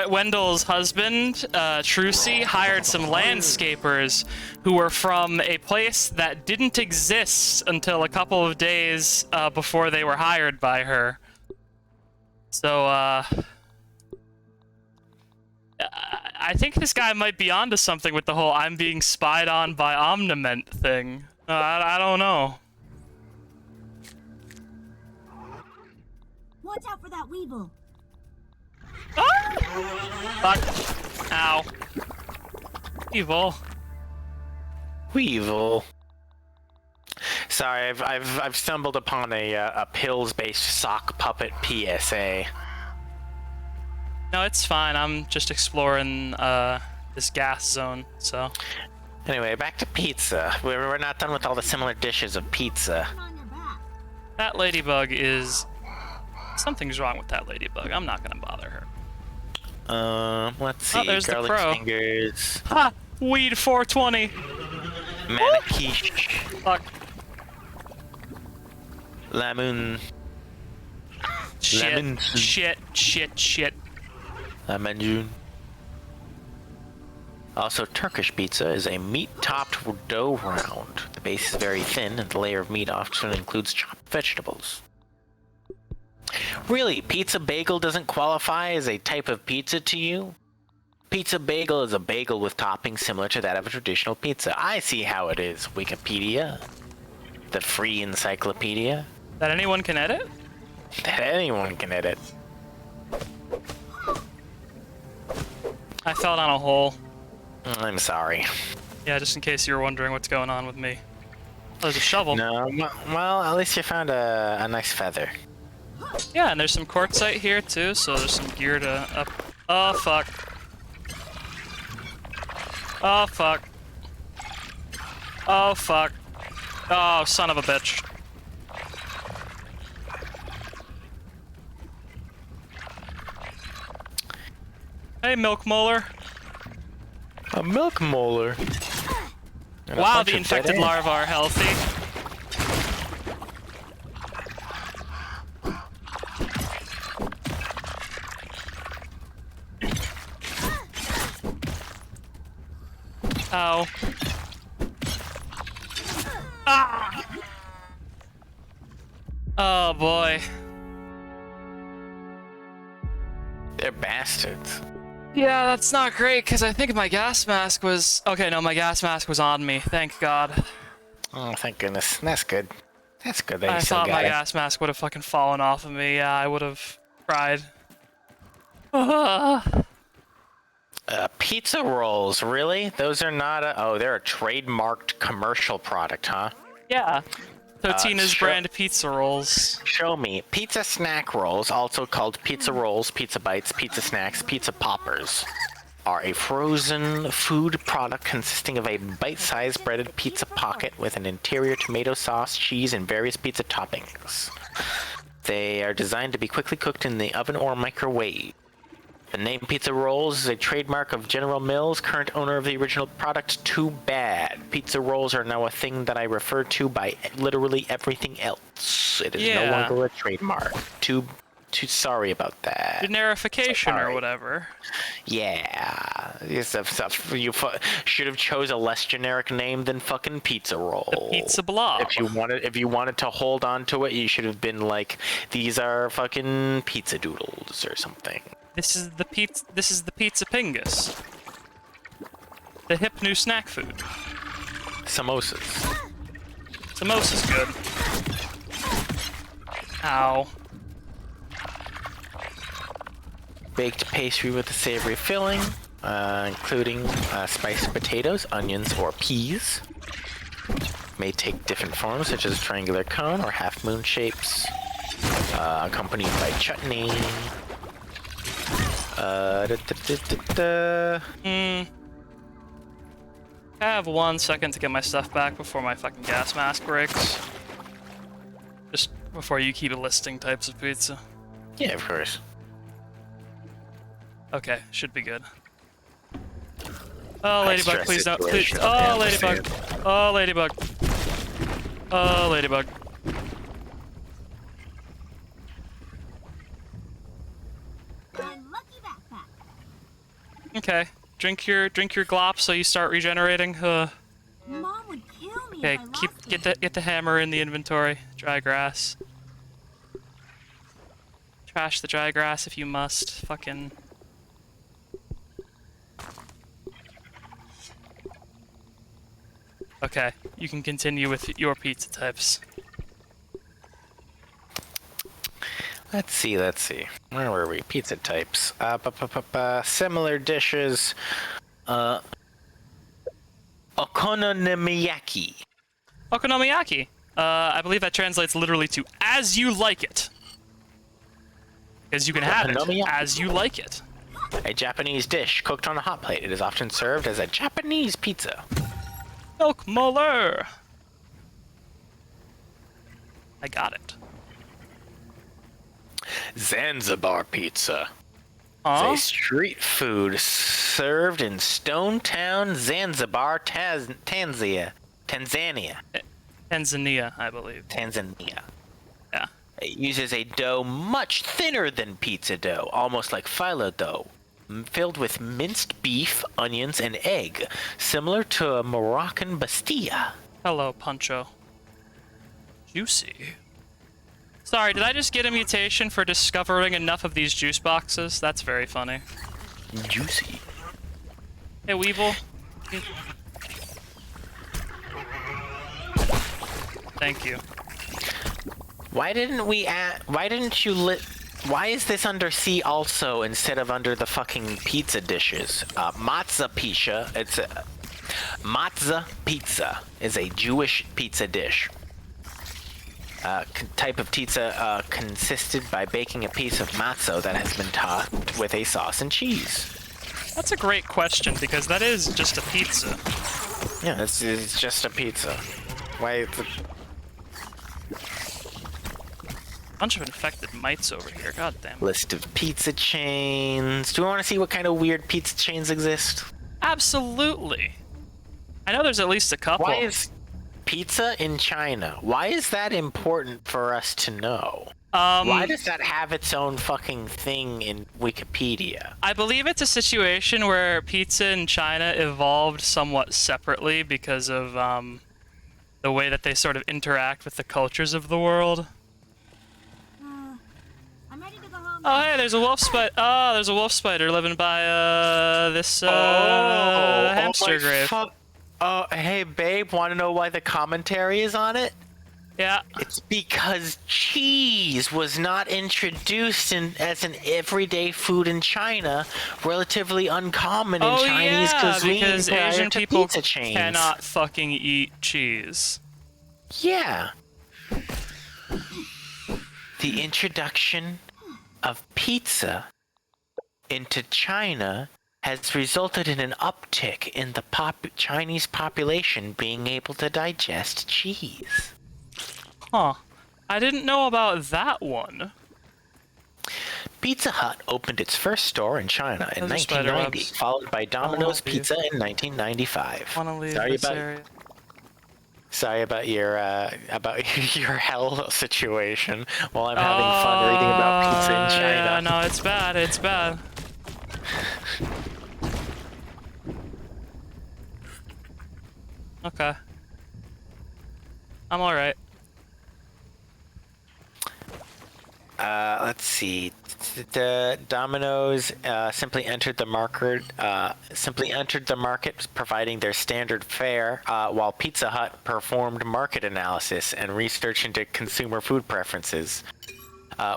Speaker 1: Wendell's husband, Trucy, hired some landscapers who were from a place that didn't exist until a couple of days before they were hired by her. So, I think this guy might be onto something with the whole I'm being spied on by Omniment thing. I don't know.
Speaker 5: Watch out for that weevil.
Speaker 1: Ah! Fuck. Ow. Evil.
Speaker 2: Weevil. Sorry, I've stumbled upon a pills-based sock puppet PSA.
Speaker 1: No, it's fine. I'm just exploring this gas zone, so.
Speaker 2: Anyway, back to pizza. We're not done with all the similar dishes of pizza.
Speaker 5: On your back.
Speaker 1: That ladybug is... Something's wrong with that ladybug. I'm not gonna bother her.
Speaker 2: Let's see.
Speaker 1: there's the
Speaker 2: Garlic
Speaker 1: crow.
Speaker 2: fingers.
Speaker 1: Ha! Weed 420!
Speaker 2: Maniquiche.
Speaker 1: Fuck.
Speaker 2: Lemon.
Speaker 1: Shit.
Speaker 2: Lemon.
Speaker 1: Shit.
Speaker 2: Lemon June. Also, Turkish pizza is a meat-topped dough round. The base is very thin, and the layer of meat often includes chopped vegetables. Really, pizza bagel doesn't qualify as a type of pizza to you? Pizza bagel is a bagel with toppings similar to that of a traditional pizza. I see how it is, Wikipedia. The free encyclopedia.
Speaker 1: That anyone can edit?
Speaker 2: That anyone can edit.
Speaker 1: I fell down a hole.
Speaker 2: I'm sorry.
Speaker 1: Yeah, just in case you were wondering what's going on with me. Oh, there's a shovel.
Speaker 2: No, well, at least you found a nice feather.
Speaker 1: Yeah, and there's some quartzite here too, so there's some gear to up. Oh fuck. Oh fuck. Oh fuck. Oh, son of a bitch. Hey, milk molar.
Speaker 2: A milk molar.
Speaker 1: Wow, the infected larvae are healthy. Ow. Ah! Oh boy.
Speaker 2: They're bastards.
Speaker 1: Yeah, that's not great, because I think my gas mask was... Okay, no, my gas mask was on me, thank God.
Speaker 2: Oh, thank goodness. That's good. That's good that you
Speaker 1: I
Speaker 2: still
Speaker 1: thought
Speaker 2: got
Speaker 1: my
Speaker 2: it.
Speaker 1: gas mask would have fucking fallen off of me. Yeah, I would have cried. Ah.
Speaker 2: Pizza rolls, really? Those are not a... Oh, they're a trademarked commercial product, huh?
Speaker 1: Yeah. Totina's
Speaker 2: sure.
Speaker 1: brand pizza rolls.
Speaker 2: Show me. Pizza snack rolls, also called pizza rolls, pizza bites, pizza snacks, pizza poppers, are a frozen food product consisting of a bite-sized breaded pizza pocket with an interior tomato sauce, cheese, and various pizza toppings. They are designed to be quickly cooked in the oven or microwave. The name Pizza Rolls is a trademark of General Mills, current owner of the original product. Too bad. Pizza Rolls are now a thing that I refer to by literally everything else. It is no longer a trademark. Too sorry about that.
Speaker 1: Generification or whatever.
Speaker 2: Yeah. You should have chose a less generic name than fucking Pizza Roll.
Speaker 1: The Pizza Blob.
Speaker 2: If you wanted to hold on to it, you should have been like, these are fucking pizza doodles or something.
Speaker 1: This is the pizza pingus. The hip new snack food.
Speaker 2: Samosas.
Speaker 1: Samosa's good. Ow.
Speaker 2: Baked pastry with a savory filling, including spiced potatoes, onions, or peas. May take different forms, such as triangular cone or half moon shapes, accompanied by chutney.
Speaker 1: I have 1 second to get my stuff back before my fucking gas mask breaks. Just before you keep listing types of pizza.
Speaker 2: Yeah, of course.
Speaker 1: Okay, should be good. Oh, Ladybug,
Speaker 2: stress
Speaker 1: please don't. Please.
Speaker 2: situation.
Speaker 1: Oh,
Speaker 2: Yeah,
Speaker 1: Ladybug. Oh, Ladybug. Oh, Ladybug. Okay, drink your glop so you start regenerating.
Speaker 3: Mom would kill me
Speaker 1: Okay,
Speaker 3: if I lost it.
Speaker 1: get the hammer in the inventory. Dry grass. Trash the dry grass if you must. Fucking. Okay, you can continue with your pizza types.
Speaker 2: Let's see. Where were we? Pizza types. Similar dishes. Okonomiyaki.
Speaker 1: Okonomiyaki. I believe that translates literally to "as you like it," because you can have it
Speaker 2: Okonomiyaki.
Speaker 1: as you like it.
Speaker 2: A Japanese dish cooked on a hot plate. It is often served as a Japanese pizza.
Speaker 1: Milk Muller. I got it.
Speaker 2: Zanzibar pizza.
Speaker 1: Huh?
Speaker 2: It's a street food served in Stone Town, Zanzibar, Tanzania,
Speaker 1: Tanzania, I believe.
Speaker 2: Tanzania.
Speaker 1: Yeah.
Speaker 2: It uses a dough much thinner than pizza dough, almost like phyllo dough, filled with minced beef, onions, and egg, similar to a Moroccan pastilla.
Speaker 1: Hello, Puncho. Juicy. Sorry, did I just get a mutation for discovering enough of these juice boxes? That's very funny.
Speaker 2: Juicy.
Speaker 1: Hey, Weevil. Thank you.
Speaker 2: Why didn't why is this under C also instead of under the fucking pizza dishes? Matzah pizza. Matzah pizza is a Jewish pizza dish. Type of pizza consisted by baking a piece of matzo that has been topped with a sauce and cheese.
Speaker 1: That's a great question, because that is just a pizza.
Speaker 2: Yeah, it's just a pizza. Why?
Speaker 1: Bunch of infected mites over here, god damn it.
Speaker 2: List of pizza chains. Do we want to see what kind of weird pizza chains exist?
Speaker 1: Absolutely. I know there's at least a couple.
Speaker 2: Why is pizza in China? Why is that important for us to know? Why does that have its own fucking thing in Wikipedia?
Speaker 1: I believe it's a situation where pizza in China evolved somewhat separately because of the way that they sort of interact with the cultures of the world.
Speaker 3: I'm ready to go home.
Speaker 1: Oh, hey, there's a wolf spider. Oh, there's a wolf spider living by this hamster grave.
Speaker 2: Hey, babe, want to know why the commentary is on it?
Speaker 1: Yeah.
Speaker 2: It's because cheese was not introduced as an everyday food in China, relatively uncommon in Chinese cuisine
Speaker 1: because
Speaker 2: prior
Speaker 1: Asian
Speaker 2: to
Speaker 1: people
Speaker 2: pizza chains.
Speaker 1: cannot fucking eat cheese.
Speaker 2: Yeah. The introduction of pizza into China has resulted in an uptick in the Chinese population being able to digest cheese.
Speaker 1: Huh. I didn't know about that one.
Speaker 2: Pizza Hut opened its first store in China in
Speaker 1: Those are spider
Speaker 2: 1990,
Speaker 1: webs.
Speaker 2: followed by Domino's
Speaker 1: leave.
Speaker 2: Pizza in 1995.
Speaker 1: Wanna leave
Speaker 2: Sorry
Speaker 1: this
Speaker 2: about
Speaker 1: area.
Speaker 2: sorry about your hell situation. While I'm having fun reading about pizza in China.
Speaker 1: Yeah, no, it's bad. It's bad. Okay. I'm alright.
Speaker 2: Let's see. The Domino's simply entered the market. Providing their standard fare, while Pizza Hut performed market analysis and research into consumer food preferences.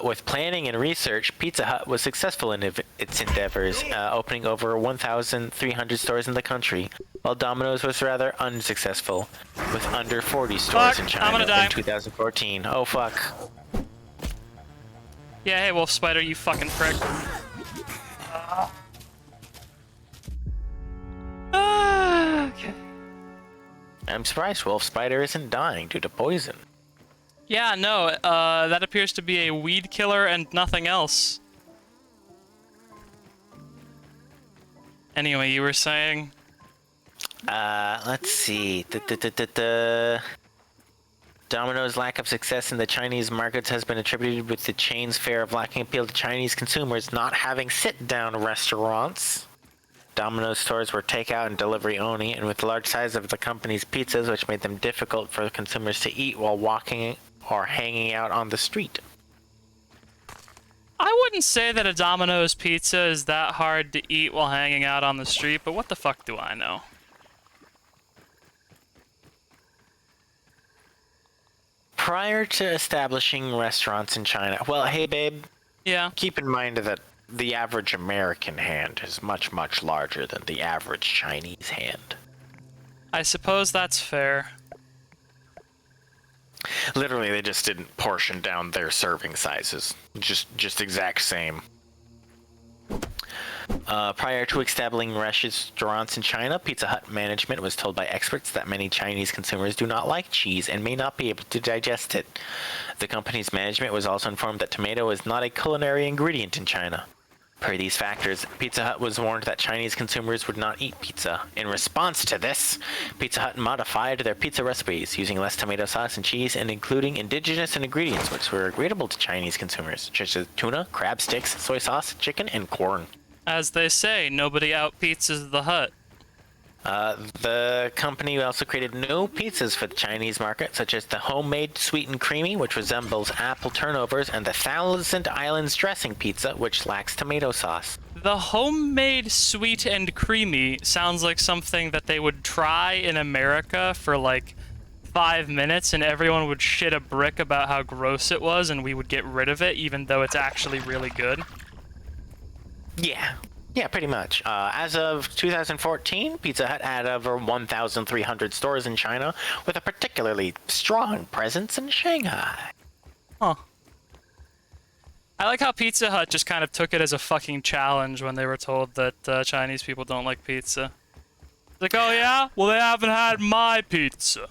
Speaker 2: With planning and research, Pizza Hut was successful in its endeavors, opening over 1,300 stores in the country, while Domino's was rather unsuccessful, with under 40 stores in
Speaker 1: I'm
Speaker 2: China
Speaker 1: gonna die.
Speaker 2: in 2014. Oh fuck.
Speaker 1: Yeah, hey, Wolf Spider, you fucking prick. Okay.
Speaker 2: I'm surprised Wolf Spider isn't dying due to poison.
Speaker 1: Yeah, no, that appears to be a weed killer and nothing else. Anyway, you were saying?
Speaker 2: Let's see. Domino's lack of success in the Chinese markets has been attributed with the chain's fare of lacking appeal to Chinese consumers not having sit-down restaurants. Domino's stores were takeout and delivery only, and with the large size of the company's pizzas, which made them difficult for consumers to eat while walking or hanging out on the street.
Speaker 1: I wouldn't say that a Domino's pizza is that hard to eat while hanging out on the street, but what the fuck do I know?
Speaker 2: Prior to establishing restaurants in China, well, hey babe,
Speaker 1: Yeah.
Speaker 2: keep in mind that the average American hand is much, much larger than the average Chinese hand.
Speaker 1: I suppose that's fair.
Speaker 2: Literally, they just didn't portion down their serving sizes. Just exact same. Prior to establishing restaurants in China, Pizza Hut management was told by experts that many Chinese consumers do not like cheese and may not be able to digest it. The company's management was also informed that tomato is not a culinary ingredient in China. Per these factors, Pizza Hut was warned that Chinese consumers would not eat pizza. In response to this, Pizza Hut modified their pizza recipes, using less tomato sauce and cheese and including indigenous ingredients which were agreeable to Chinese consumers, such as tuna, crab sticks, soy sauce, chicken, and corn.
Speaker 1: As they say, nobody out-pizzas the Hut.
Speaker 2: The company also created new pizzas for the Chinese market, such as the homemade sweet and creamy, which resembles apple turnovers, and the Thousand Islands dressing pizza, which lacks tomato sauce.
Speaker 1: The homemade sweet and creamy sounds like something that they would try in America for like 5 minutes and everyone would shit a brick about how gross it was and we would get rid of it even though it's actually really good.
Speaker 2: Yeah, pretty much. As of 2014, Pizza Hut had over 1,300 stores in China, with a particularly strong presence in Shanghai.
Speaker 1: Huh. I like how Pizza Hut just kind of took it as a fucking challenge when they were told that Chinese people don't like pizza. It's like, oh yeah? Well, they haven't had my pizza.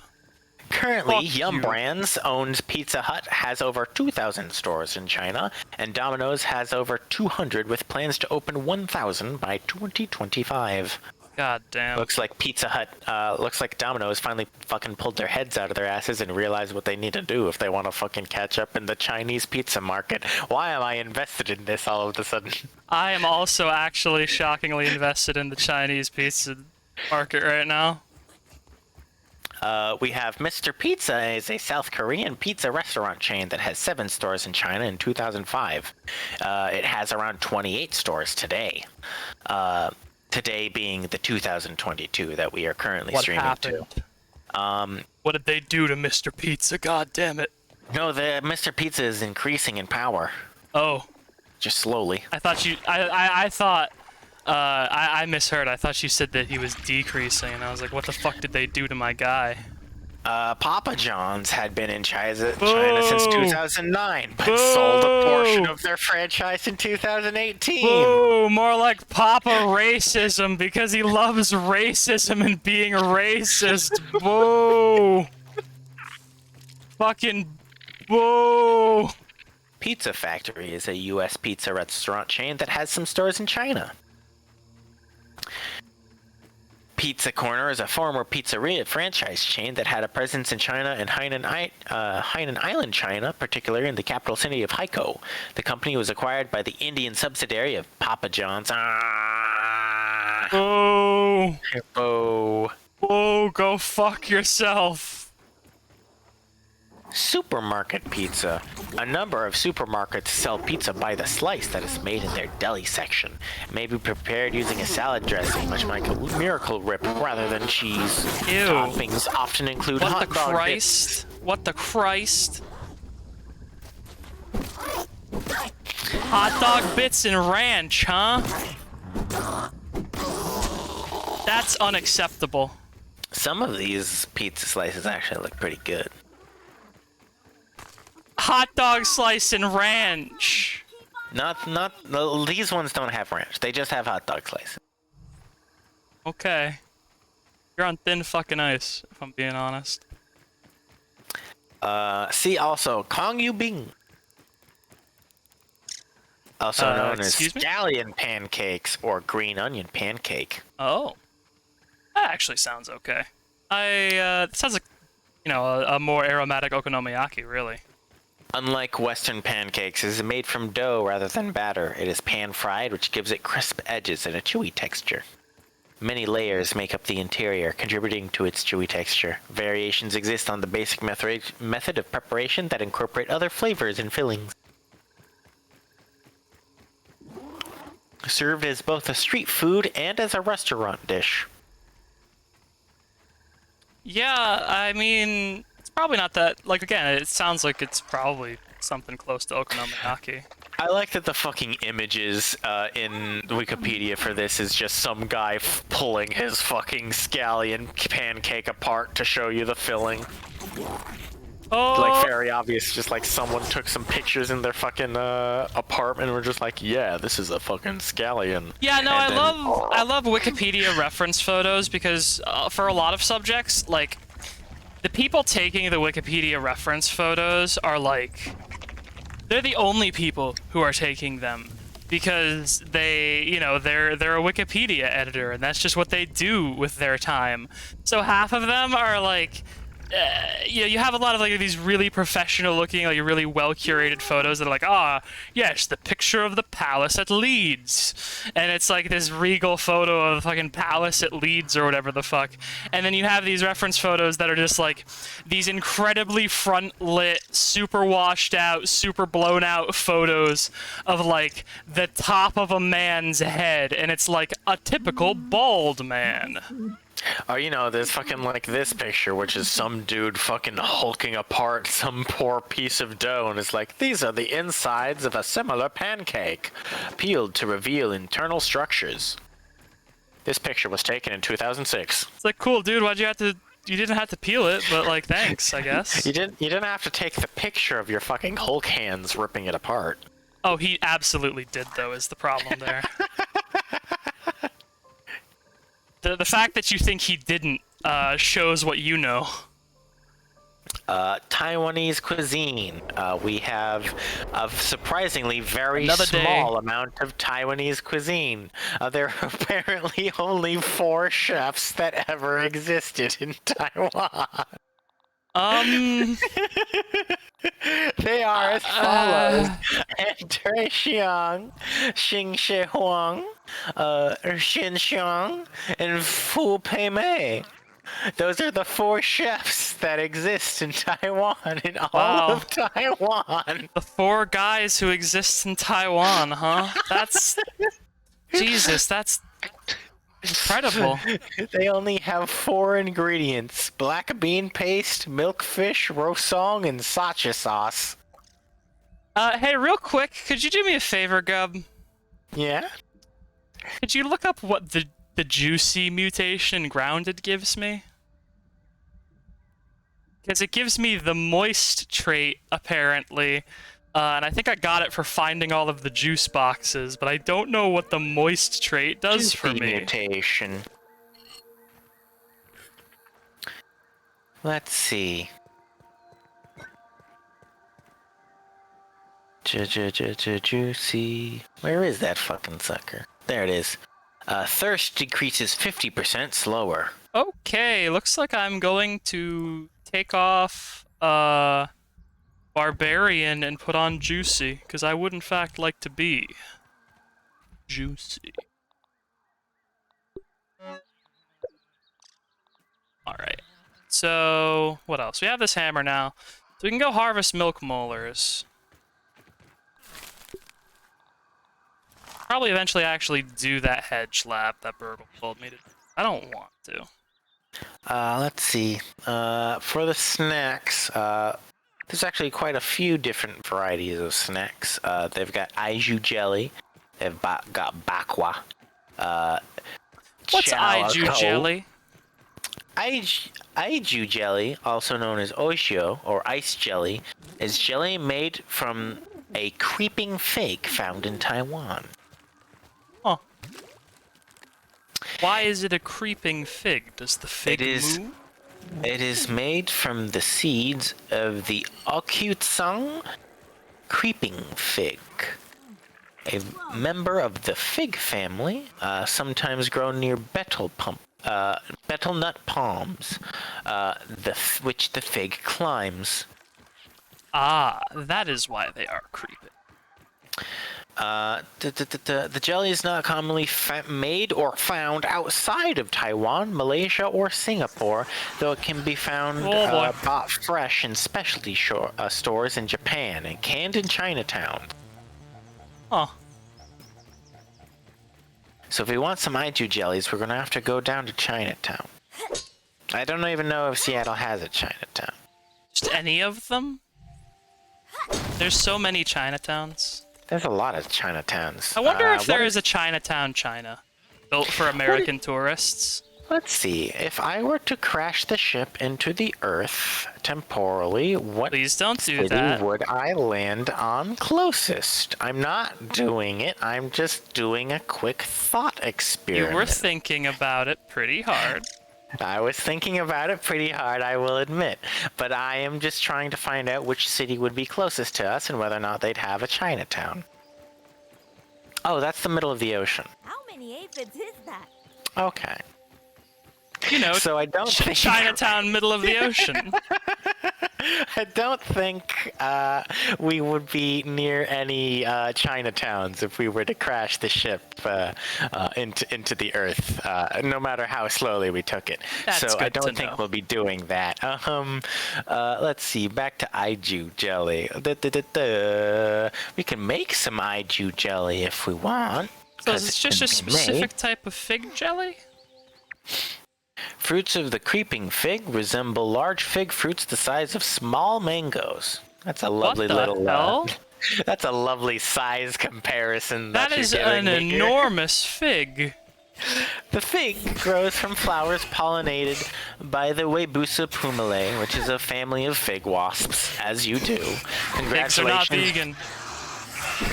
Speaker 2: Currently,
Speaker 1: Fuck
Speaker 2: Yum
Speaker 1: you.
Speaker 2: Brands owns Pizza Hut has over 2,000 stores in China, and Domino's has over 200 with plans to open 1,000 by 2025.
Speaker 1: God damn.
Speaker 2: Looks like Domino's finally fucking pulled their heads out of their asses and realized what they need to do if they want to fucking catch up in the Chinese pizza market. Why am I invested in this all of a sudden?
Speaker 1: I am also actually shockingly invested in the Chinese pizza market right now.
Speaker 2: We have Mr. Pizza is a South Korean pizza restaurant chain that has 7 stores in China in 2005. It has around 28 stores today. Today being the 2022 that we are currently
Speaker 1: What
Speaker 2: streaming
Speaker 1: happened?
Speaker 2: to.
Speaker 1: What did they do to Mr. Pizza? God damn it.
Speaker 2: No, the Mr. Pizza is increasing in power.
Speaker 1: Oh,
Speaker 2: Just slowly.
Speaker 1: I thought you. I thought. I misheard. I thought you said that he was decreasing, and I was like, what the fuck did they do to my guy?
Speaker 2: Papa John's had been in China since 2009, but
Speaker 1: Boo!
Speaker 2: sold a portion of their franchise in 2018.
Speaker 1: Ooh, more like Papa Racism because he loves racism and being racist. Boo! Fucking Whoa!
Speaker 2: Pizza Factory is a U.S. pizza restaurant chain that has some stores in China. Pizza Corner is a former pizzeria franchise chain that had a presence in China and Hainan Island, China, particularly in the capital city of Haikou. The company was acquired by the Indian subsidiary of Papa John's.
Speaker 1: Whoa!
Speaker 2: Oh.
Speaker 1: Whoa, go fuck yourself.
Speaker 2: Supermarket pizza. A number of supermarkets sell pizza by the slice that is made in their deli section. It may be prepared using a salad dressing, much like a Miracle Whip, rather than cheese.
Speaker 1: Ew.
Speaker 2: Toppings often include
Speaker 1: What
Speaker 2: hot
Speaker 1: the
Speaker 2: dog
Speaker 1: Christ? What the Christ? Hot dog bits and ranch, huh? That's unacceptable.
Speaker 2: Some of these pizza slices actually look pretty good.
Speaker 1: Hot dog slice and ranch.
Speaker 2: These ones don't have ranch. They just have hot dog slices.
Speaker 1: Okay. You're on thin fucking ice, if I'm being honest.
Speaker 2: See also Kong Yu Bing. Also known as
Speaker 1: excuse me?
Speaker 2: scallion pancakes or green onion pancake.
Speaker 1: Oh. That actually sounds okay. It sounds like, a more aromatic okonomiyaki, really.
Speaker 2: Unlike Western pancakes, it is made from dough rather than batter. It is pan-fried, which gives it crisp edges and a chewy texture. Many layers make up the interior, contributing to its chewy texture. Variations exist on the basic method of preparation that incorporate other flavors and fillings. Served as both a street food and as a restaurant dish.
Speaker 1: Yeah, I mean, it's probably not that. Again, it sounds like it's probably something close to okonomiyaki.
Speaker 2: I like that the fucking images in Wikipedia for this is just some guy pulling his fucking scallion pancake apart to show you the filling.
Speaker 1: Oh!
Speaker 2: Like, very obvious, just like someone took some pictures in their fucking apartment and were just like, yeah, this is a fucking scallion.
Speaker 1: Yeah, no,
Speaker 2: And
Speaker 1: I love Wikipedia reference photos because for a lot of subjects, like, the people taking the Wikipedia reference photos are they're the only people who are taking them because they're a Wikipedia editor and that's just what they do with their time. So half of them are you have a lot of these really professional looking, really well curated photos that are yes, the picture of the palace at Leeds, and it's this regal photo of the fucking palace at Leeds or whatever the fuck, and then you have these reference photos that are just these incredibly front lit, super washed out, super blown out photos of the top of a man's head, and it's a typical bald man.
Speaker 2: Or, there's fucking this picture, which is some dude fucking hulking apart some poor piece of dough, and it's these are the insides of a similar pancake, peeled to reveal internal structures. This picture was taken in 2006.
Speaker 1: It's cool, dude, you didn't have to peel it, but thanks, I guess.
Speaker 2: You didn't have to take the picture of your fucking Hulk hands ripping it apart.
Speaker 1: Oh, he absolutely did, though, is the problem there. The fact that you think he didn't shows what you know.
Speaker 2: Taiwanese cuisine. We have a surprisingly very
Speaker 1: Another
Speaker 2: small
Speaker 1: day.
Speaker 2: amount of Taiwanese cuisine. There are apparently only 4 chefs that ever existed in Taiwan. They are as follows: Enter Xiang, Xing Shi Huang, Xin Xiang, and Fu Pei Mei. Those are the 4 chefs that exist in Taiwan, in all of Taiwan.
Speaker 1: The 4 guys who exist in Taiwan, huh? That's... Jesus, that's... incredible.
Speaker 2: They only have 4 ingredients: black bean paste, milkfish, rosong, and sacha sauce.
Speaker 1: Hey, real quick, could you do me a favor, Gub?
Speaker 2: Yeah?
Speaker 1: Could you look up what the juicy mutation in grounded gives me? Because it gives me the moist trait, apparently. And I think I got it for finding all of the juice boxes, but I don't know what the moist trait does for me.
Speaker 2: Mutation. Let's see. Juicy. Where is that fucking sucker? There it is. Thirst decreases 50% slower.
Speaker 1: Okay, looks like I'm going to take off Barbarian and put on Juicy, because I would in fact like to be Juicy. Alright. So, what else? We have this hammer now. So we can go harvest milk molars. Probably eventually actually do that hedge lab that Burgle told me to do. I don't want to.
Speaker 2: Let's see. For the snacks, there's actually quite a few different varieties of snacks. They've got Aiju jelly. They've got bakwa.
Speaker 1: What's Aiju jelly?
Speaker 2: Aiju jelly, also known as oishio or ice jelly, is jelly made from a creeping fig found in Taiwan.
Speaker 1: Huh. Why is it a creeping fig? Does the fig move?
Speaker 2: It is made from the seeds of the Okutsang creeping fig, a member of the fig family, sometimes grown near betel nut palms, which the fig climbs.
Speaker 1: Ah, that is why they are creeping.
Speaker 2: The jelly is not commonly made or found outside of Taiwan, Malaysia, or Singapore, though it can be found bought fresh in specialty stores in Japan and canned in Chinatown.
Speaker 1: Huh.
Speaker 2: So if we want some Aiju jellies, we're going to have to go down to Chinatown. I don't even know if Seattle has a Chinatown.
Speaker 1: Just any of them? There's so many Chinatowns.
Speaker 2: There's a lot of Chinatowns.
Speaker 1: I wonder if there is a Chinatown China, built for American tourists.
Speaker 2: Let's see. If I were to crash the ship into the Earth temporally, what
Speaker 1: Please don't do
Speaker 2: city
Speaker 1: that.
Speaker 2: would I land on closest? I'm not doing it. I'm just doing a quick thought experiment.
Speaker 1: You were thinking about it pretty hard.
Speaker 2: I was thinking about it pretty hard, I will admit. But I am just trying to find out which city would be closest to us and whether or not they'd have a Chinatown. Oh, that's the middle of the ocean.
Speaker 3: How many aphids is that?
Speaker 2: Okay.
Speaker 1: You know,
Speaker 2: So I don't think
Speaker 1: Chinatown, middle of the ocean.
Speaker 2: I don't think we would be near any Chinatowns if we were to crash the ship into the Earth, no matter how slowly we took it.
Speaker 1: That's
Speaker 2: so
Speaker 1: good
Speaker 2: I don't
Speaker 1: to
Speaker 2: think
Speaker 1: know.
Speaker 2: we'll be doing that. Let's see. Back to Aiju jelly. We can make some Aiju jelly if we want.
Speaker 1: So is it just a specific type of fig jelly?
Speaker 2: Fruits of the creeping fig resemble large fig fruits the size of small mangoes. That's a lovely
Speaker 1: What the
Speaker 2: little.
Speaker 1: hell?
Speaker 2: That's a lovely size comparison.
Speaker 1: That
Speaker 2: you're
Speaker 1: is
Speaker 2: giving
Speaker 1: an
Speaker 2: me here.
Speaker 1: enormous fig.
Speaker 2: The fig grows from flowers pollinated by the Webusa pumile, which is a family of fig wasps, as you do.
Speaker 1: Figs are not vegan.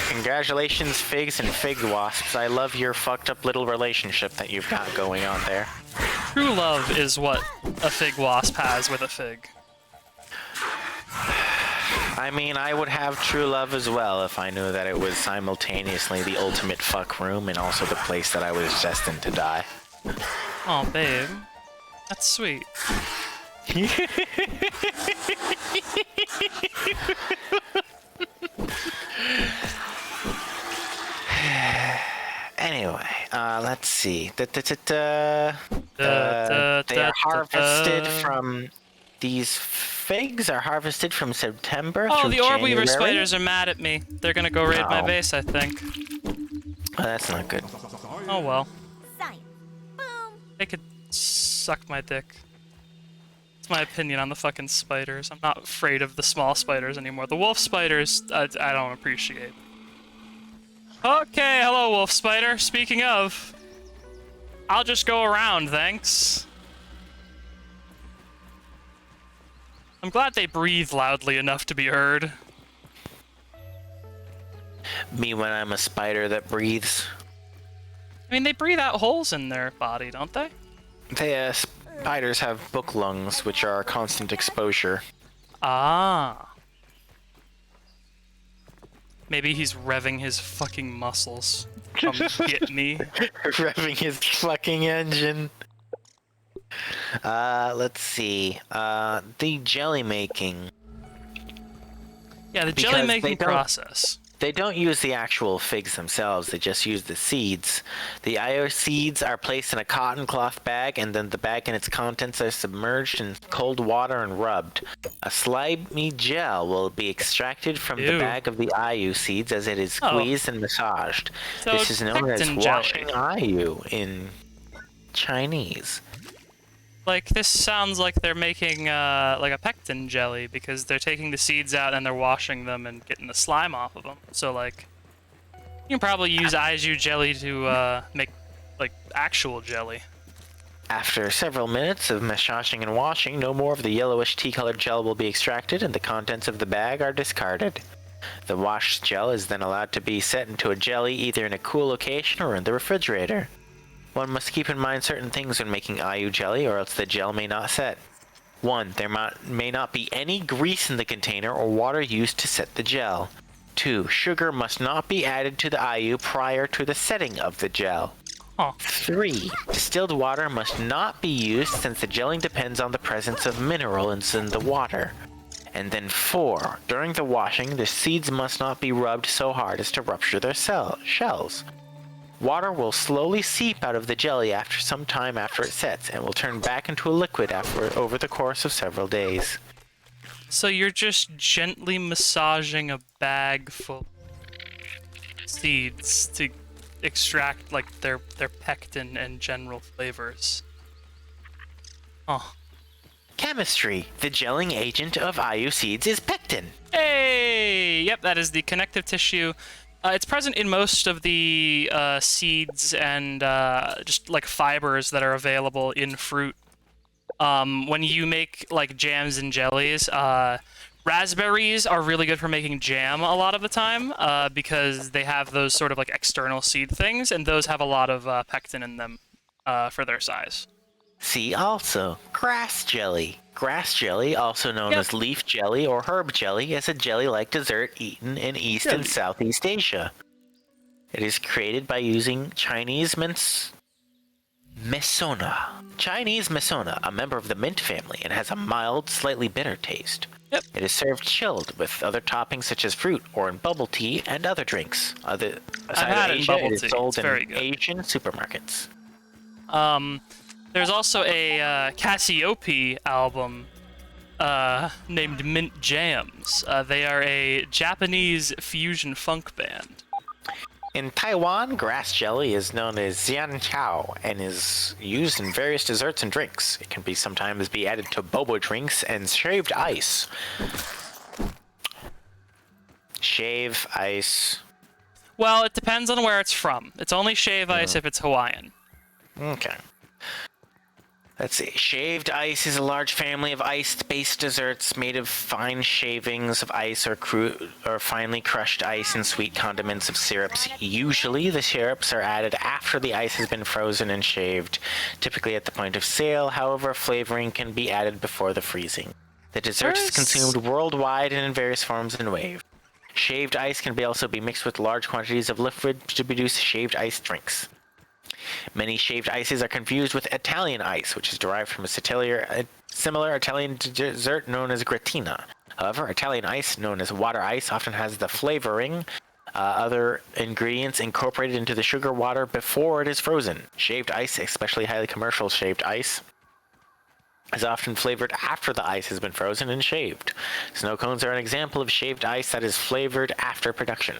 Speaker 2: Congratulations, figs and fig wasps. I love your fucked up little relationship that you've got going on there.
Speaker 1: True love is what a fig wasp has with a fig.
Speaker 2: I mean, I would have true love as well if I knew that it was simultaneously the ultimate fuck room and also the place that I was destined to die.
Speaker 1: Oh, babe. That's sweet.
Speaker 2: Anyway, let's see. They are harvested from... These figs are harvested from September
Speaker 1: Oh,
Speaker 2: through
Speaker 1: the orb weaver
Speaker 2: January.
Speaker 1: spiders are mad at me. They're gonna go raid my
Speaker 2: No.
Speaker 1: base, I think.
Speaker 2: Oh, that's not good.
Speaker 1: Oh well.
Speaker 3: Science. Boom.
Speaker 1: They could suck my dick. It's my opinion on the fucking spiders. I'm not afraid of the small spiders anymore. The wolf spiders, I don't appreciate. Okay, hello, wolf spider. Speaking of, I'll just go around, thanks. I'm glad they breathe loudly enough to be heard.
Speaker 2: Me when I'm a spider that breathes.
Speaker 1: I mean, they breathe out holes in their body, don't they?
Speaker 2: Spiders have book lungs, which are constant exposure.
Speaker 1: Ah. Maybe he's revving his fucking muscles. Come get me.
Speaker 2: Revving his fucking engine. Let's see. The jelly making.
Speaker 1: Yeah, the
Speaker 2: Because
Speaker 1: jelly
Speaker 2: they
Speaker 1: making
Speaker 2: don't-
Speaker 1: process.
Speaker 2: They don't use the actual figs themselves, they just use the seeds. The IO seeds are placed in a cotton cloth bag, and then the bag and its contents are submerged in cold water and rubbed. A slimy gel will be extracted from the
Speaker 1: Ew.
Speaker 2: bag of the IU seeds as it is squeezed and massaged.
Speaker 1: So
Speaker 2: This is known as
Speaker 1: pectin jelly.
Speaker 2: washing IU in Chinese.
Speaker 1: Like, this sounds like they're making, like a pectin jelly, because they're taking the seeds out and they're washing them and getting the slime off of them. So, like, you can probably use Aiju jelly to, make, like, actual jelly.
Speaker 2: After several minutes of massaging and washing, no more of the yellowish tea-colored gel will be extracted and the contents of the bag are discarded. The washed gel is then allowed to be set into a jelly either in a cool location or in the refrigerator. One must keep in mind certain things when making IU jelly or else the gel may not set. 1. There may not be any grease in the container or water used to set the gel. 2. Sugar must not be added to the IU prior to the setting of the gel.
Speaker 1: Huh.
Speaker 2: 3. Distilled water must not be used since the gelling depends on the presence of minerals in the water. And then 4. During the washing, the seeds must not be rubbed so hard as to rupture their shells. Water will slowly seep out of the jelly after some time after it sets and will turn back into a liquid over the course of several days.
Speaker 1: So you're just gently massaging a bag full of seeds to extract, like, their pectin and general flavors. Oh.
Speaker 2: Chemistry. The gelling agent of IU seeds is pectin.
Speaker 1: Hey! Yep, that is the connective tissue. It's present in most of the seeds and just like fibers that are available in fruit. When you make like jams and jellies, raspberries are really good for making jam a lot of the time because they have those sort of like external seed things, and those have a lot of pectin in them for their size.
Speaker 2: See also, grass jelly. Grass jelly, also known as leaf jelly or herb jelly, is a jelly-like dessert eaten in East and Southeast Asia. It is created by using Chinese mesona, a member of the mint family, and has a mild, slightly bitter taste.
Speaker 1: Yep.
Speaker 2: It is served chilled with other toppings such as fruit or in bubble tea and other drinks.
Speaker 1: I've had it in bubble tea.
Speaker 2: Sold
Speaker 1: It's very
Speaker 2: in
Speaker 1: good.
Speaker 2: Asian supermarkets.
Speaker 1: There's also a Cassiope album named Mint Jams. They are a Japanese fusion funk band.
Speaker 2: In Taiwan, grass jelly is known as xianchao and is used in various desserts and drinks. It can sometimes be added to boba drinks and shaved ice. Shave ice.
Speaker 1: Well, it depends on where it's from. It's only shave ice if it's Hawaiian.
Speaker 2: Okay. Let's see. Shaved ice is a large family of ice-based desserts made of fine shavings of ice or finely crushed ice and sweet condiments of syrups. Usually, the syrups are added after the ice has been frozen and shaved, typically at the point of sale. However, flavoring can be added before the freezing. The dessert is consumed worldwide and in various forms and waves. Shaved ice can also be mixed with large quantities of liquid to produce shaved ice drinks. Many shaved ices are confused with Italian ice, which is derived from a similar Italian dessert known as gratina. However, Italian ice, known as water ice, often has the flavoring, other ingredients incorporated into the sugar water before it is frozen. Shaved ice, especially highly commercial shaved ice, is often flavored after the ice has been frozen and shaved. Snow cones are an example of shaved ice that is flavored after production.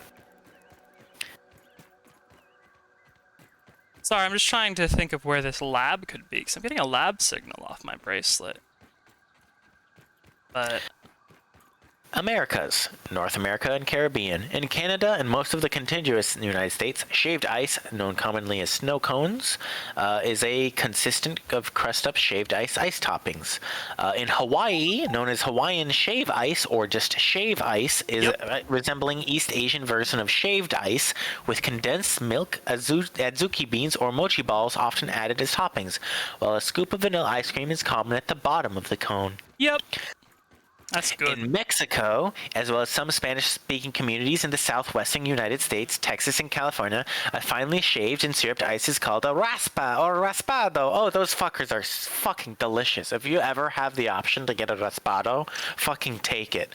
Speaker 1: Sorry, I'm just trying to think of where this lab could be, because I'm getting a lab signal off my bracelet. But
Speaker 2: Americas, North America and Caribbean. In Canada and most of the contiguous United States, shaved ice, known commonly as snow cones, is a consistent of crust-up shaved ice toppings. In Hawaii, known as Hawaiian shave ice or just shave ice, is resembling East Asian version of shaved ice with condensed milk, adzuki beans, or mochi balls often added as toppings, while a scoop of vanilla ice cream is common at the bottom of the cone.
Speaker 1: yep. That's good.
Speaker 2: In Mexico, as well as some Spanish-speaking communities in the southwestern United States, Texas, and California, a finely shaved and syruped ice is called a raspa or raspado. Oh, those fuckers are fucking delicious. If you ever have the option to get a raspado, fucking take it.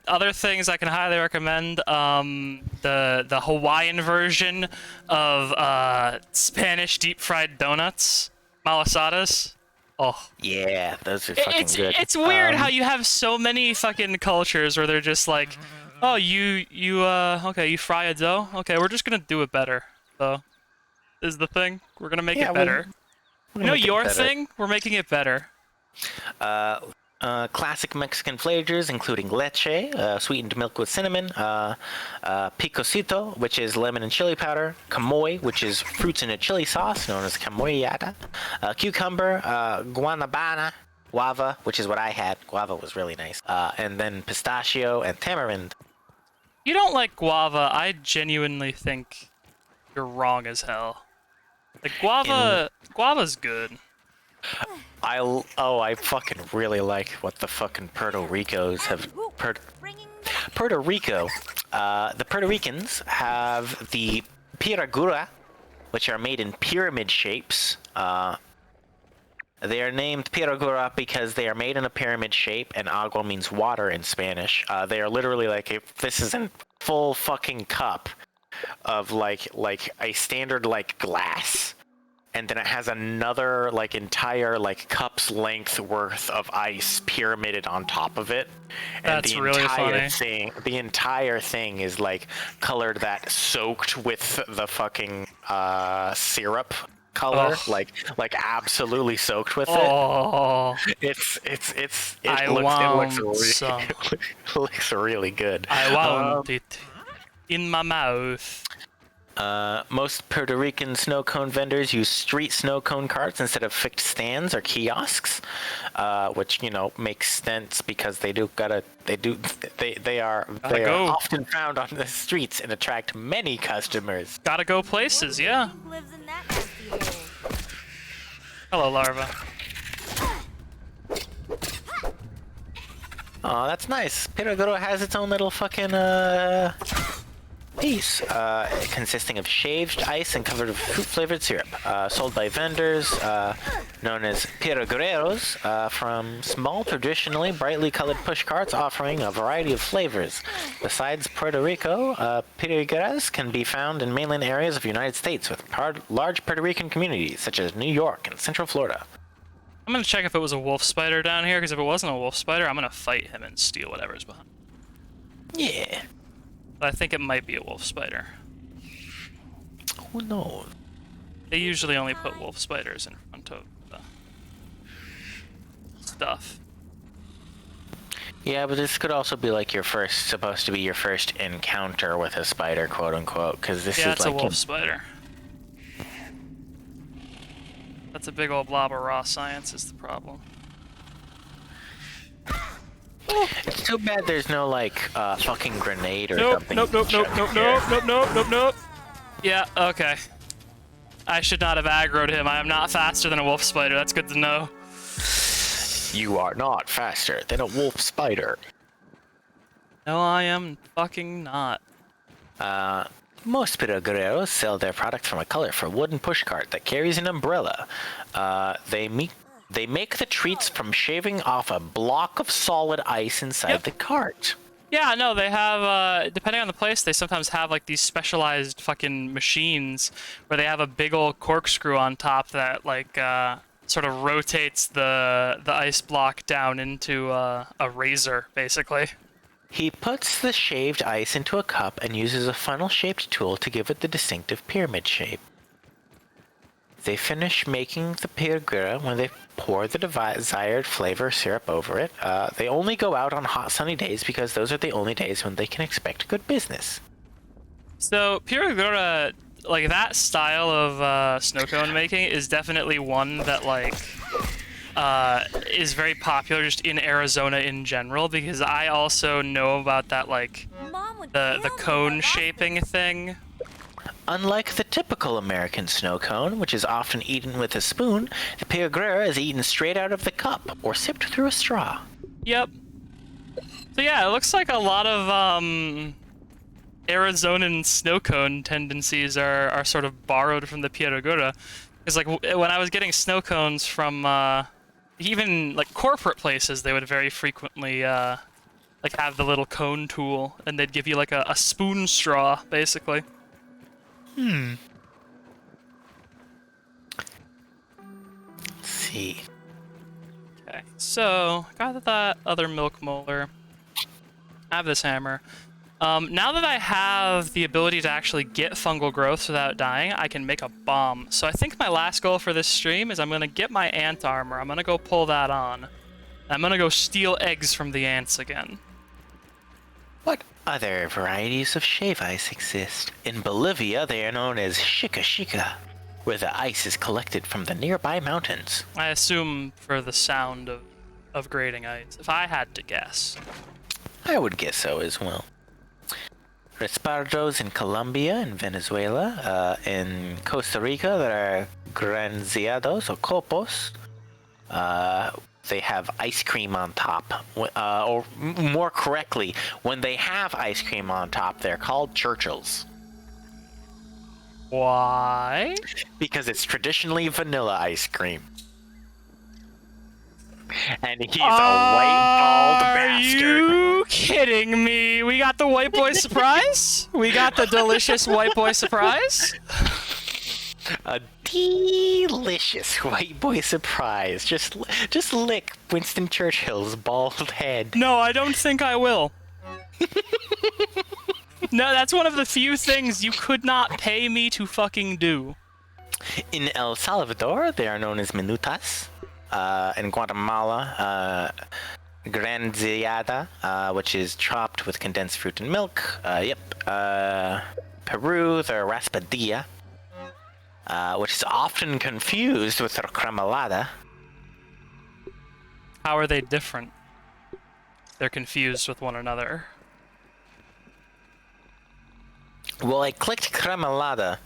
Speaker 1: Other things I can highly recommend, the Hawaiian version of Spanish deep-fried donuts, malasadas. Oh.
Speaker 2: Yeah, those are fucking good.
Speaker 1: It's weird how you have so many fucking cultures where they're just like, oh, you fry a dough? Okay, we're just gonna do it better, though. Is the thing. We're gonna make it better. You know your thing? We're making it better.
Speaker 2: Classic Mexican flavors, including leche, sweetened milk with cinnamon, picosito, which is lemon and chili powder, camoy, which is fruits in a chili sauce, known as camoyada, cucumber, guanabana, guava, which is what I had. Guava was really nice. And then pistachio and tamarind.
Speaker 1: You don't like guava, I genuinely think you're wrong as hell. Like, guava's good.
Speaker 2: I fucking really like what the fucking Puerto Ricos have. Puerto Rico, the Puerto Ricans have the piragura, which are made in pyramid shapes. They are named piragura because they are made in a pyramid shape, and agua means water in Spanish. They are literally like, this is a full fucking cup of like a standard like glass. And then it has another like entire like cup's length worth of ice pyramided on top of it. And
Speaker 1: That's really funny.
Speaker 2: The entire thing is like colored that soaked with the fucking syrup color, like absolutely soaked with it. It looks really good.
Speaker 1: I want it in my mouth.
Speaker 2: Most Puerto Rican snow cone vendors use street snow cone carts instead of fixed stands or kiosks, which makes sense because they are often found on the streets and attract many customers.
Speaker 1: Gotta go places, yeah.
Speaker 3: Lives in that nasty hole.
Speaker 1: Hello, larva.
Speaker 2: Oh, that's nice. Piraguro has its own little fucking piece, consisting of shaved ice and covered with fruit-flavored syrup, sold by vendors known as piragureros, from small, traditionally brightly colored push carts offering a variety of flavors. Besides Puerto Rico, piragueras can be found in mainland areas of the United States with large Puerto Rican communities, such as New York and Central Florida.
Speaker 1: I'm gonna check if it was a wolf spider down here, because if it wasn't a wolf spider, I'm gonna fight him and steal whatever's behind.
Speaker 2: Yeah.
Speaker 1: But I think it might be a wolf spider.
Speaker 2: Who knows?
Speaker 1: They usually only put wolf spiders in front of the stuff.
Speaker 2: Yeah, but this could also be like supposed to be your first encounter with a spider, quote unquote, because this is
Speaker 1: it's
Speaker 2: like
Speaker 1: a wolf spider. That's a big old blob of raw science is the problem.
Speaker 2: It's too bad there's no like fucking grenade or something.
Speaker 1: Nope. Yeah, okay. I should not have aggroed him. I am not faster than a wolf spider. That's good to know.
Speaker 2: You are not faster than a wolf spider.
Speaker 1: No, I am fucking not.
Speaker 2: Most piragueros sell their product from a colorful wooden pushcart that carries an umbrella. They make the treats from shaving off a block of solid ice inside the cart.
Speaker 1: Yeah, no, they have, depending on the place, they sometimes have, like, these specialized fucking machines where they have a big old corkscrew on top that, like, sort of rotates the ice block down into a razor, basically.
Speaker 2: He puts the shaved ice into a cup and uses a funnel-shaped tool to give it the distinctive pyramid shape. They finish making the piragura when they pour the desired flavor syrup over it. They only go out on hot sunny days because those are the only days when they can expect good business.
Speaker 1: So piragura, like that style of snow cone making is definitely one that like is very popular just in Arizona in general, because I also know about that like the cone shaping thing.
Speaker 2: Unlike the typical American snow cone, which is often eaten with a spoon, the piragura is eaten straight out of the cup or sipped through a straw.
Speaker 1: Yep. So yeah, it looks like a lot of Arizonan snow cone tendencies are sort of borrowed from the Pieragura. Because like when I was getting snow cones from even like corporate places, they would very frequently like have the little cone tool, and they'd give you like a spoon straw, basically.
Speaker 2: Let's see.
Speaker 1: Okay, so got that other milk molar. I have this hammer. Now that I have the ability to actually get fungal growths without dying, I can make a bomb. So I think my last goal for this stream is I'm gonna get my ant armor. I'm gonna go pull that on. I'm gonna go steal eggs from the ants again.
Speaker 2: What other varieties of shave ice exist? In Bolivia, they are known as shika shika, where the ice is collected from the nearby mountains.
Speaker 1: I assume for the sound of grating ice, if I had to guess.
Speaker 2: I would guess so as well. Respardos in Colombia and Venezuela. In Costa Rica, there are granzeados or copos. They have ice cream on top. Or more correctly, when they have ice cream on top, they're called Churchills.
Speaker 1: Why?
Speaker 2: Because it's traditionally vanilla ice cream. And he's a white bald bastard.
Speaker 1: Are you kidding me? We got the white boy surprise? We got the delicious white boy surprise?
Speaker 2: A delicious white boy surprise. Just lick Winston Churchill's bald head.
Speaker 1: No, I don't think I will. No, that's one of the few things you could not pay me to fucking do.
Speaker 2: In El Salvador, they are known as minutas. In Guatemala, granzeada, which is chopped with condensed fruit and milk. Peru, they're raspadilla, which is often confused with remalada.
Speaker 1: How are they different? They're confused with one another.
Speaker 2: Well, I clicked cremalada,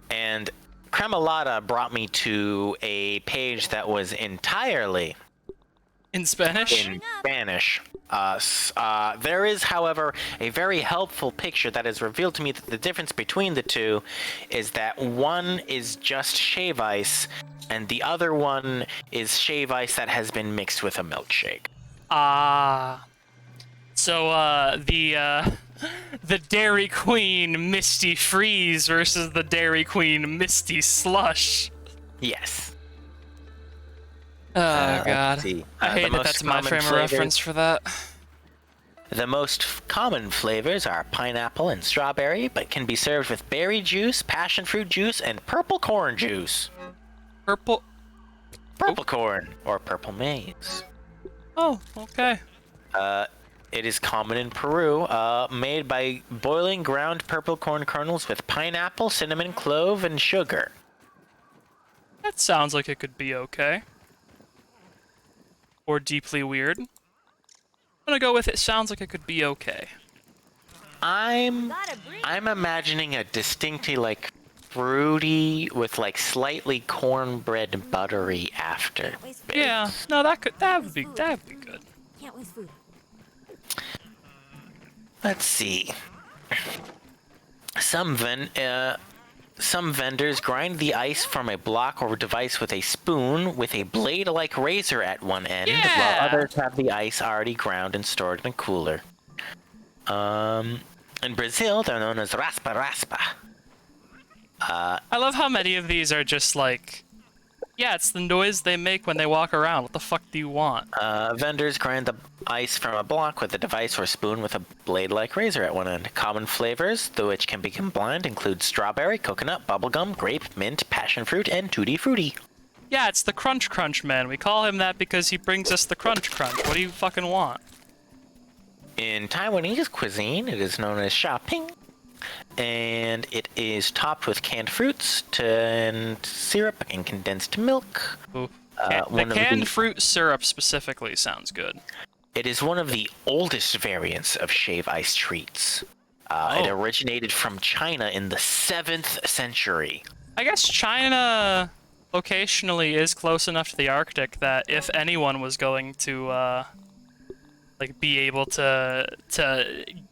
Speaker 2: and cremalada brought me to a page that was entirely
Speaker 1: In Spanish?
Speaker 2: in Spanish. There is, however, a very helpful picture that has revealed to me that the difference between the two is that one is just shave ice, and the other one is shave ice that has been mixed with a milkshake.
Speaker 1: Ah. So, the Dairy Queen Misty Freeze versus the Dairy Queen Misty Slush.
Speaker 2: Yes.
Speaker 1: Oh, God.
Speaker 2: Let's see.
Speaker 1: I hate
Speaker 2: The
Speaker 1: that that's
Speaker 2: most
Speaker 1: my
Speaker 2: common
Speaker 1: frame of
Speaker 2: flavors-
Speaker 1: reference for that.
Speaker 2: The most common flavors are pineapple and strawberry, but can be served with berry juice, passion fruit juice, and purple corn juice.
Speaker 1: Purple.
Speaker 2: Purple corn, or purple maize.
Speaker 1: Oh, okay.
Speaker 2: It is common in Peru, made by boiling ground purple corn kernels with pineapple, cinnamon, clove, and sugar.
Speaker 1: That sounds like it could be okay. Or deeply weird. I'm gonna go with it sounds like it could be okay.
Speaker 2: I'm imagining a distinctly like fruity with like slightly cornbread buttery after.
Speaker 1: Yeah, no, that would be good.
Speaker 3: Can't waste food.
Speaker 2: Let's see. Some vendors grind the ice from a block or device with a spoon with a blade-like razor at one end,
Speaker 1: Yeah!
Speaker 2: while others have the ice already ground and stored in a cooler. In Brazil, they're known as raspa raspa.
Speaker 1: I love how many of these are just like, yeah, it's the noise they make when they walk around. What the fuck do you want?
Speaker 2: Vendors grind the ice from a block with a device or spoon with a blade-like razor at one end. Common flavors, though which can be combined, include strawberry, coconut, bubblegum, grape, mint, passion fruit, and tutti frutti.
Speaker 1: Yeah, it's the Crunch Crunch Man. We call him that because he brings us the Crunch Crunch. What do you fucking want?
Speaker 2: In Taiwanese cuisine, it is known as shopping, and it is topped with canned fruits and syrup and condensed milk.
Speaker 1: Ooh.
Speaker 2: one
Speaker 1: The
Speaker 2: of
Speaker 1: canned
Speaker 2: the-
Speaker 1: fruit syrup specifically sounds good.
Speaker 2: It is one of the oldest variants of shave ice treats. It
Speaker 1: Oh.
Speaker 2: originated from China in the 7th century.
Speaker 1: I guess China locationally is close enough to the Arctic that if anyone was going to like be able to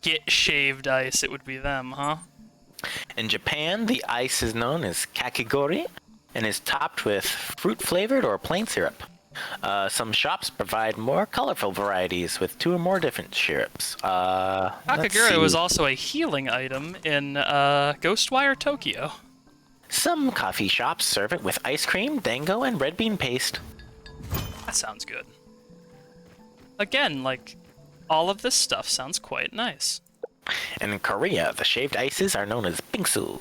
Speaker 1: get shaved ice, it would be them, huh?
Speaker 2: In Japan, the ice is known as kakigori and is topped with fruit-flavored or plain syrup. Some shops provide more colorful varieties with 2 or more different syrups.
Speaker 1: Kakagura was also a healing item in Ghostwire Tokyo.
Speaker 2: Some coffee shops serve it with ice cream, dango, and red bean paste.
Speaker 1: That sounds good. Again, like, all of this stuff sounds quite nice.
Speaker 2: In Korea, the shaved ices are known as bingsu.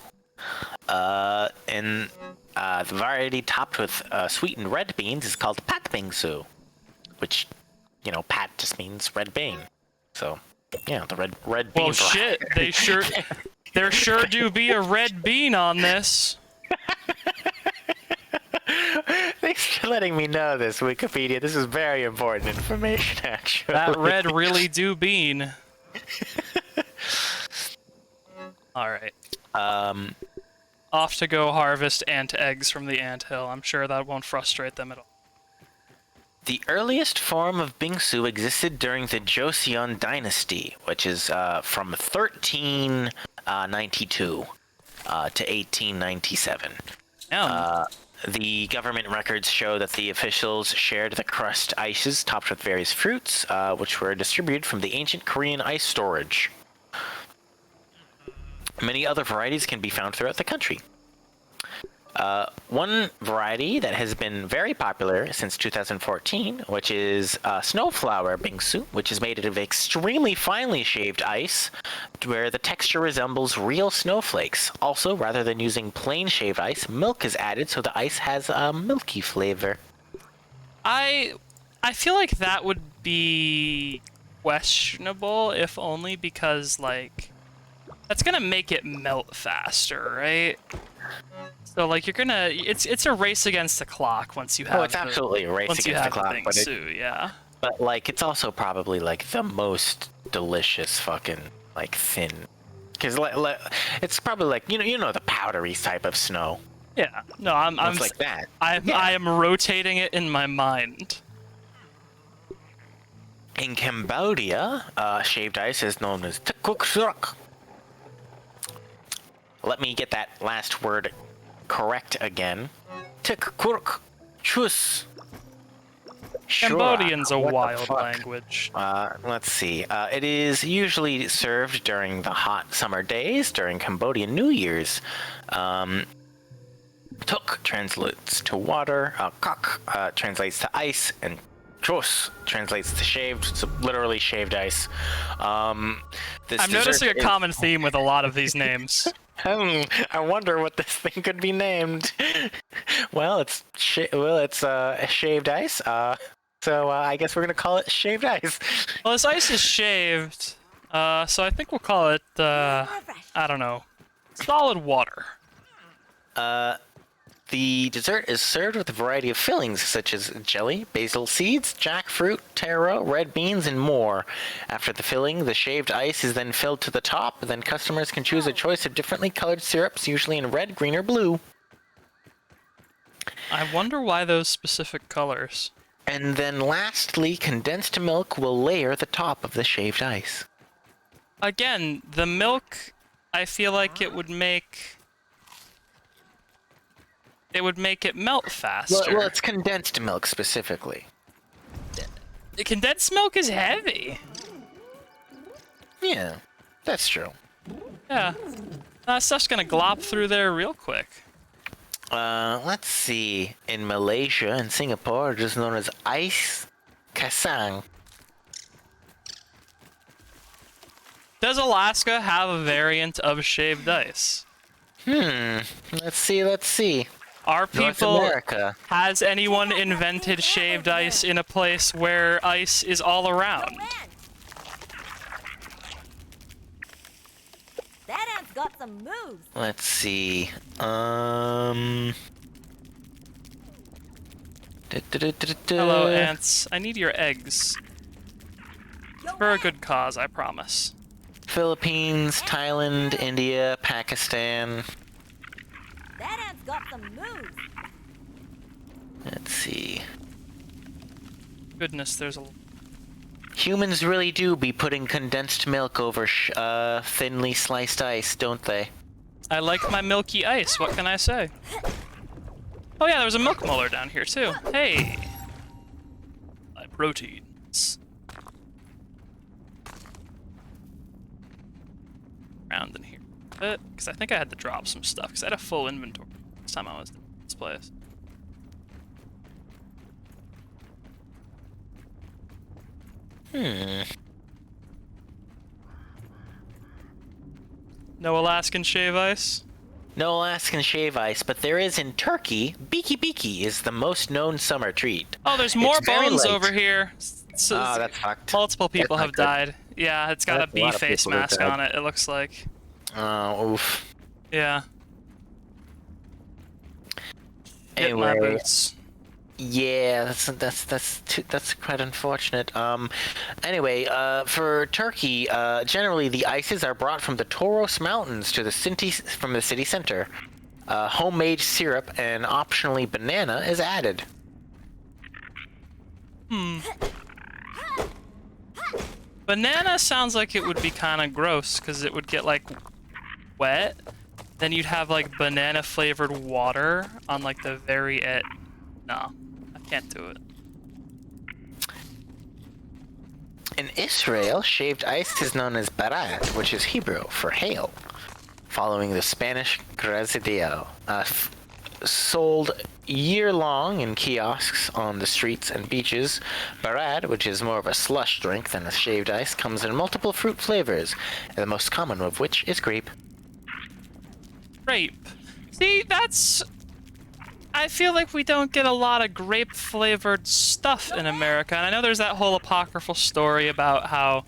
Speaker 2: The variety topped with sweetened red beans is called pat bingsu, which, you know, pat just means red bean. So, yeah, the red bean.
Speaker 1: Well, shit, there sure do be a red bean on this.
Speaker 2: Thanks for letting me know this, Wikipedia. This is very important information, actually.
Speaker 1: That red really do bean. Alright. Off to go harvest ant eggs from the anthill. I'm sure that won't frustrate them at all.
Speaker 2: The earliest form of bingsu existed during the Joseon dynasty, which is from 1392 to 1897. The government records show that the officials shared the crust ices topped with various fruits, which were distributed from the ancient Korean ice storage. Many other varieties can be found throughout the country. One variety that has been very popular since 2014, which is snowflower bingsu, which is made of extremely finely shaved ice, where the texture resembles real snowflakes. Also, rather than using plain shaved ice, milk is added so the ice has a milky flavor.
Speaker 1: I feel like that would be questionable, if only because, like, that's gonna make it melt faster, right? So, like, you're gonna... It's a race against the clock once you have
Speaker 2: it's absolutely a race against the clock,
Speaker 1: yeah.
Speaker 2: But, like, it's also probably, like, the most delicious fucking, like, thin... Because, it's probably, like, you know the powdery type of snow.
Speaker 1: Yeah. No, I'm
Speaker 2: like that.
Speaker 1: I am rotating it in my mind.
Speaker 2: In Cambodia, shaved ice is known as tukuk. Let me get that last word correct again. Tukuk chus.
Speaker 1: Cambodian's a
Speaker 2: What the
Speaker 1: wild
Speaker 2: fuck?
Speaker 1: language.
Speaker 2: Let's see. It is usually served during the hot summer days during Cambodian New Year's. Tuk translates to water. Kak translates to ice, and chos translates to shaved. So literally shaved ice. I'm
Speaker 1: noticing a common theme with a lot of these names.
Speaker 2: I wonder what this thing could be named. Well, it's shaved ice. So I guess we're gonna call it shaved ice.
Speaker 1: Well, this ice is shaved, so I think we'll call it, I don't know, solid water.
Speaker 2: The dessert is served with a variety of fillings such as jelly, basil seeds, jackfruit, taro, red beans, and more. After the filling, the shaved ice is then filled to the top, then customers can choose a choice of differently colored syrups, usually in red, green, or blue.
Speaker 1: I wonder why those specific colors.
Speaker 2: And then lastly, condensed milk will layer the top of the shaved ice.
Speaker 1: Again, the milk, I feel like it would make it melt faster.
Speaker 2: Well, it's condensed milk specifically.
Speaker 1: The condensed milk is heavy.
Speaker 2: Yeah, that's true.
Speaker 1: Yeah. That stuff's gonna glop through there real quick.
Speaker 2: Let's see. In Malaysia and Singapore, it is known as ice kasang.
Speaker 1: Does Alaska have a variant of shaved ice?
Speaker 2: Let's see.
Speaker 1: Are
Speaker 2: North
Speaker 1: people...
Speaker 2: America.
Speaker 1: Has anyone invented shaved ice in a place where ice is all around?
Speaker 3: That ant's got some moves.
Speaker 2: Let's see.
Speaker 1: Hello, ants. I need your eggs. For a good cause, I promise.
Speaker 2: Philippines, Thailand, India, Pakistan.
Speaker 3: That ant's got some moves.
Speaker 2: Let's see.
Speaker 1: Goodness, there's a...
Speaker 2: Humans really do be putting condensed milk over thinly sliced ice, don't they?
Speaker 1: I like my milky ice. What can I say? Oh yeah, there was a milk molar down here too. Hey, my proteins. Around in here, because I think I had to drop some stuff because I had a full inventory last time I was in this place. No Alaskan shave ice?
Speaker 2: No Alaskan shave ice, but there is in Turkey. Beaky Beaky is the most known summer treat.
Speaker 1: Oh, there's more
Speaker 2: It's very
Speaker 1: bones
Speaker 2: light.
Speaker 1: over here. So
Speaker 2: Oh, that's fucked.
Speaker 1: multiple people
Speaker 2: That's
Speaker 1: have
Speaker 2: not good.
Speaker 1: died. Yeah, it's got
Speaker 2: That's
Speaker 1: a
Speaker 2: a
Speaker 1: bee
Speaker 2: lot of
Speaker 1: face
Speaker 2: people that
Speaker 1: mask
Speaker 2: died.
Speaker 1: on it, it looks like.
Speaker 2: Oh, oof.
Speaker 1: Yeah. Get my
Speaker 2: Anyway,
Speaker 1: boots.
Speaker 2: yeah, that's quite unfortunate. Anyway, for Turkey, generally the ices are brought from the Toros Mountains to the city center. Homemade syrup and optionally banana is added.
Speaker 1: Banana sounds like it would be kind of gross because it would get like wet. Then you'd have like banana flavored water on like the very end. No, I can't do it.
Speaker 2: In Israel, shaved ice is known as barat, which is Hebrew for hail, following the Spanish grazidio. Sold year-long in kiosks on the streets and beaches, barat, which is more of a slush drink than a shaved ice, comes in multiple fruit flavors, the most common of which is grape.
Speaker 1: Grape. See, that's... I feel like we don't get a lot of grape-flavored stuff in America. And I know there's that whole apocryphal story about how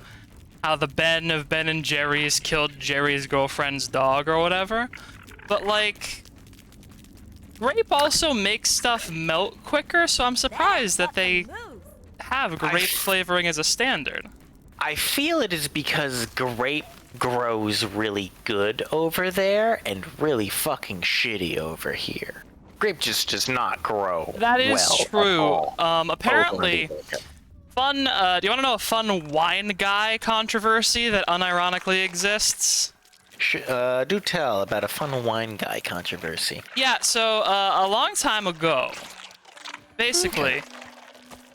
Speaker 1: the Ben of Ben and Jerry's killed Jerry's girlfriend's dog or whatever. But, like, grape also makes stuff melt quicker, so I'm surprised that they have grape flavoring as a standard.
Speaker 2: I feel it is because grape grows really good over there and really fucking shitty over here. Grape just does not grow.
Speaker 1: That is
Speaker 2: well
Speaker 1: true.
Speaker 2: at all.
Speaker 1: Apparently, fun. Do you want to know a fun wine guy controversy that unironically exists?
Speaker 2: Do tell about a fun wine guy controversy.
Speaker 1: Yeah. So a long time ago, basically,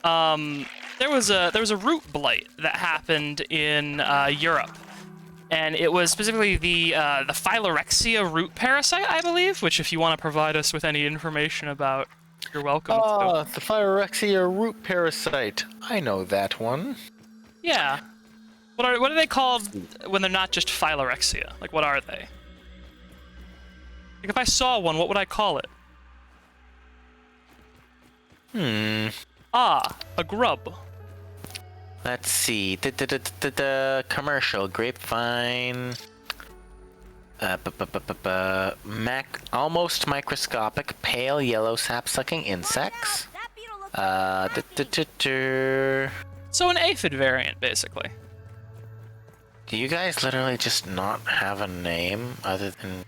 Speaker 1: there was a root blight that happened in Europe. And it was specifically the Phylorexia root parasite, I believe, which if you want to provide us with any information about, you're welcome to.
Speaker 2: The Phylorexia root parasite. I know that one.
Speaker 1: Yeah. What are they called when they're not just Phylorexia? Like, what are they? Like, if I saw one, what would I call it? Ah, a grub.
Speaker 2: Let's see. The commercial grapevine. Almost microscopic, pale yellow sap-sucking insects.
Speaker 1: So an aphid variant, basically.
Speaker 2: Do you guys literally just not have a name other than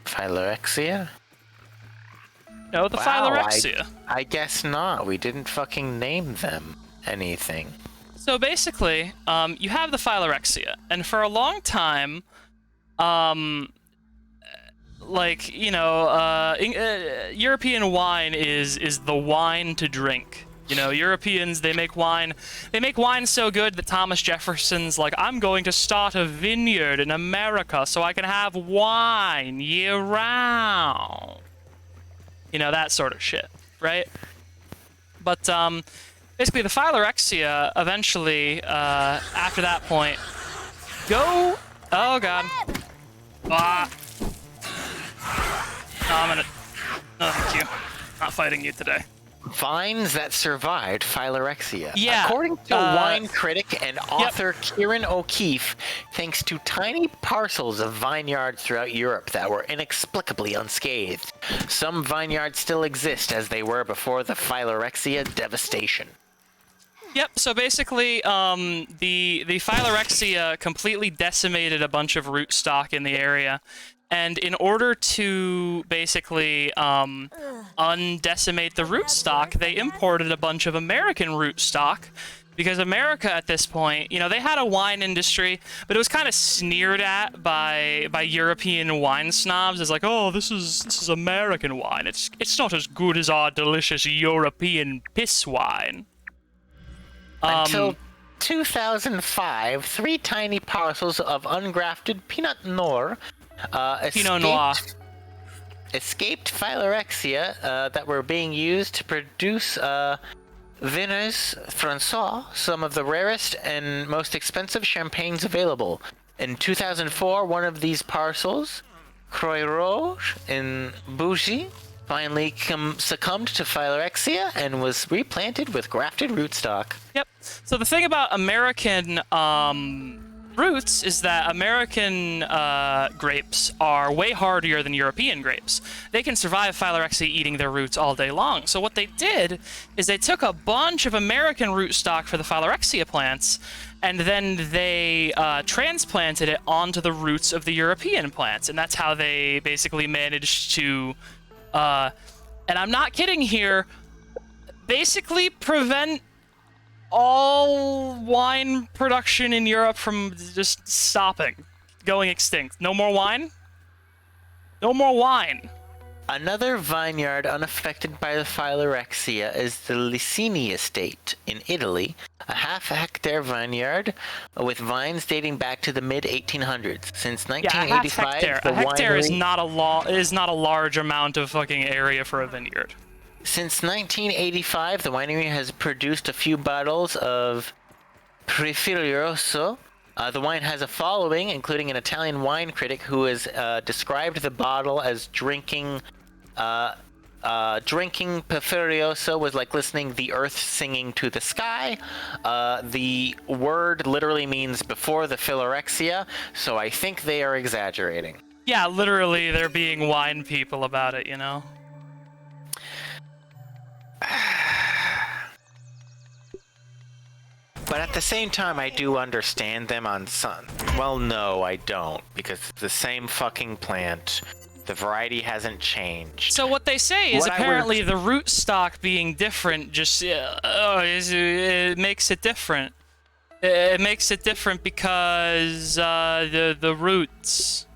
Speaker 2: Phylorexia?
Speaker 1: No, the Phylorexia.
Speaker 2: I guess not. We didn't fucking name them anything.
Speaker 1: So basically, you have the Phylorexia, and for a long time, like, you know, European wine is the wine to drink. You know, Europeans, they make wine so good that Thomas Jefferson's like, I'm going to start a vineyard in America so I can have wine year round. You know, that sort of shit, right? But, basically, the Phylorexia eventually, after that point, oh god. Ah. No, I'm gonna... No, thank you. Not fighting you today.
Speaker 2: Vines that survived Phylorexia.
Speaker 1: Yeah,
Speaker 2: According to wine critic and author Kieran O'Keefe, thanks to tiny parcels of vineyards throughout Europe that were inexplicably unscathed, some vineyards still exist as they were before the Phylorexia devastation.
Speaker 1: Yep, so basically, the Phylorexia completely decimated a bunch of rootstock in the area. And in order to basically undecimate the rootstock, they imported a bunch of American rootstock Because America at this point, they had a wine industry, but it was kind of sneered at by European wine snobs as like, oh, this is American wine. It's not as good as our delicious European piss wine.
Speaker 2: Until 2005, 3 tiny parcels of ungrafted Pinot Noir escaped phylorexia that were being used to produce Vins Francois, some of the rarest and most expensive champagnes available. In 2004, one of these parcels, Croix Rouge in Bougie, finally succumbed to phylorexia and was replanted with grafted rootstock.
Speaker 1: Yep. So the thing about American roots is that American grapes are way hardier than European grapes. They can survive phylorexia eating their roots all day long. So what they did is they took a bunch of American rootstock for the phylorexia plants, and then they transplanted it onto the roots of the European plants, and that's how they basically managed to, and I'm not kidding here, basically prevent all wine production in Europe from just stopping, going extinct. No more wine? No more wine.
Speaker 2: Another vineyard unaffected by the phylorexia is the Licini estate in Italy, a half-hectare vineyard with vines dating back to the mid-1800s. Since 1985,
Speaker 1: yeah, a hectare is not a large amount of fucking area for a vineyard.
Speaker 2: Since 1985, the winery has produced a few bottles of Prefilioso. The wine has a following, including an Italian wine critic who has described the bottle as drinking Prefilioso was like listening the earth singing to the sky. The word literally means before the phylorexia, so I think they are exaggerating.
Speaker 1: Yeah, literally, they're being wine people about it,
Speaker 2: But at the same time, I do understand them on some. Well, no, I don't, because it's the same fucking plant. The variety hasn't changed.
Speaker 1: So what they say is apparently the rootstock being different just it makes it different. It makes it different because the roots.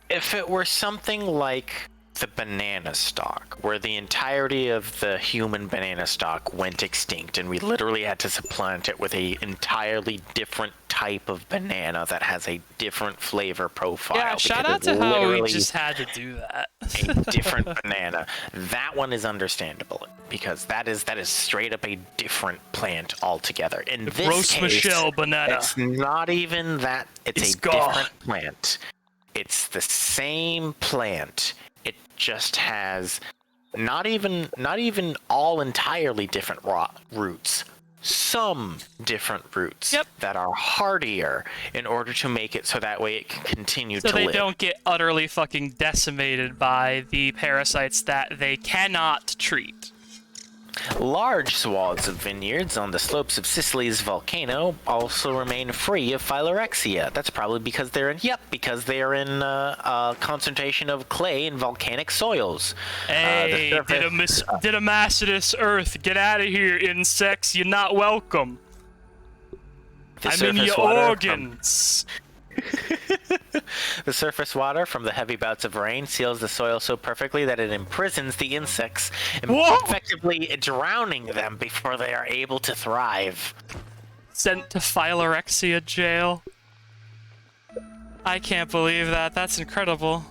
Speaker 2: If it were something like the banana stalk, where the entirety of the human banana stalk went extinct and we literally had to supplant it with a entirely different type of banana that has a different flavor profile.
Speaker 1: Yeah, shout out to how we just had to do that.
Speaker 2: A different banana. That one is understandable because that is straight up a different plant altogether. In this
Speaker 1: Gross
Speaker 2: case,
Speaker 1: Michelle banana.
Speaker 2: it's not even that. It's a different plant. It's the same plant. It just has not even all entirely different roots. Some different roots that are hardier in order to make it so that way it can continue to live.
Speaker 1: So they don't get utterly fucking decimated by the parasites that they cannot treat.
Speaker 2: Large swaths of vineyards on the slopes of Sicily's volcano also remain free of phylorexia. That's probably because they're in a concentration of clay and volcanic soils.
Speaker 1: Hey, Didymacetus Earth, get out of here, insects! You're not welcome. I'm in your organs.
Speaker 2: The surface water from the heavy bouts of rain seals the soil so perfectly that it imprisons the insects, effectively drowning them before they are able to thrive.
Speaker 1: Sent to phylorexia jail. I can't believe that. That's incredible.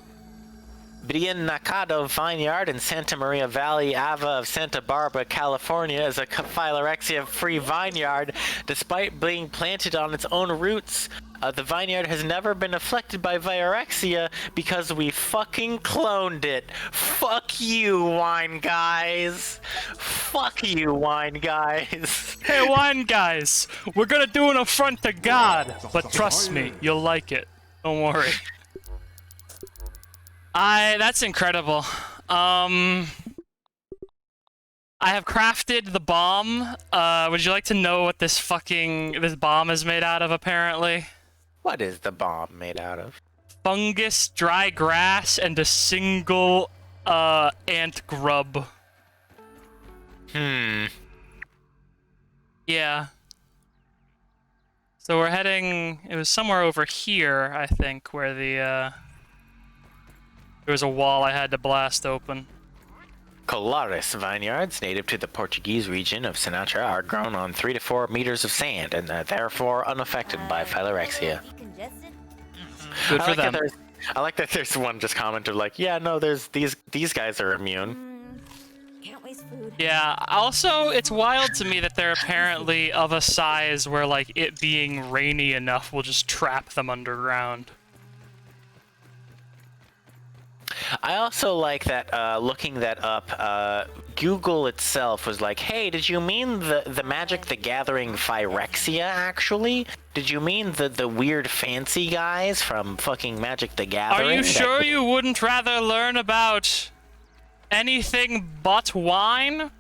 Speaker 2: Bien Nacado Vineyard in Santa Maria Valley, Ava of Santa Barbara, California, is a phylorexia-free vineyard. Despite being planted on its own roots, the vineyard has never been afflicted by phylorexia because we fucking cloned it. Fuck you, wine guys. Fuck you, wine guys.
Speaker 1: Hey, wine guys, we're gonna do an affront to God, but trust me, you'll like it. Don't worry. That's incredible. I have crafted the bomb. Would you like to know what this bomb is made out of, apparently?
Speaker 2: What is the bomb made out of?
Speaker 1: Fungus, dry grass, and a single, ant grub. Yeah. So we're heading... It was somewhere over here, I think, where the, there was a wall I had to blast open.
Speaker 2: Colares vineyards, native to the Portuguese region of Sinatra, are grown on 3 to 4 meters of sand and are therefore unaffected by phylorexia.
Speaker 3: Decongestant?
Speaker 1: Good for them.
Speaker 2: I like that there's one just commented like, yeah, no, there's these guys are immune.
Speaker 3: Can't waste food.
Speaker 1: Yeah, also, it's wild to me that they're apparently of a size where, like, it being rainy enough will just trap them underground.
Speaker 2: I also like that, looking that up, Google itself was like, hey, did you mean the Magic the Gathering Phyrexia, actually? Did you mean the weird fancy guys from fucking Magic the Gathering?
Speaker 1: Are you sure you wouldn't rather learn about anything but wine?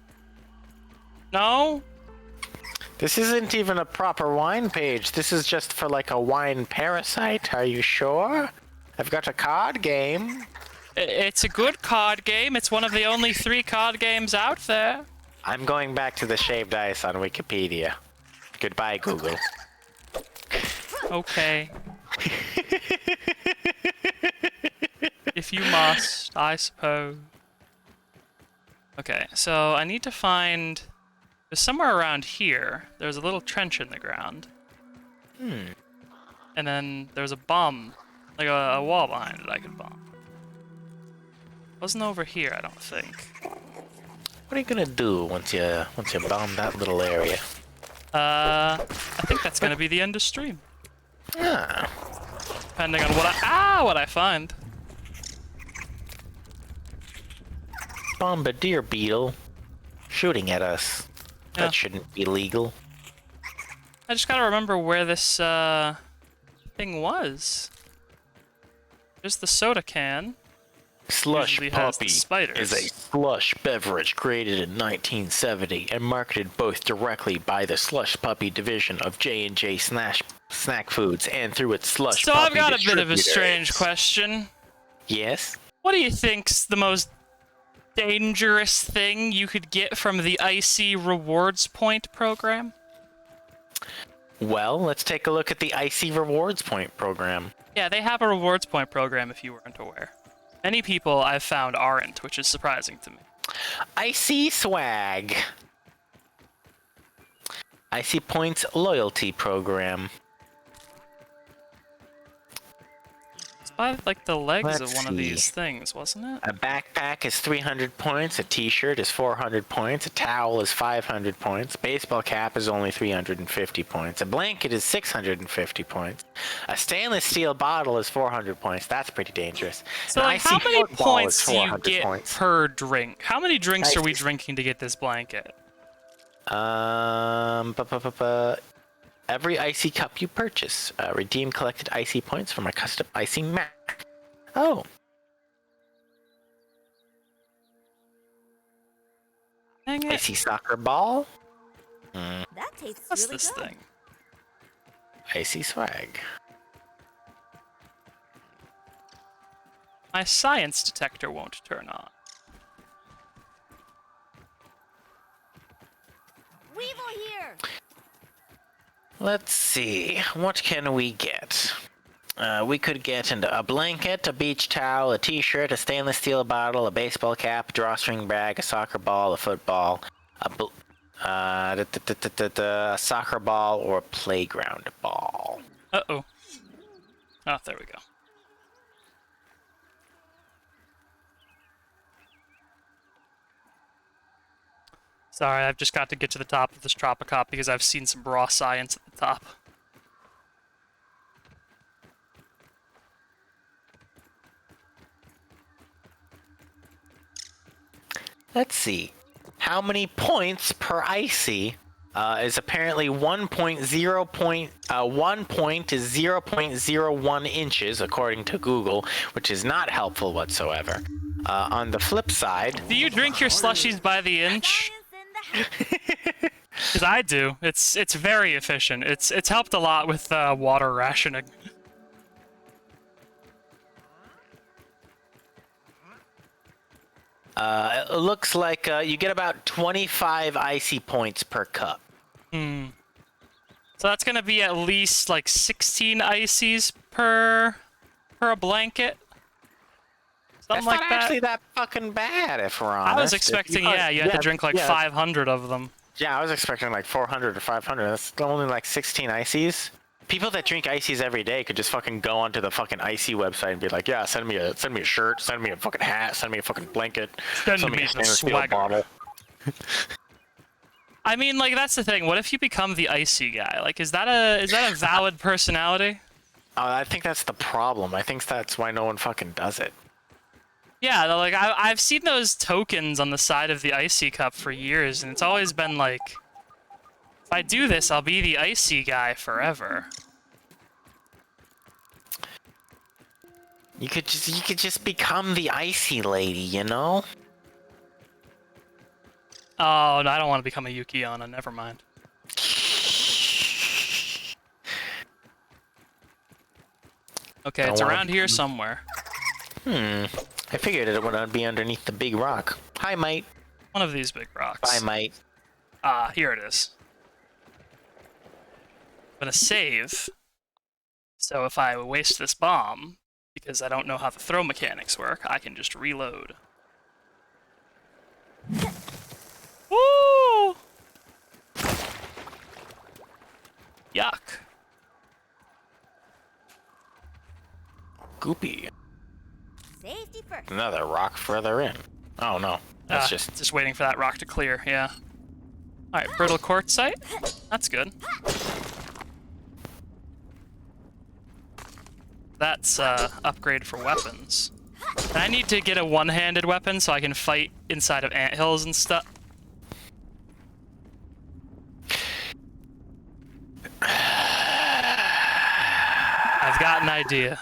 Speaker 1: No?
Speaker 2: This isn't even a proper wine page. This is just for, like, a wine parasite. Are you sure? I've got a card game.
Speaker 1: It's a good card game. It's one of the only 3 card games out there.
Speaker 2: I'm going back to the shaved ice on Wikipedia. Goodbye, Google.
Speaker 1: Okay. If you must, I suppose. Okay, so I need to find... There's somewhere around here. There's a little trench in the ground. And then there's a bomb. Like a wall behind it I could bomb. Wasn't over here, I don't think.
Speaker 2: What are you gonna do once you bomb that little area?
Speaker 1: I think that's gonna be the end of stream.
Speaker 2: Ah.
Speaker 1: Depending on what I find.
Speaker 2: Bombardier beetle shooting at us.
Speaker 1: Yeah.
Speaker 2: That shouldn't be legal.
Speaker 1: I just gotta remember where this thing was. There's the soda can.
Speaker 2: Slush
Speaker 1: Usually has the
Speaker 2: Puppy
Speaker 1: spiders.
Speaker 2: is a slush beverage created in 1970 and marketed both directly by the Slush Puppy division of J&J Snack Foods and through its Slush
Speaker 1: So
Speaker 2: Puppy
Speaker 1: I've got a bit of a
Speaker 2: distributors.
Speaker 1: strange question.
Speaker 2: Yes?
Speaker 1: What do you think's the most dangerous thing you could get from the Icy Rewards Point program?
Speaker 2: Well, let's take a look at the Icy Rewards Point program.
Speaker 1: Yeah, they have a rewards point program if you weren't aware. Many people I've found aren't, which is surprising to me.
Speaker 2: Icy Swag. Icy Points Loyalty Program.
Speaker 1: It's by, like, the legs
Speaker 2: Let's
Speaker 1: of one of
Speaker 2: see.
Speaker 1: these things, wasn't it?
Speaker 2: A backpack is 300 points, a t-shirt is 400 points, a towel is 500 points, baseball cap is only 350 points, a blanket is 650 points, a stainless steel bottle is 400 points. That's pretty dangerous.
Speaker 1: So,
Speaker 2: An
Speaker 1: like,
Speaker 2: icy
Speaker 1: how many
Speaker 2: football
Speaker 1: points
Speaker 2: is
Speaker 1: do you
Speaker 2: 400
Speaker 1: get
Speaker 2: points.
Speaker 1: per drink? How many drinks are we
Speaker 2: Icy.
Speaker 1: drinking to get this blanket?
Speaker 2: Every icy cup you purchase, redeem collected icy points from a custom icy map. Oh.
Speaker 1: Dang it.
Speaker 2: Icy soccer ball.
Speaker 3: That tastes
Speaker 1: What's
Speaker 3: really
Speaker 1: this
Speaker 3: good.
Speaker 1: thing?
Speaker 2: Icy swag.
Speaker 1: My science detector won't turn on.
Speaker 3: Weevil here.
Speaker 2: Let's see. What can we get? We could get into a blanket, a beach towel, a t-shirt, a stainless steel bottle, a baseball cap, a drawstring bag, a soccer ball, a football, a soccer ball, or a playground ball.
Speaker 1: Uh-oh. Oh, there we go. Sorry, I've just got to get to the top of this Tropicop because I've seen some raw science at the top.
Speaker 2: Let's see. How many points per icy is apparently 1 point is 0.01 inches, according to Google, which is not helpful whatsoever. On the flip side,
Speaker 1: Do you drink your slushies by the inch?
Speaker 3: Science in the house.
Speaker 1: Because I do. It's very efficient. It's helped a lot with water rationing.
Speaker 2: it looks like you get about 25 icy points per cup.
Speaker 1: Hmm. So that's gonna be at least like 16 ices per a blanket. Something
Speaker 2: That's
Speaker 1: like
Speaker 2: not
Speaker 1: that.
Speaker 2: actually that fucking bad, if we're honest.
Speaker 1: I was expecting, you had to drink like 500 of them.
Speaker 2: Yeah, I was expecting like 400 or 500. That's only like 16 ices. People that drink ices every day could just fucking go onto the fucking icy website and be like, yeah, send me a shirt, send me a fucking hat, send me a fucking blanket,
Speaker 1: Send
Speaker 2: me
Speaker 1: me
Speaker 2: a
Speaker 1: the
Speaker 2: stainless steel
Speaker 1: swagger.
Speaker 2: bottle.
Speaker 1: I mean, like, that's the thing. What if you become the icy guy? Like, is that a valid personality?
Speaker 2: I think that's the problem. I think that's why no one fucking does it.
Speaker 1: Yeah, like I've seen those tokens on the side of the icy cup for years, and it's always been like, if I do this, I'll be the icy guy forever.
Speaker 2: You could just become the icy lady, you know?
Speaker 1: Oh, no, I don't want to become a Yukiana. Never mind. Okay, it's around here somewhere.
Speaker 2: I figured it would be underneath the big rock. Hi, mate.
Speaker 1: One of these big rocks.
Speaker 2: Bye, mate.
Speaker 1: Ah, here it is. I'm gonna save. So if I waste this bomb, because I don't know how the throw mechanics work, I can just reload. Woo! Yuck.
Speaker 2: Goopy.
Speaker 3: Safety first.
Speaker 2: Another rock further in. Oh, no. That's
Speaker 1: just waiting for that rock to clear, yeah. Alright, brittle quartzite. That's good. That's upgrade for weapons. And I need to get a one-handed weapon so I can fight inside of anthills and stuff. I've got an idea.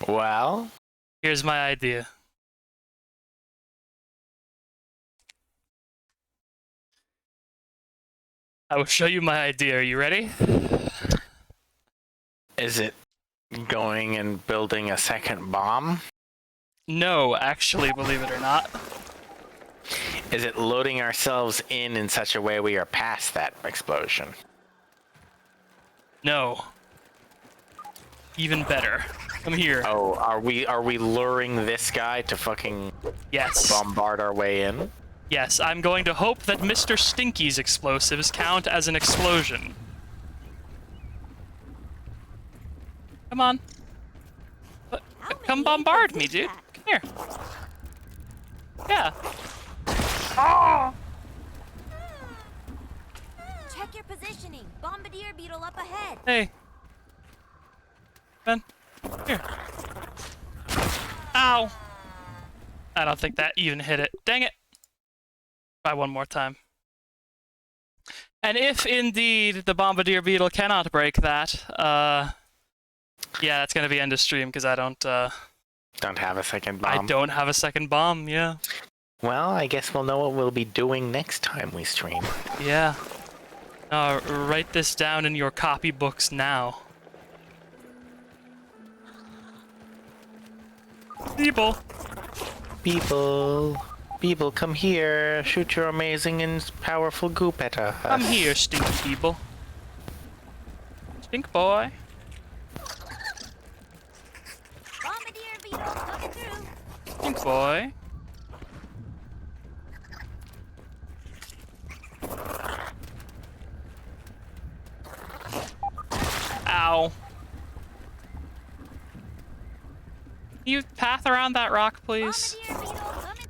Speaker 2: Well?
Speaker 1: Here's my idea. I will show you my idea. Are you ready?
Speaker 2: Is it going and building a second bomb?
Speaker 1: No, actually, believe it or not.
Speaker 2: Is it loading ourselves in such a way we are past that explosion?
Speaker 1: No. Even better. Come here.
Speaker 2: Oh, are we luring this guy to fucking
Speaker 1: Yes.
Speaker 2: bombard our way in?
Speaker 1: Yes, I'm going to hope that Mr. Stinky's explosives count as an explosion. Come on. Come bombard me, dude. Come here. Yeah. Oh!
Speaker 3: Check your positioning. Bombardier beetle up ahead.
Speaker 1: Hey. Ben. Here. Ow. I don't think that even hit it. Dang it. Try one more time. And if indeed the Bombardier Beetle cannot break that, yeah, that's gonna be end of stream because I don't
Speaker 2: have a second bomb.
Speaker 1: I don't have a second bomb, yeah.
Speaker 2: Well, I guess we'll know what we'll be doing next time we stream.
Speaker 1: Yeah. Write this down in your copybooks now. People.
Speaker 2: People, come here. Shoot your amazing and powerful goop at us.
Speaker 1: Come here, stinky people. Stink boy.
Speaker 3: Bombardier beetle coming through.
Speaker 1: Stink boy. Ow. Can you path around that rock, please?
Speaker 3: Bombardier beetle coming through.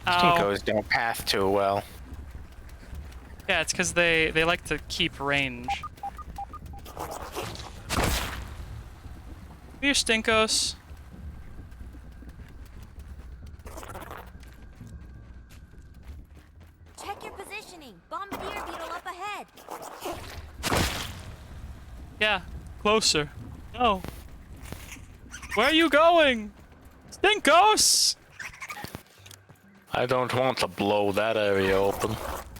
Speaker 1: Ow.
Speaker 2: Stinkos don't path too well.
Speaker 1: Yeah, it's because they like to keep range. Here, Stinkos.
Speaker 3: Check your positioning. Bombardier beetle up ahead.
Speaker 1: Yeah, closer. No. Where are you going? Stinkos!
Speaker 2: I don't want to blow that area open.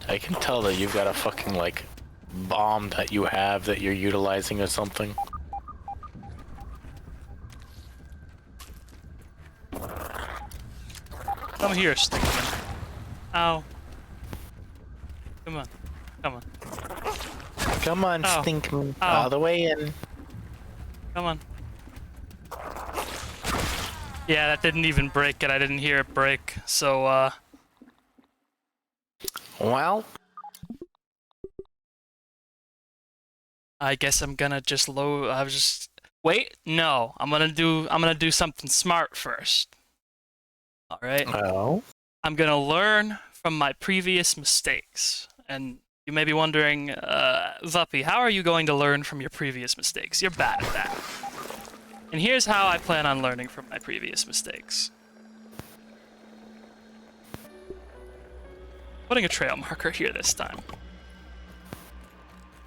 Speaker 2: I can tell that you've got a fucking, like, bomb that you have that you're utilizing or something.
Speaker 1: Come here, Stinkman. Ow. Come on. Come on.
Speaker 2: Come on,
Speaker 1: Oh.
Speaker 2: Stinkbug.
Speaker 1: Oh.
Speaker 2: All the way in.
Speaker 1: Come on. Yeah, that didn't even break it. I didn't hear it break. So,
Speaker 2: Well,
Speaker 1: I guess I'm gonna just load. I was just wait. No, I'm gonna do something smart first. All right.
Speaker 2: oh.
Speaker 1: I'm gonna learn from my previous mistakes. And you may be wondering, Vuppy, how are you going to learn from your previous mistakes? You're bad at that. And here's how I plan on learning from my previous mistakes. Putting a trail marker here this time.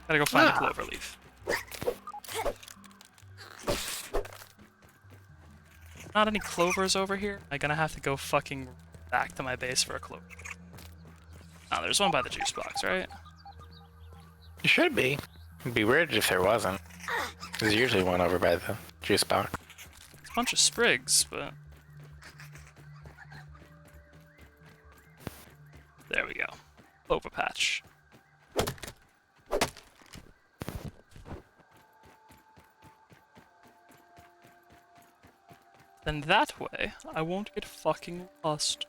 Speaker 1: Gotta go find a clover leaf. Not any clovers over here? Am I gonna have to go fucking back to my base for a clover? Oh, there's one by the juice box, right?
Speaker 2: It should be. It'd be weird if there wasn't. There's usually one over by the juice box.
Speaker 1: It's a bunch of sprigs, but... There we go. Clover patch. Then that way, I won't get fucking lost.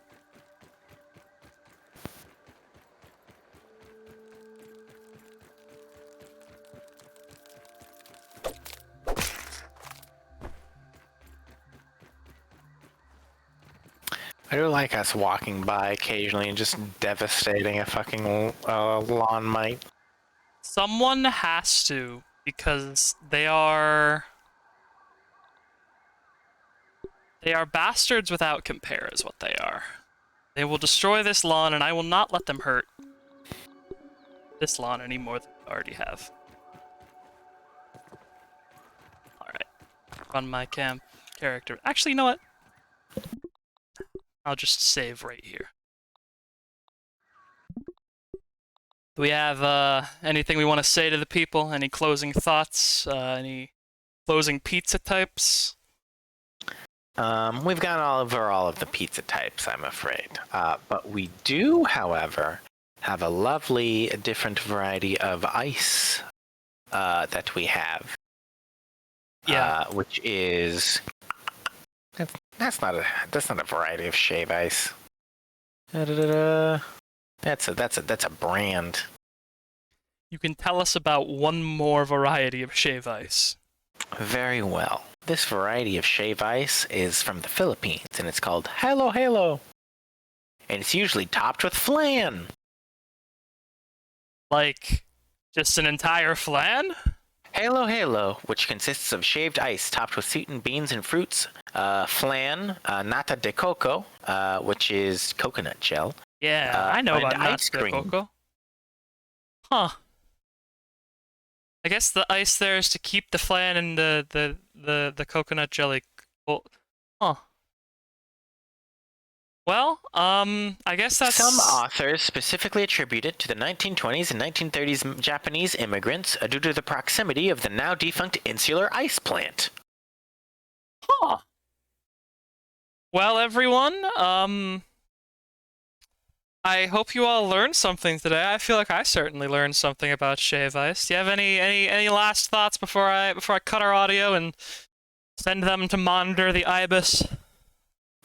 Speaker 2: I do like us walking by occasionally and just devastating a fucking lawn mite.
Speaker 1: Someone has to, because they are bastards without compare is what they are. They will destroy this lawn, and I will not let them hurt this lawn any more than they already have. Alright. Run my camp character. Actually, you know what? I'll just save right here. Do we have anything we want to say to the people? Any closing thoughts? Any closing pizza types?
Speaker 2: We've gone over all of the pizza types, I'm afraid. But we do, however, have a lovely different variety of ice that we have.
Speaker 1: Yeah.
Speaker 2: Which is that's not a variety of shave ice. That's a brand.
Speaker 1: You can tell us about one more variety of shave ice.
Speaker 2: Very well. This variety of shave ice is from the Philippines, and it's called Halo Halo. And it's usually topped with flan.
Speaker 1: Like, just an entire flan?
Speaker 2: Halo Halo, which consists of shaved ice topped with sweetened beans and fruits, flan, nata de coco, which is coconut gel.
Speaker 1: Yeah, I know
Speaker 2: and
Speaker 1: about
Speaker 2: ice
Speaker 1: nata de
Speaker 2: cream.
Speaker 1: coco. Huh. I guess the ice there is to keep the flan and the coconut jelly cold. Huh. Well, I guess that's...
Speaker 2: Some authors specifically attribute it to the 1920s and 1930s Japanese immigrants due to the proximity of the now defunct insular ice plant.
Speaker 1: Huh. Well, everyone, I hope you all learned something today. I feel like I certainly learned something about shave ice. Do you have any last thoughts before I cut our audio and send them to monitor the ibis?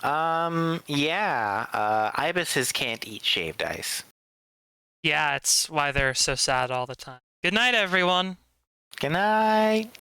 Speaker 2: Yeah, ibises can't eat shaved ice.
Speaker 1: Yeah, it's why they're so sad all the time. Good night, everyone.
Speaker 2: Good night.